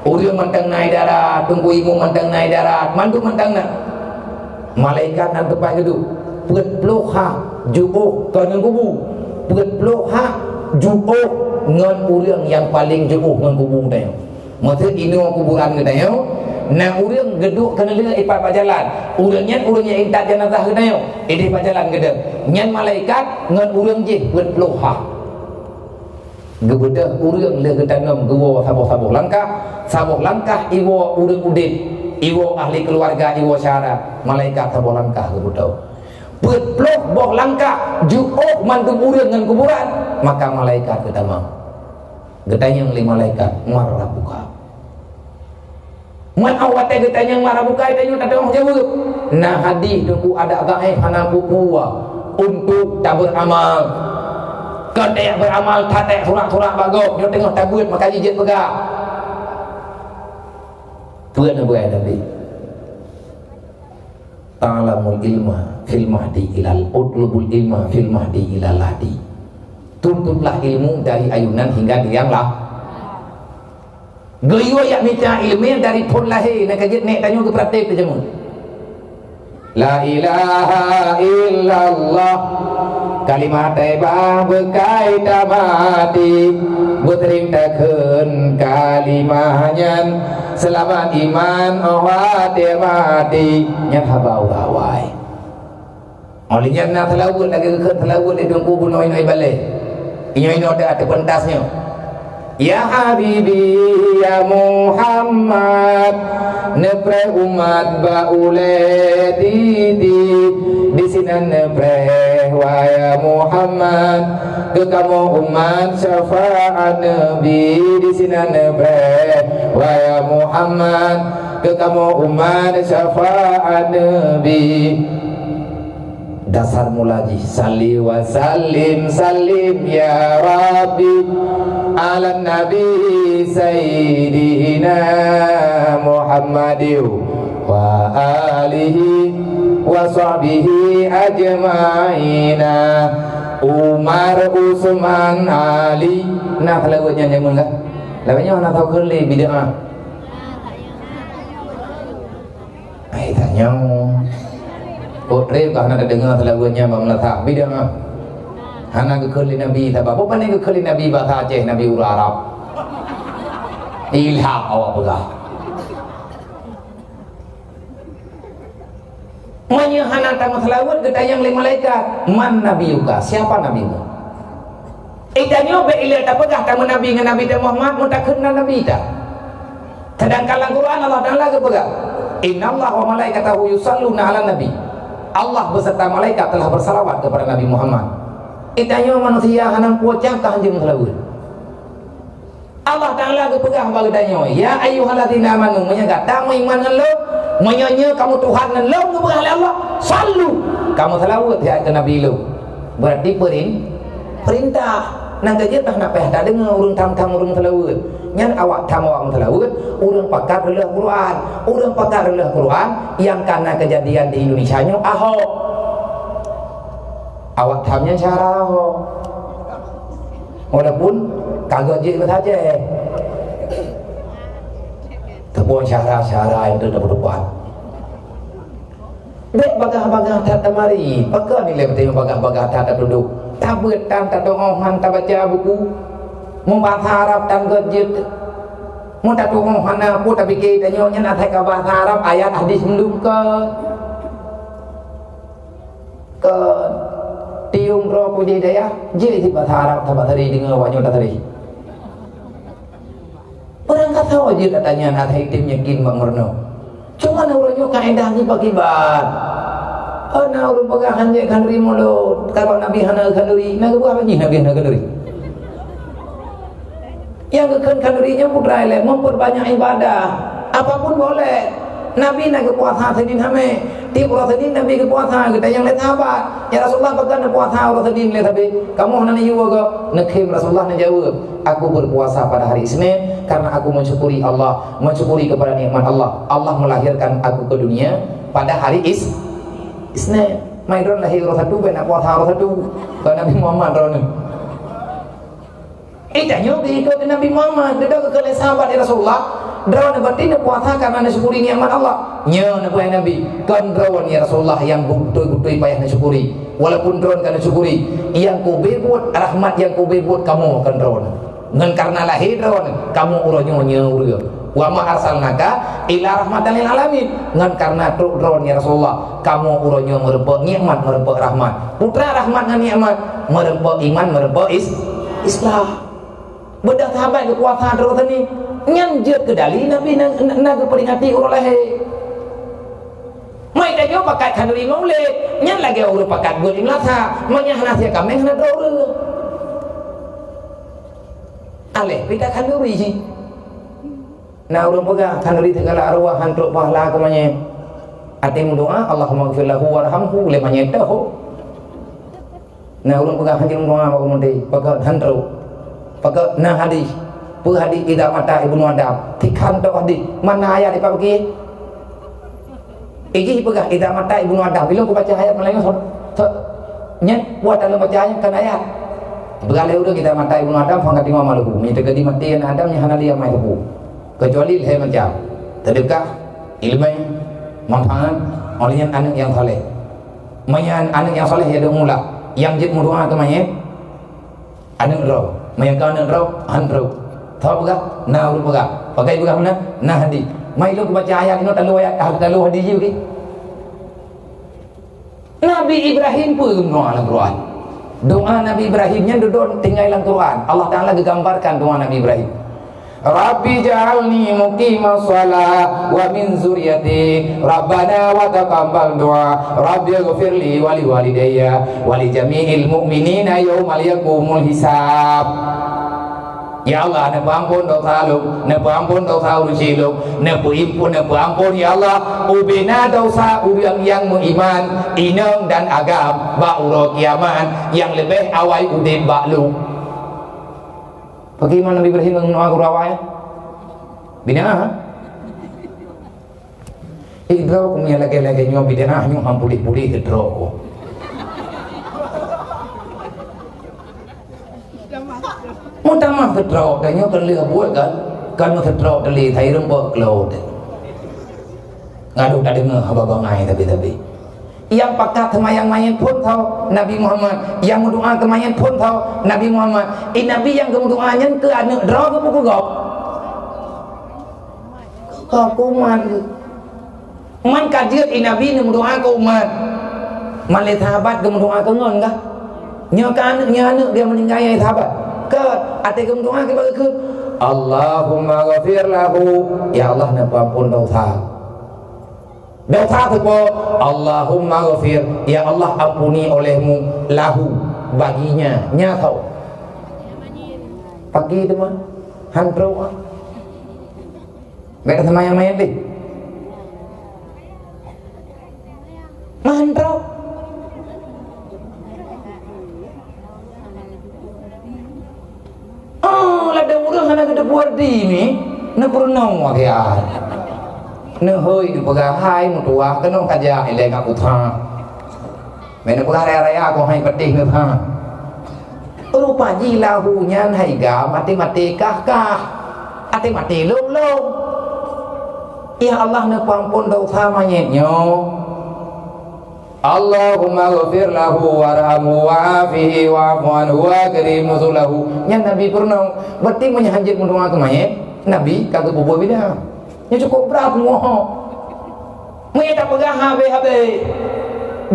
uriang mantang naik darat, tunggu imu mantang naik darat, mandu mantang na malaikat nan tepat itu peut ploha juuh ke ngan kubu peut ploha juuh ngan uriang yang paling juuh ngan kubu tanya maksud ini kuburan tanya na uriang geduk kena lila ipat pajalan uriangnya intat jenazah tanya ini pajalan gede nyan malaikat ngan uriang je peut ploha gebedah urang le getanam gewo saboh-saboh langkah iwo urang udit iwo ahli keluarga iwo syara malaikat saboh langkah gebedah peut boh langkah juuh mandu urang ngan kuburan maka malaikat getamang getanyang li malaikat marah buka man awate getanyang marah buka tanyo tadong jawab nah hadis duku ada gaib hana bukuwa untuk tak beramal. Kedai beramal tak surat-surat bagus, dia tengok tabut maka jijit pegang. Tuan nak buat Nabi. Ta'lamul ilma fil mahdi ilal utlubul ilma fil mahdi ilal lahdi. Tuntutlah ilmu dari ayunan hingga diam lah. Goyo yak minta ilmu dari pun lahir nak kajit nek tanya ke praktik tu jemu. La ilaha illallah kalimat taibah berkaitan mati bertering takkan kalimahnya selamat iman awat mati nyat habau gawai olehnya nak telawut lagi ke telawut di dengku bunoi-noi balik inyo ada pentasnya ya habibi ya Muhammad nepre umat baule di sini nepre wahai Muhammad ke kamu umat syafaat Nabi di sini nepre wahai Muhammad ke kamu umat syafaat Nabi. Dasar mulaji salli wa sallim sallim ya Rabbi ala nabi sayyidina Muhammadin wa alihi wa sahbihi ajma'ina. Umar, Usman, Ali. Nah lagunya nyamun enggak? Lagunya mana tahu kerli bid'ah. Ai tanya Kotre kah nak dengar lagunya memletak bid'ah. Hana ke kerli Nabi tak apa pandai ke kerli Nabi bahasa Aceh Nabi urang Arab. Ilham awak pegah. Manya hana tamat selawat ke tayang le malaikat man nabiyuka siapa nabimu itanyo be ila tak pegah tamu nabi dengan nabi Muhammad mu tak kenal nabi tak sedangkan Al-Quran Allah Taala ke pegah innallaha wa malaikatahu yusalluna ala nabi Allah beserta malaikat telah bersalawat kepada Nabi Muhammad. Itanyo manusia hana puacang ka hanjing selawat Allah Taala ke pegah bagi tanyo ya ayyuhalladzina amanu menyaga tamu iman lo menyanyi kamu Tuhan dan lo keberah oleh Allah selalu kamu selawat ya ke Nabi lo berarti perintah nak kerja tak nak payah tak dengar urang tam-tam urang selawat nyan awak tam awak selawat urang pakar releh Quran urang pakar releh Quran yang karena kejadian di Indonesia nya Ahok awak tamnya cara Ahok walaupun kagak je saja tepuan syara-syara yang terdepan dek bagah-bagah tak temari pakai nilai betul bagah-bagah tak duduk tak bertan tak doongan tak baca buku membaca Arab tak gejit mau tak doongan apa tak fikir tanyonya nak tak bahasa Arab ayat hadis belum ke tiung roh puji daya jadi di bahasa Arab tak tadi dengar wanyo tak tadi orang kata wajib katanya nak hitim yakin bang merno cuma orangnya kaedah ni bagi bat ana urang pegahan je kanduri mulut kalau nabi hana kanduri nak buat apa ni nabi hana kanduri yang kekan kandurinya putra elek memperbanyak ibadah apapun boleh nabi nak puasa Senin hame ti puasa Senin nabi ke puasa kita yang lain sahabat ya Rasulullah pegang puasa puasa Senin le tapi kamu hana ni juga nakhim Rasulullah nak jawab aku berpuasa pada hari Isnin karena aku mensyukuri Allah mensyukuri kepada nikmat Allah Allah melahirkan aku ke dunia pada hari Isnin maidron lahir roh satu ben aku puasa roh satu ke Nabi Muhammad roh tanya ke Nabi Muhammad dia ke sahabat Rasulullah Drawan berarti nak puasa karena nak syukuri nikmat Allah. Nya nak buat Nabi. Kan drawan ya Rasulullah yang betul-betul payah nak syukuri. Walaupun drawan kan syukuri, yang ku berbuat rahmat yang ku berbuat kamu akan drawan. Ngan karena lahir drawan, kamu uronyo nya urang. Wa ma arsalnaka ila rahmatan lil alamin. Ngan karena drawan ya Rasulullah, kamu uronyo merebak nikmat, merebak rahmat. Putra rahmat ngan nikmat, merebak iman, merebak Islam. Bedah sahabat kekuasaan drawan ni nyan je kedali Nabi nak peringati urang lahir. Mai tanya pakat kanduri maulid, nyan lagi urang pakat guling lasa, manya hanasia kami hana urang. Aleh pita kanduri ji. Nah urang pegang kanduri segala arwah hantuk pahala kemanya. Atim doa Allahumma ighfir lahu warhamhu lemanya tahu. Nah ulun pegang haji doa apa kemudian pegang handro pegang nah hadis hadis idza mata ibnu adam tikhan to hadis mana ayat apa bagi iki pegang idza mata ibnu adam bila aku baca ayat Melayu nyet buat dalam bacanya kan ayat beralih udah kita mata ibnu adam fangkat tinggal malu minta gadi mati yang adam yang hana dia mai tepu kecuali leher macam terdekat ilmu manfaat oleh anak yang soleh mayan anak yang soleh ya mula yang jid mudoa ke mayat anak roh mayan kau anak roh handro tahu bukan nah urut bukan pakai bukan mana nah hadis mai lu baca ayat ini terlalu hadis juga Nabi Ibrahim pun doa dalam Quran doa Nabi Ibrahimnya duduk tinggal dalam Quran Allah Ta'ala gambarkan doa Nabi Ibrahim Rabbi ja'alni muqima shalah wa min zuriyati Rabbana wa taqabbal du'a Rabbi ighfirli wa li walidayya wa li jami'il mu'minina yawmal yaqumul hisab Ya Allah, nak ampun dosa lu, nak ampun dosa urusi lu, nak ampun ya Allah, ubina dosa orang yang beriman, inang dan agam, ba'ura kiamat yang lebih awal udib ba'lu. Bagaimana Nabi Ibrahim mengenal kurawai? Bina? Idro kumia lagi-lagi nyom bina nyom hampulih-pulih idro. Mutamah terdraw dan nyo kerlia buat kan mau terdraw dari thai rembok cloud ngadu tadi ngeh babangai tapi yang pakat semayang mayat pun tahu Nabi Muhammad yang berdoa ke mayat pun tahu Nabi Muhammad Nabi yang berdoanya ke anak draw ke buku gop kuman man kajiat Nabi yang berdoa ke umat malai sahabat ke berdoa ke ngon kah nyo ke anak dia meninggal yang sahabat ke ate kum doa ke bagi ke Allahumma ghafir lahu ya Allah nak ampun dosa tu po Allahumma ghafir ya Allah ampuni olehmu lahu baginya nya tahu pagi tu mah handro mereka sama yang main deh handro lada murah hana kada buat di ni na purnong wakian na hoi di pegahai mutua kenong kaja ile ka utha mena pegahai raya ko hai patih ne pha rupa ji lahu nyan hai ga mati kah ati mati long ya Allah na pampun dosa manyetnyo Allahumma ghafir lahu warhamhu wa'afihi wa'fu anhu wa karim nuzulahu yang Nabi pernah berarti menyanjit mendoa ke mayat Nabi kagak bubuh beda yang cukup berat moho mayat tak pegang habe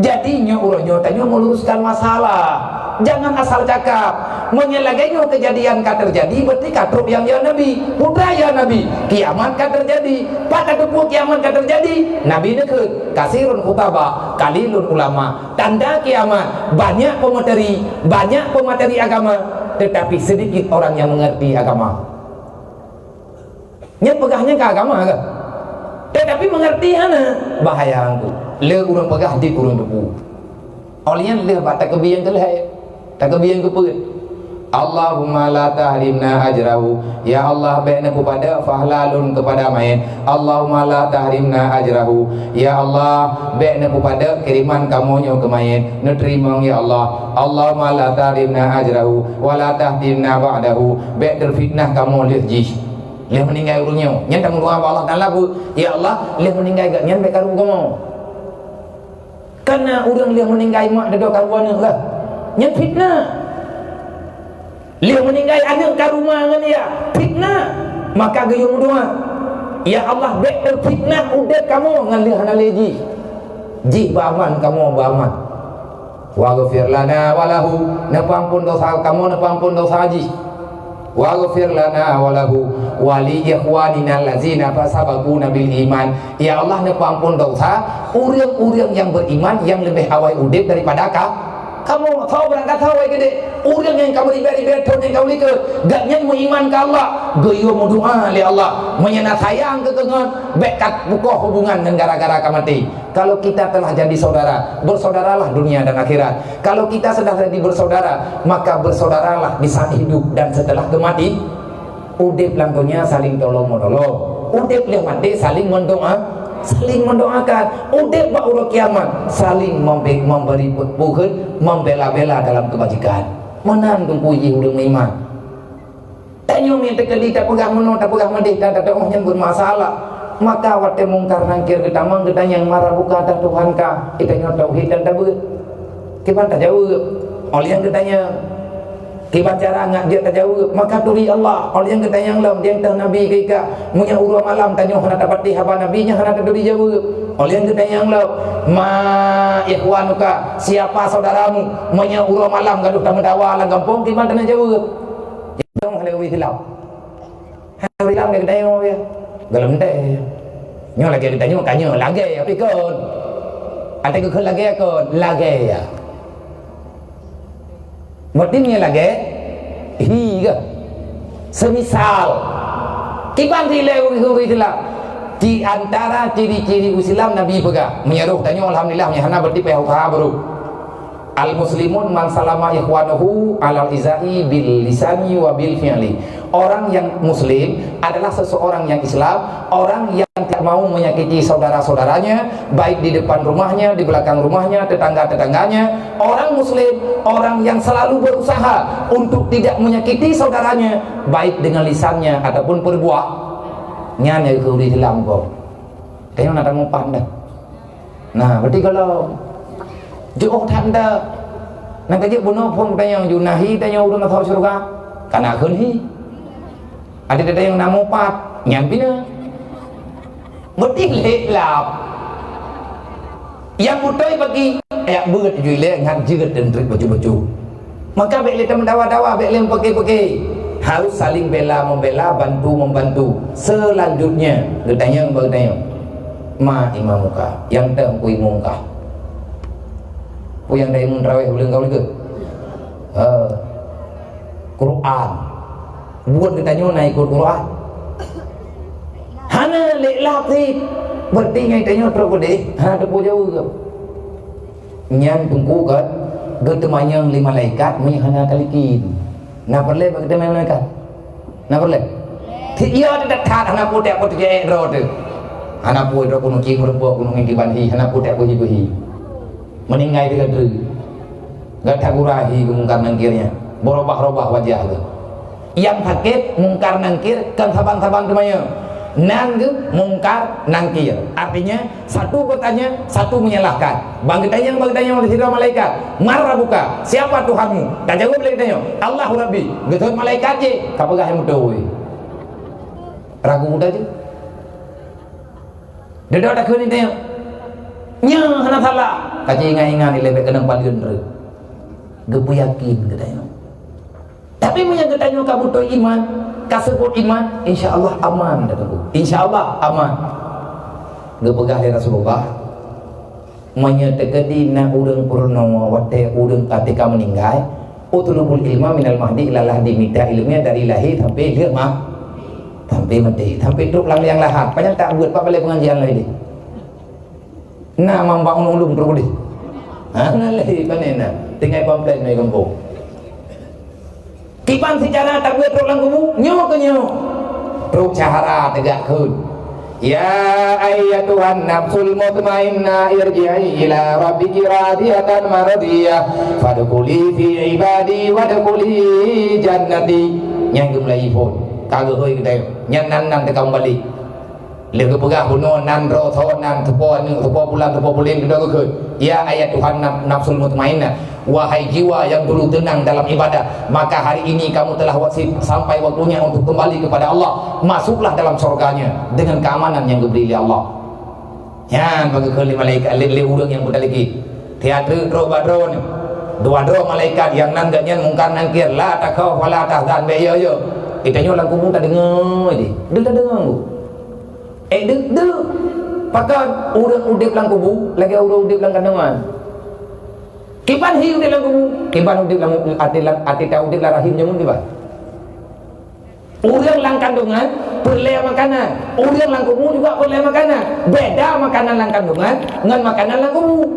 jadinya urangnya tanya meluruskan masalah jangan asal cakap menyelagainya kejadian kan terjadi berarti katruk yang ya Nabi budaya Nabi kiamat kan terjadi pada tepuk kiamat kan terjadi Nabi nekut kasirun khutaba kalilun ulama tanda kiamat banyak pemateri agama tetapi sedikit orang yang mengerti agama nyet pegahnya ke agama ke tetapi mengerti hana bahaya aku le urang pegah di urang tepu olian le batak kebiang ke leh tak kebiang ke put Allahumma la tahrimna ajrahu ya Allah baikna kepada fahlalun kepada main Allahumma la tahrimna ajrahu ya Allah baikna kepada kiriman kamunya ke main nerima ya Allah Allahumma la tahrimna ajrahu wa la tahrimna ba'dahu baik terfitnah kamu lihji leh meninggal urungnya nyen tang doa Allah Taala bu ya Allah leh meninggal gak nyen baik karung kamu karena urang leh meninggal mak dedo karuan lah nyen fitnah dia meninggal anak ke rumah dengan dia fitnah maka gayung doa ya Allah baik terfitnah udah kamu dengan dia hana leji ji baman kamu baman wa ghafir lana walahu napampun dosa kamu napampun dosa ji wa ghafir lana walahu wali ikhwanina allazina fasabaquna bil iman ya Allah napampun dosa urang-urang yang beriman yang lebih awal udip daripada kamu tahu berangkat tahu gede orang yang kamu ibadah tahun yang kau likut gaknya beriman ke Allah gayo mau doa oleh Allah menyana sayang ke kengan bekat buka hubungan dengan gara-gara kamu mati. Kalau kita telah jadi saudara, bersaudaralah dunia dan akhirat. Kalau kita sudah jadi bersaudara, maka bersaudaralah di saat hidup dan setelah kemati. Udip langkonya saling tolong menolong, udip lewat saling mendoa, saling mendoakan. Udip bak urut kiamat saling memberi puhun, membela-bela dalam kebajikan. Menan tunggu ye urang iman. Tanyo minta kali tak pegang meno tak pegang medih dan tak oh yang bermasalah. Maka wate mungkar nangkir kita mang kita yang marah buka dan Tuhan ka. Kita nyo tauhid dan tabut. Kita tak jauh. Oleh yang katanya kibat cara ngak dia tak jauh. Maka turi Allah. Oleh yang katanya yang lam dia tahu Nabi kita munya urang malam tanyo hana dapat di haba nabinya hana turi jauh. Oleh yang katanya yang lam ma ikhwanuka siapa saudaramu munya urang malam gaduh tamu dawa lang kampung kibat tanah jauh. Jauh hale wi hilau. Hale hilau dia katanya ya. Galem teh. Nyo lagi kita nyo kanyo lagi apa ikut. Ada ke lagi ikut lagi ya. Motifnya lagi higa. Semisal kiban dileu itulah di antara ciri-ciri Islam Nabi pegang menyeruh tanya alhamdulillah hana berarti peh baru. Al muslimun man salama ikhwanahu alal izai bil lisani wa bil fi'li. Orang yang muslim adalah seseorang yang Islam, orang yang tidak mau menyakiti saudara-saudaranya, baik di depan rumahnya, di belakang rumahnya, tetangga-tetangganya. Orang muslim, orang yang selalu berusaha untuk tidak menyakiti saudaranya, baik dengan lisannya ataupun perbuatannya. Itu di Islam kok. Kayaknya nak mau pandai. Nah, berarti kalau jauh tanda nak kerja bunuh pun tanya junahi tanya urang tahu surga kana keunhi ada yang namo pat nyampina mesti lelap yang mutoi bagi beut juile ngan jeut dan trik baju-baju maka baik kita mendawa-dawa baik lem pakai-pakai harus saling bela membela bantu membantu. Selanjutnya bertanya ma imamuka yang tengkui mungkah yang dari menerawih belum kau lagi Quran buat kita nyona ikut Quran hana leklap sih berarti ngai tanya terus deh hana terus jauh ke nyan tunggu kan getemanya lima malaikat hana kalikin na perle bagi malaikat na perle iya tidak tak hana putih roh hana putih roh kuno cing berbuat kuno ngibanhi hana putih buhi meninggai dengan diri gak takurahi mungkar nangkirnya berubah-ubah wajah ke yang sakit mungkar nangkir kan sabang-sabang temanya nanggu mungkar nangkir artinya satu bertanya satu menyalahkan bagi tanya manusia malaikat marah buka siapa Tuhanmu tak jawab lagi tanya Allahu Rabbi betul malaikat je kapagah yang betul ragu muda je dia dah kena tanya nya hana salah kaji ingat-ingat ni lebih kena paliun re gepu yakin katanya tapi punya katanya kamu tu iman kasebut iman insyaallah aman kataku insyaallah aman gepegah dari Rasulullah menyatakan dina urang purnomo wate urang ketika meninggal utulubul ilma minal mahdi ilalah diminta ilmunya dari lahir sampai dia sampai mati sampai duduk yang lahat banyak tak buat apa boleh pengajian lagi nah membangun ulum terus deh lagi panena tinggal komplain mai kampung kipan secara tak buat terus langkumu nyo ke nyo terus cahara tegak kun ya ayyatuhan nafsul mutmainnah irji'i ila rabbiki radiyatan maradiyah fadkhuli fi ibadi wadkhuli jannati nyang mulai pun kagak hoi kita nyan nan te kembali lega pegah bunuh nan ro tho nan tepo ni tepo bulan tepo bulan kita ke ya ayat Tuhan nafsul mutmainnah wahai jiwa yang dulu tenang dalam ibadah maka hari ini kamu telah sampai waktunya untuk kembali kepada Allah masuklah dalam surganya dengan keamanan yang diberi oleh Allah ya bagi kali malaikat le urang yang budak lagi teater ro badron dua malaikat yang nan ganyan mungkar nangkir la takau wala tahzan be yo kita nyolang kumu tak dengar ni dia tak dengar aku dia pakai urang udip lang kubu lagi urang udip lang kandungan Kipan hiu di dalam kubu, kipan udip dalam ati tahu udip dalam rahim jamun kipan. Orang lang kandungan boleh makanan, orang lang kubu juga boleh makanan. Beda makanan lang kandungan dengan makanan lang kubu.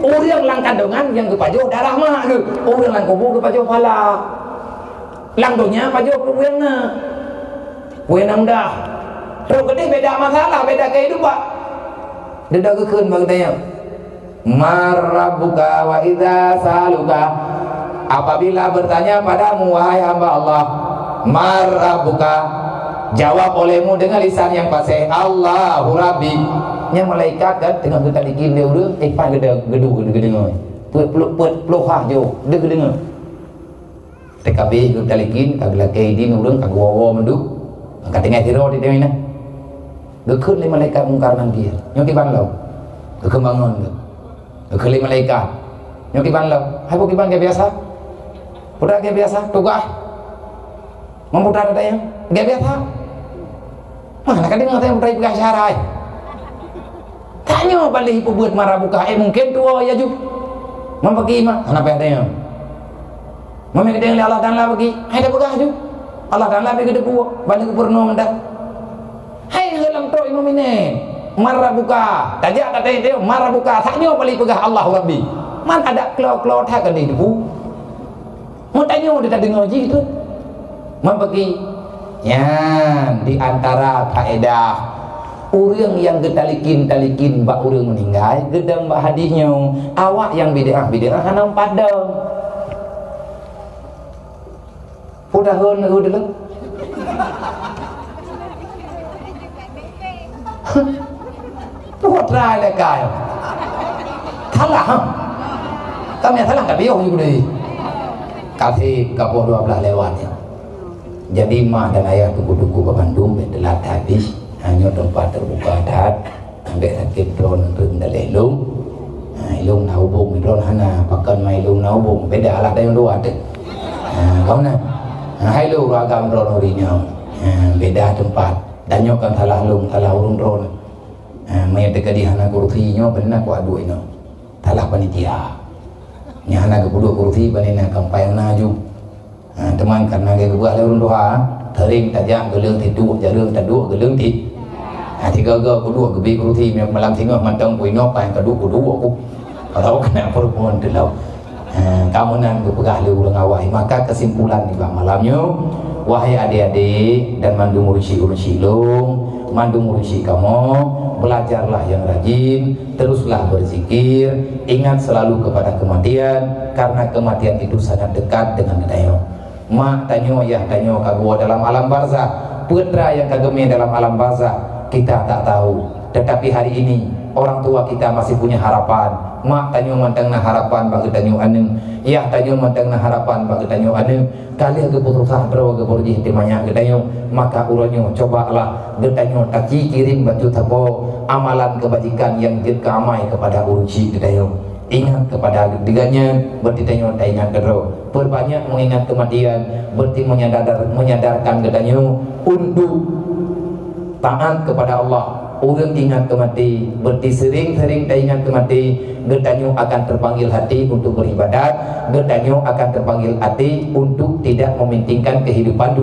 Orang lang kandungan yang kepajo darah mak ke, orang lang kubu kepajo pala. Lang dunia pajo kubuana, kubuana dah. Terus gede beda masalah, beda kehidupan. Dia kekeun bagdanya. Marrabuka wa idza saluka, apabila bertanya padamu wahai hamba Allah, marrabuka, jawab olehmu dengan lisan yang fasih, Allahu Rabbi. Yang malaikat kan dengan kita dikin dia udah pan gedu dengar peluk hah jo dia dengar TKB kita dikin kagak kaidin urang kagak wawa menduk angkat tengah tiro di tengah gekeun le malaikat mungkar nangkir nyoki banlau kekembangan gekeun le malaikat nyoki banlau hai bukan kayak biasa udah kayak biasa tugas memputar ada yang kayak biasa mana kadang ada yang berai begas harai tanya balik buat marabuka mungkin tua ya juk membagi mah kenapa ada yang memang Allah Taala bagi ada begah juk Allah Taala bagi debu balik purno mendak hai helam to imamine marabuka tajak kata dia marabuka tanya balik begah Allah Rabbi man ada klau tak kan debu mau tanya dia tak dengar gitu membagi ya di antara faedah orang yang getalikin bak orang meninggal gedang bak hadisnya awak yang bid'ah hanam padang udah dulu buat rai le kai thalah kami thalah tak biar juga deh kasih kapur 12 lewatnya jadi mak dan ayah tuku-tuku ke Bandung telat habis hanya tempat terbuka dat ambil sakit drone ring dalelung ilung naubung drone hana pakan mai ilung naubung beda alat yang dua tu kau na hai lu ragam drone orinya beda tempat dan nyokan salah lung salah urung drone mai tekadi hana kursi nyo benar ku adu ino salah panitia nya hana ke kudu kursi panina kampayang naju teman karena ke buat urung doa tering tajam gelung tidur jalung taduk gelung ti tiga kedua kebi kuruti malam tengah mantang puino pai kedua aku kalau kena perempuan telau kamu nan berpegah lu ngawai maka kesimpulan di malamnya wahai adik-adik dan mandu murusi long mandu murusi kamu belajarlah yang rajin teruslah berzikir ingat selalu kepada kematian karena kematian itu sangat dekat dengan kita mak tanyo ya tanyo kagua dalam alam barzah putra yang kageme dalam alam barzah kita tak tahu, tetapi hari ini orang tua kita masih punya harapan. Mak tanyo mantangna harapan bagi tanyo aneng, ya tanyo mantangna harapan bagi tanyo aneng. Kali ke putusah bro ke borji timanya ke tanyo, maka uronyo cobalah ke tanyo taki kirim batu tapo amalan kebajikan yang amai kepada urusi ke tanyo. Ingat kepada diganya berarti tanyo tak ingat kedro. Perbanyak mengingat kematian berarti menyadarkan ke tanyo untuk taat kepada Allah. Orang ingat kemati berarti sering-sering tak ingat kemati getanyo akan terpanggil hati untuk beribadat, getanyo akan terpanggil hati untuk tidak mementingkan kehidupan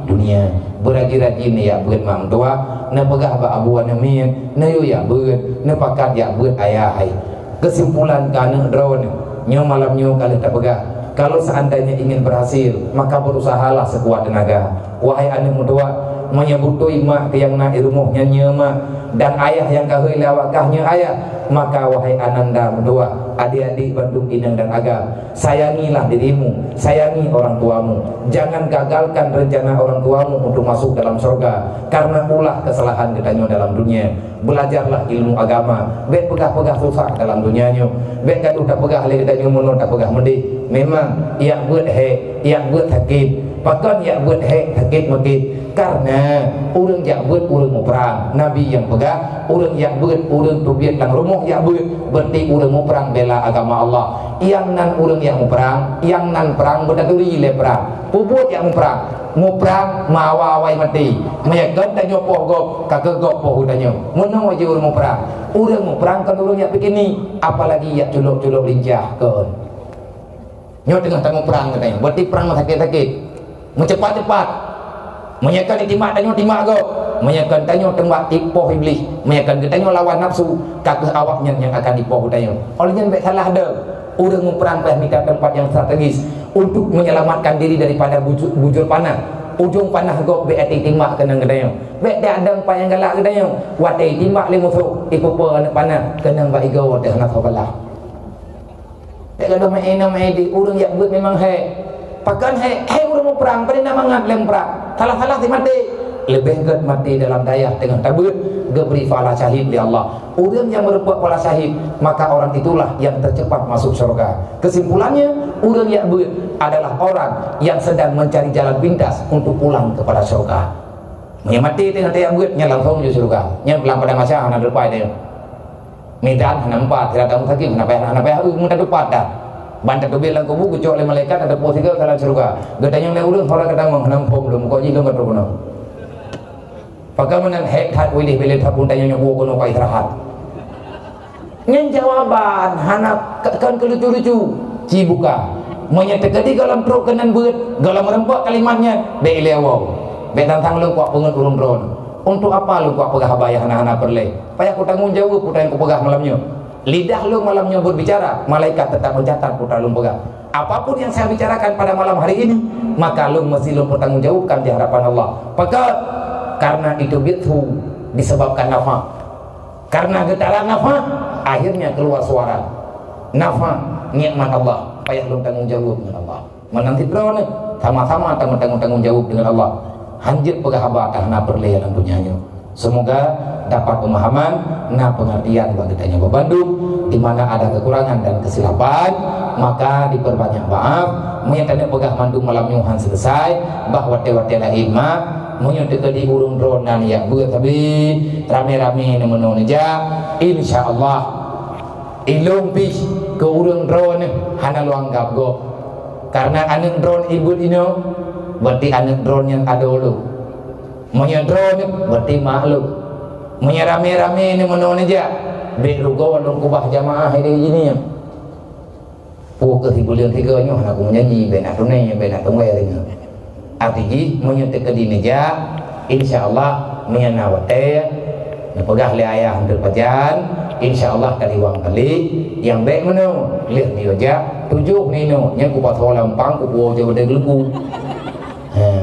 dunia. Beragi-ragi ni ya buat mang tua na pegah ba abuan namin na yo ya buat na pakat ya buat ayah hai. Kesimpulan kana drone nyo malam nyo kali tak pegah. Kalau seandainya ingin berhasil maka berusahalah sekuat tenaga. Wahai anak muda menyebutui mak yang nak irumuhnya nyema dan ayah yang kahoi lawakahnya ayah maka wahai ananda mendua adik-adik Bandung Inang dan Agam sayangilah dirimu sayangi orang tuamu jangan gagalkan rencana orang tuamu untuk masuk dalam surga karena ulah kesalahan ketanyo dalam dunia belajarlah ilmu agama bet pegah-pegah susah dalam dunianya bet kan udah pegah lagi ketanyo muno tak pegah mendih memang ia buat sakit pakan ya buat sakit mekit karena orang yang buat orang mau perang Nabi yang pegang orang yang buat orang tubiat lang rumah yang buat berarti orang mau perang bela agama Allah yang nan orang yang mau perang yang nan perang berdaduri le perang pubut yang mau perang mawawai mati meyakan tanyo poh gop kagak gop poh udanyo menang aja orang mau perang kan orang yang begini apalagi ya culuk-culuk lincah kan Nyo tengah tanggung perang katanya. Berarti perang sakit-sakit. Mencepat-cepat. Menyakan itimak tanyo timak go. Menyakan tanyo tembak tipoh iblis. Menyakan tanyo lawan nafsu. Kakeh awaknya yang akan tipoh tanyo. Olehnya baik salah ada. Urang perang peh minta tempat yang strategis untuk menyelamatkan diri daripada bujur panah. Ujung panah go be ati timak kena gedayo. Be dak ada empat yang galak gedayo. Wate timak le musuh ipopo anak panah kena ba igo dah nak kalah. Tak ada main di urang yang buat memang pakan urang mau perang pada nak mangat lem perang. Salah-salah si mati. Lebih ke mati dalam dayah tengah tabut ge beri pahala syahid di Allah. Urang yang berbuat pahala syahid maka orang itulah yang tercepat masuk syurga. Kesimpulannya urang yang buat adalah orang yang sedang mencari jalan pintas untuk pulang kepada syurga. Yang mati tengah dayah buat nya langsung ke syurga. Nya pulang pada masa anak depan dia. Medan nampak tidak tahu sakit kenapa mudah depan dah. Bantat tu bilang kubu kucok oleh malaikat ada posisi dalam syurga. Gatanya oleh urang fala kata menghnampom belum kau ji dong kata Pagamanan hek wilih bilih tapun tanya nyobo kono ka istirahat. Nyen jawaban hanap kan kelucu-lucu. Ci buka. Monya tekadi galam tro kenan beut, galam rempak kalimatnya be ilewau. Be tantang lu kuak pengen urun dron. Untuk apa lu kuak pegah bayah anak-anak perle? Payah ku tanggung jawab putra yang ku pegah malamnya. Lidah lu malamnya berbicara, malaikat tetap mencatat putra lu pegah. Apapun yang saya bicarakan pada malam hari ini, maka lu mesti lu bertanggung jawabkan di hadapan Allah. Pekat karena itu bithu disebabkan nafas. Karena getaran nafas akhirnya keluar suara. Nafas nikmat Allah. Payah lu tanggung jawab dengan Allah. Menanti drone sama-sama tanggung jawab dengan Allah. Hanjit pegah abah karena perle yang punyanya. Semoga dapat pemahaman, pengertian bagi tanya Bandung, di mana ada kekurangan dan kesilapan, maka diperbanyak maaf. Menyatakan pegah Bandung malam nyuhan selesai, bahwa tewa-tewa hikmah, menyatakan di urung dronan yang buat tapi rame-rame nemenon aja, insya Allah ilung pih ke urung drone hana lu anggap go, karena anak drone ibu ini berarti anak drone yang ada lu. Monya drone berarti makhluk. Monya rame-rame ini menon aja. Be rugo walung kubah jamaah ini gini ya. Puak ke tibulian tiga nyo anak menyanyi be nak tunai be nak tungwe ini. Artinya monya teka di meja insyaallah monya nawate nepegah le ayah berpajan insyaallah kali wang kali yang be meno lihat dia aja tujuh nino nya ku patho lampang ku bo je de glebu.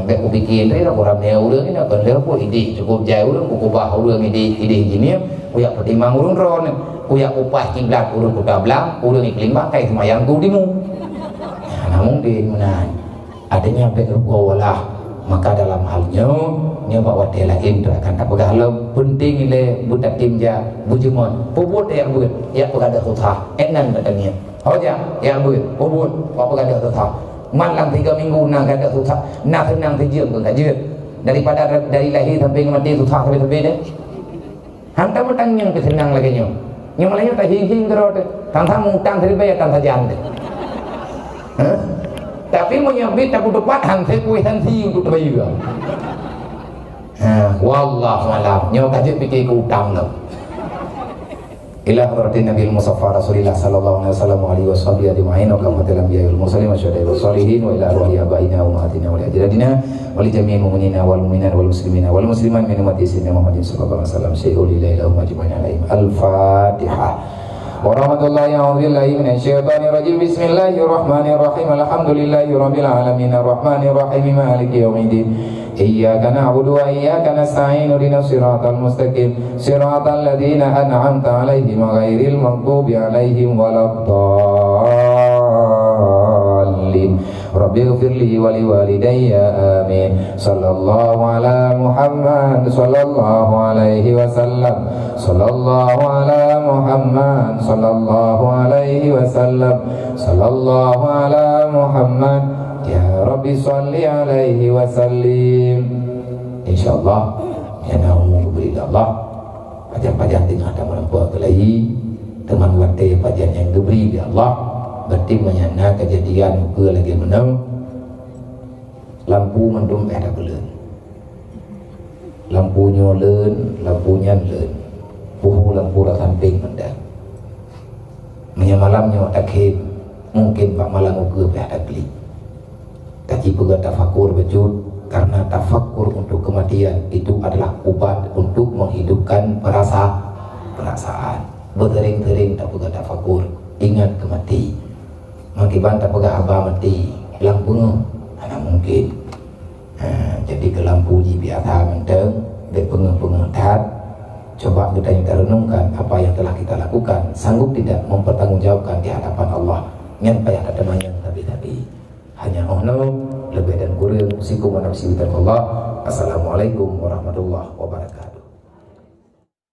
Gak ku bikin tadi aku ramai urang ini akan lepo ide cukup jauh urang ku kubah urang ide gini ku yak pertimbang urang ron ku yak upah kiblat urang ku dablang urang iklim bakai semayang ku dimu namun di mana adanya berugo walah maka dalam halnya nyoba wate lain akan tak pegah penting ile budak timja bujumon pubut yang buat ya pegada khutah enan katanya hoja yang buat pubut apa pegada khutah malang 3 minggu nang kada susah nak tenang terjun ke kajian daripada dari lahir sampai mati susah sampai deh hantam tang yang kesenang lagi nyo malahnya tak hing kerot tang mutang dari bayar tang sajan deh tapi mau nyabit tak dapat hantai kuih hanti untuk bayar wallah malam nyo kajian pikir ku utang lo ila hadratin Nabi Mustafa Rasulullah sallallahu alaihi wasallam ajma'in wa kafatil anbiya wal mursalin wa syuhada'i was salihin wa ila arwahi abaina wa ummahatina wa li ajdadina wa li jami'il mu'minina wal mu'minat wal muslimina wal muslimat min ummati sayyidina Muhammadin sallallahu alaihi wasallam syai'ul lillahi lahum ajma'in alaihim al-fatihah wa rahmatullahi a'udzu billahi minasy syaithanir rajim bismillahirrahmanirrahim alhamdulillahi rabbil alamin arrahmanir rahim maliki yaumiddin iyyaka na'budu wa iyyaka nasta'in ihdinas siratal mustaqim siratal ladzina an'amta 'alaihim ghairil maghdubi 'alaihim waladdallin rabbighfirli wa liwalidayya amin sallallahu ala muhammad sallallahu alaihi wasallam sallallahu ala muhammad sallallahu alaihi wasallam sallallahu ala muhammad ya Rabbi salli alaihi wasallim insyaallah ya namu beri Allah pajan-pajan tengah ada menempuh kelai teman wate pajan yang diberi di Allah berarti menyana kejadian ke lagi menang lampu mendung ada belen lampunya len lampunya len puhu lampu samping mendang menyamalamnya takhim mungkin Pak Malang uga ada beli kaji pega tafakur wujud, karena tafakur untuk kematian itu adalah obat untuk menghidupkan perasaan. Bertering-tering tak pega tafakur, ingat kemati. Makiban tak pega abah mati, lang bunga, mana mungkin. Jadi ke lampu di biasa menteng, dan pengen tat. Coba kita yang renungkan apa yang telah kita lakukan, sanggup tidak mempertanggungjawabkan di hadapan Allah. Ngan payah ada temannya tapi hanya ono lebih dan kurang usikum wa nafsi Allah. Assalamualaikum warahmatullahi wabarakatuh.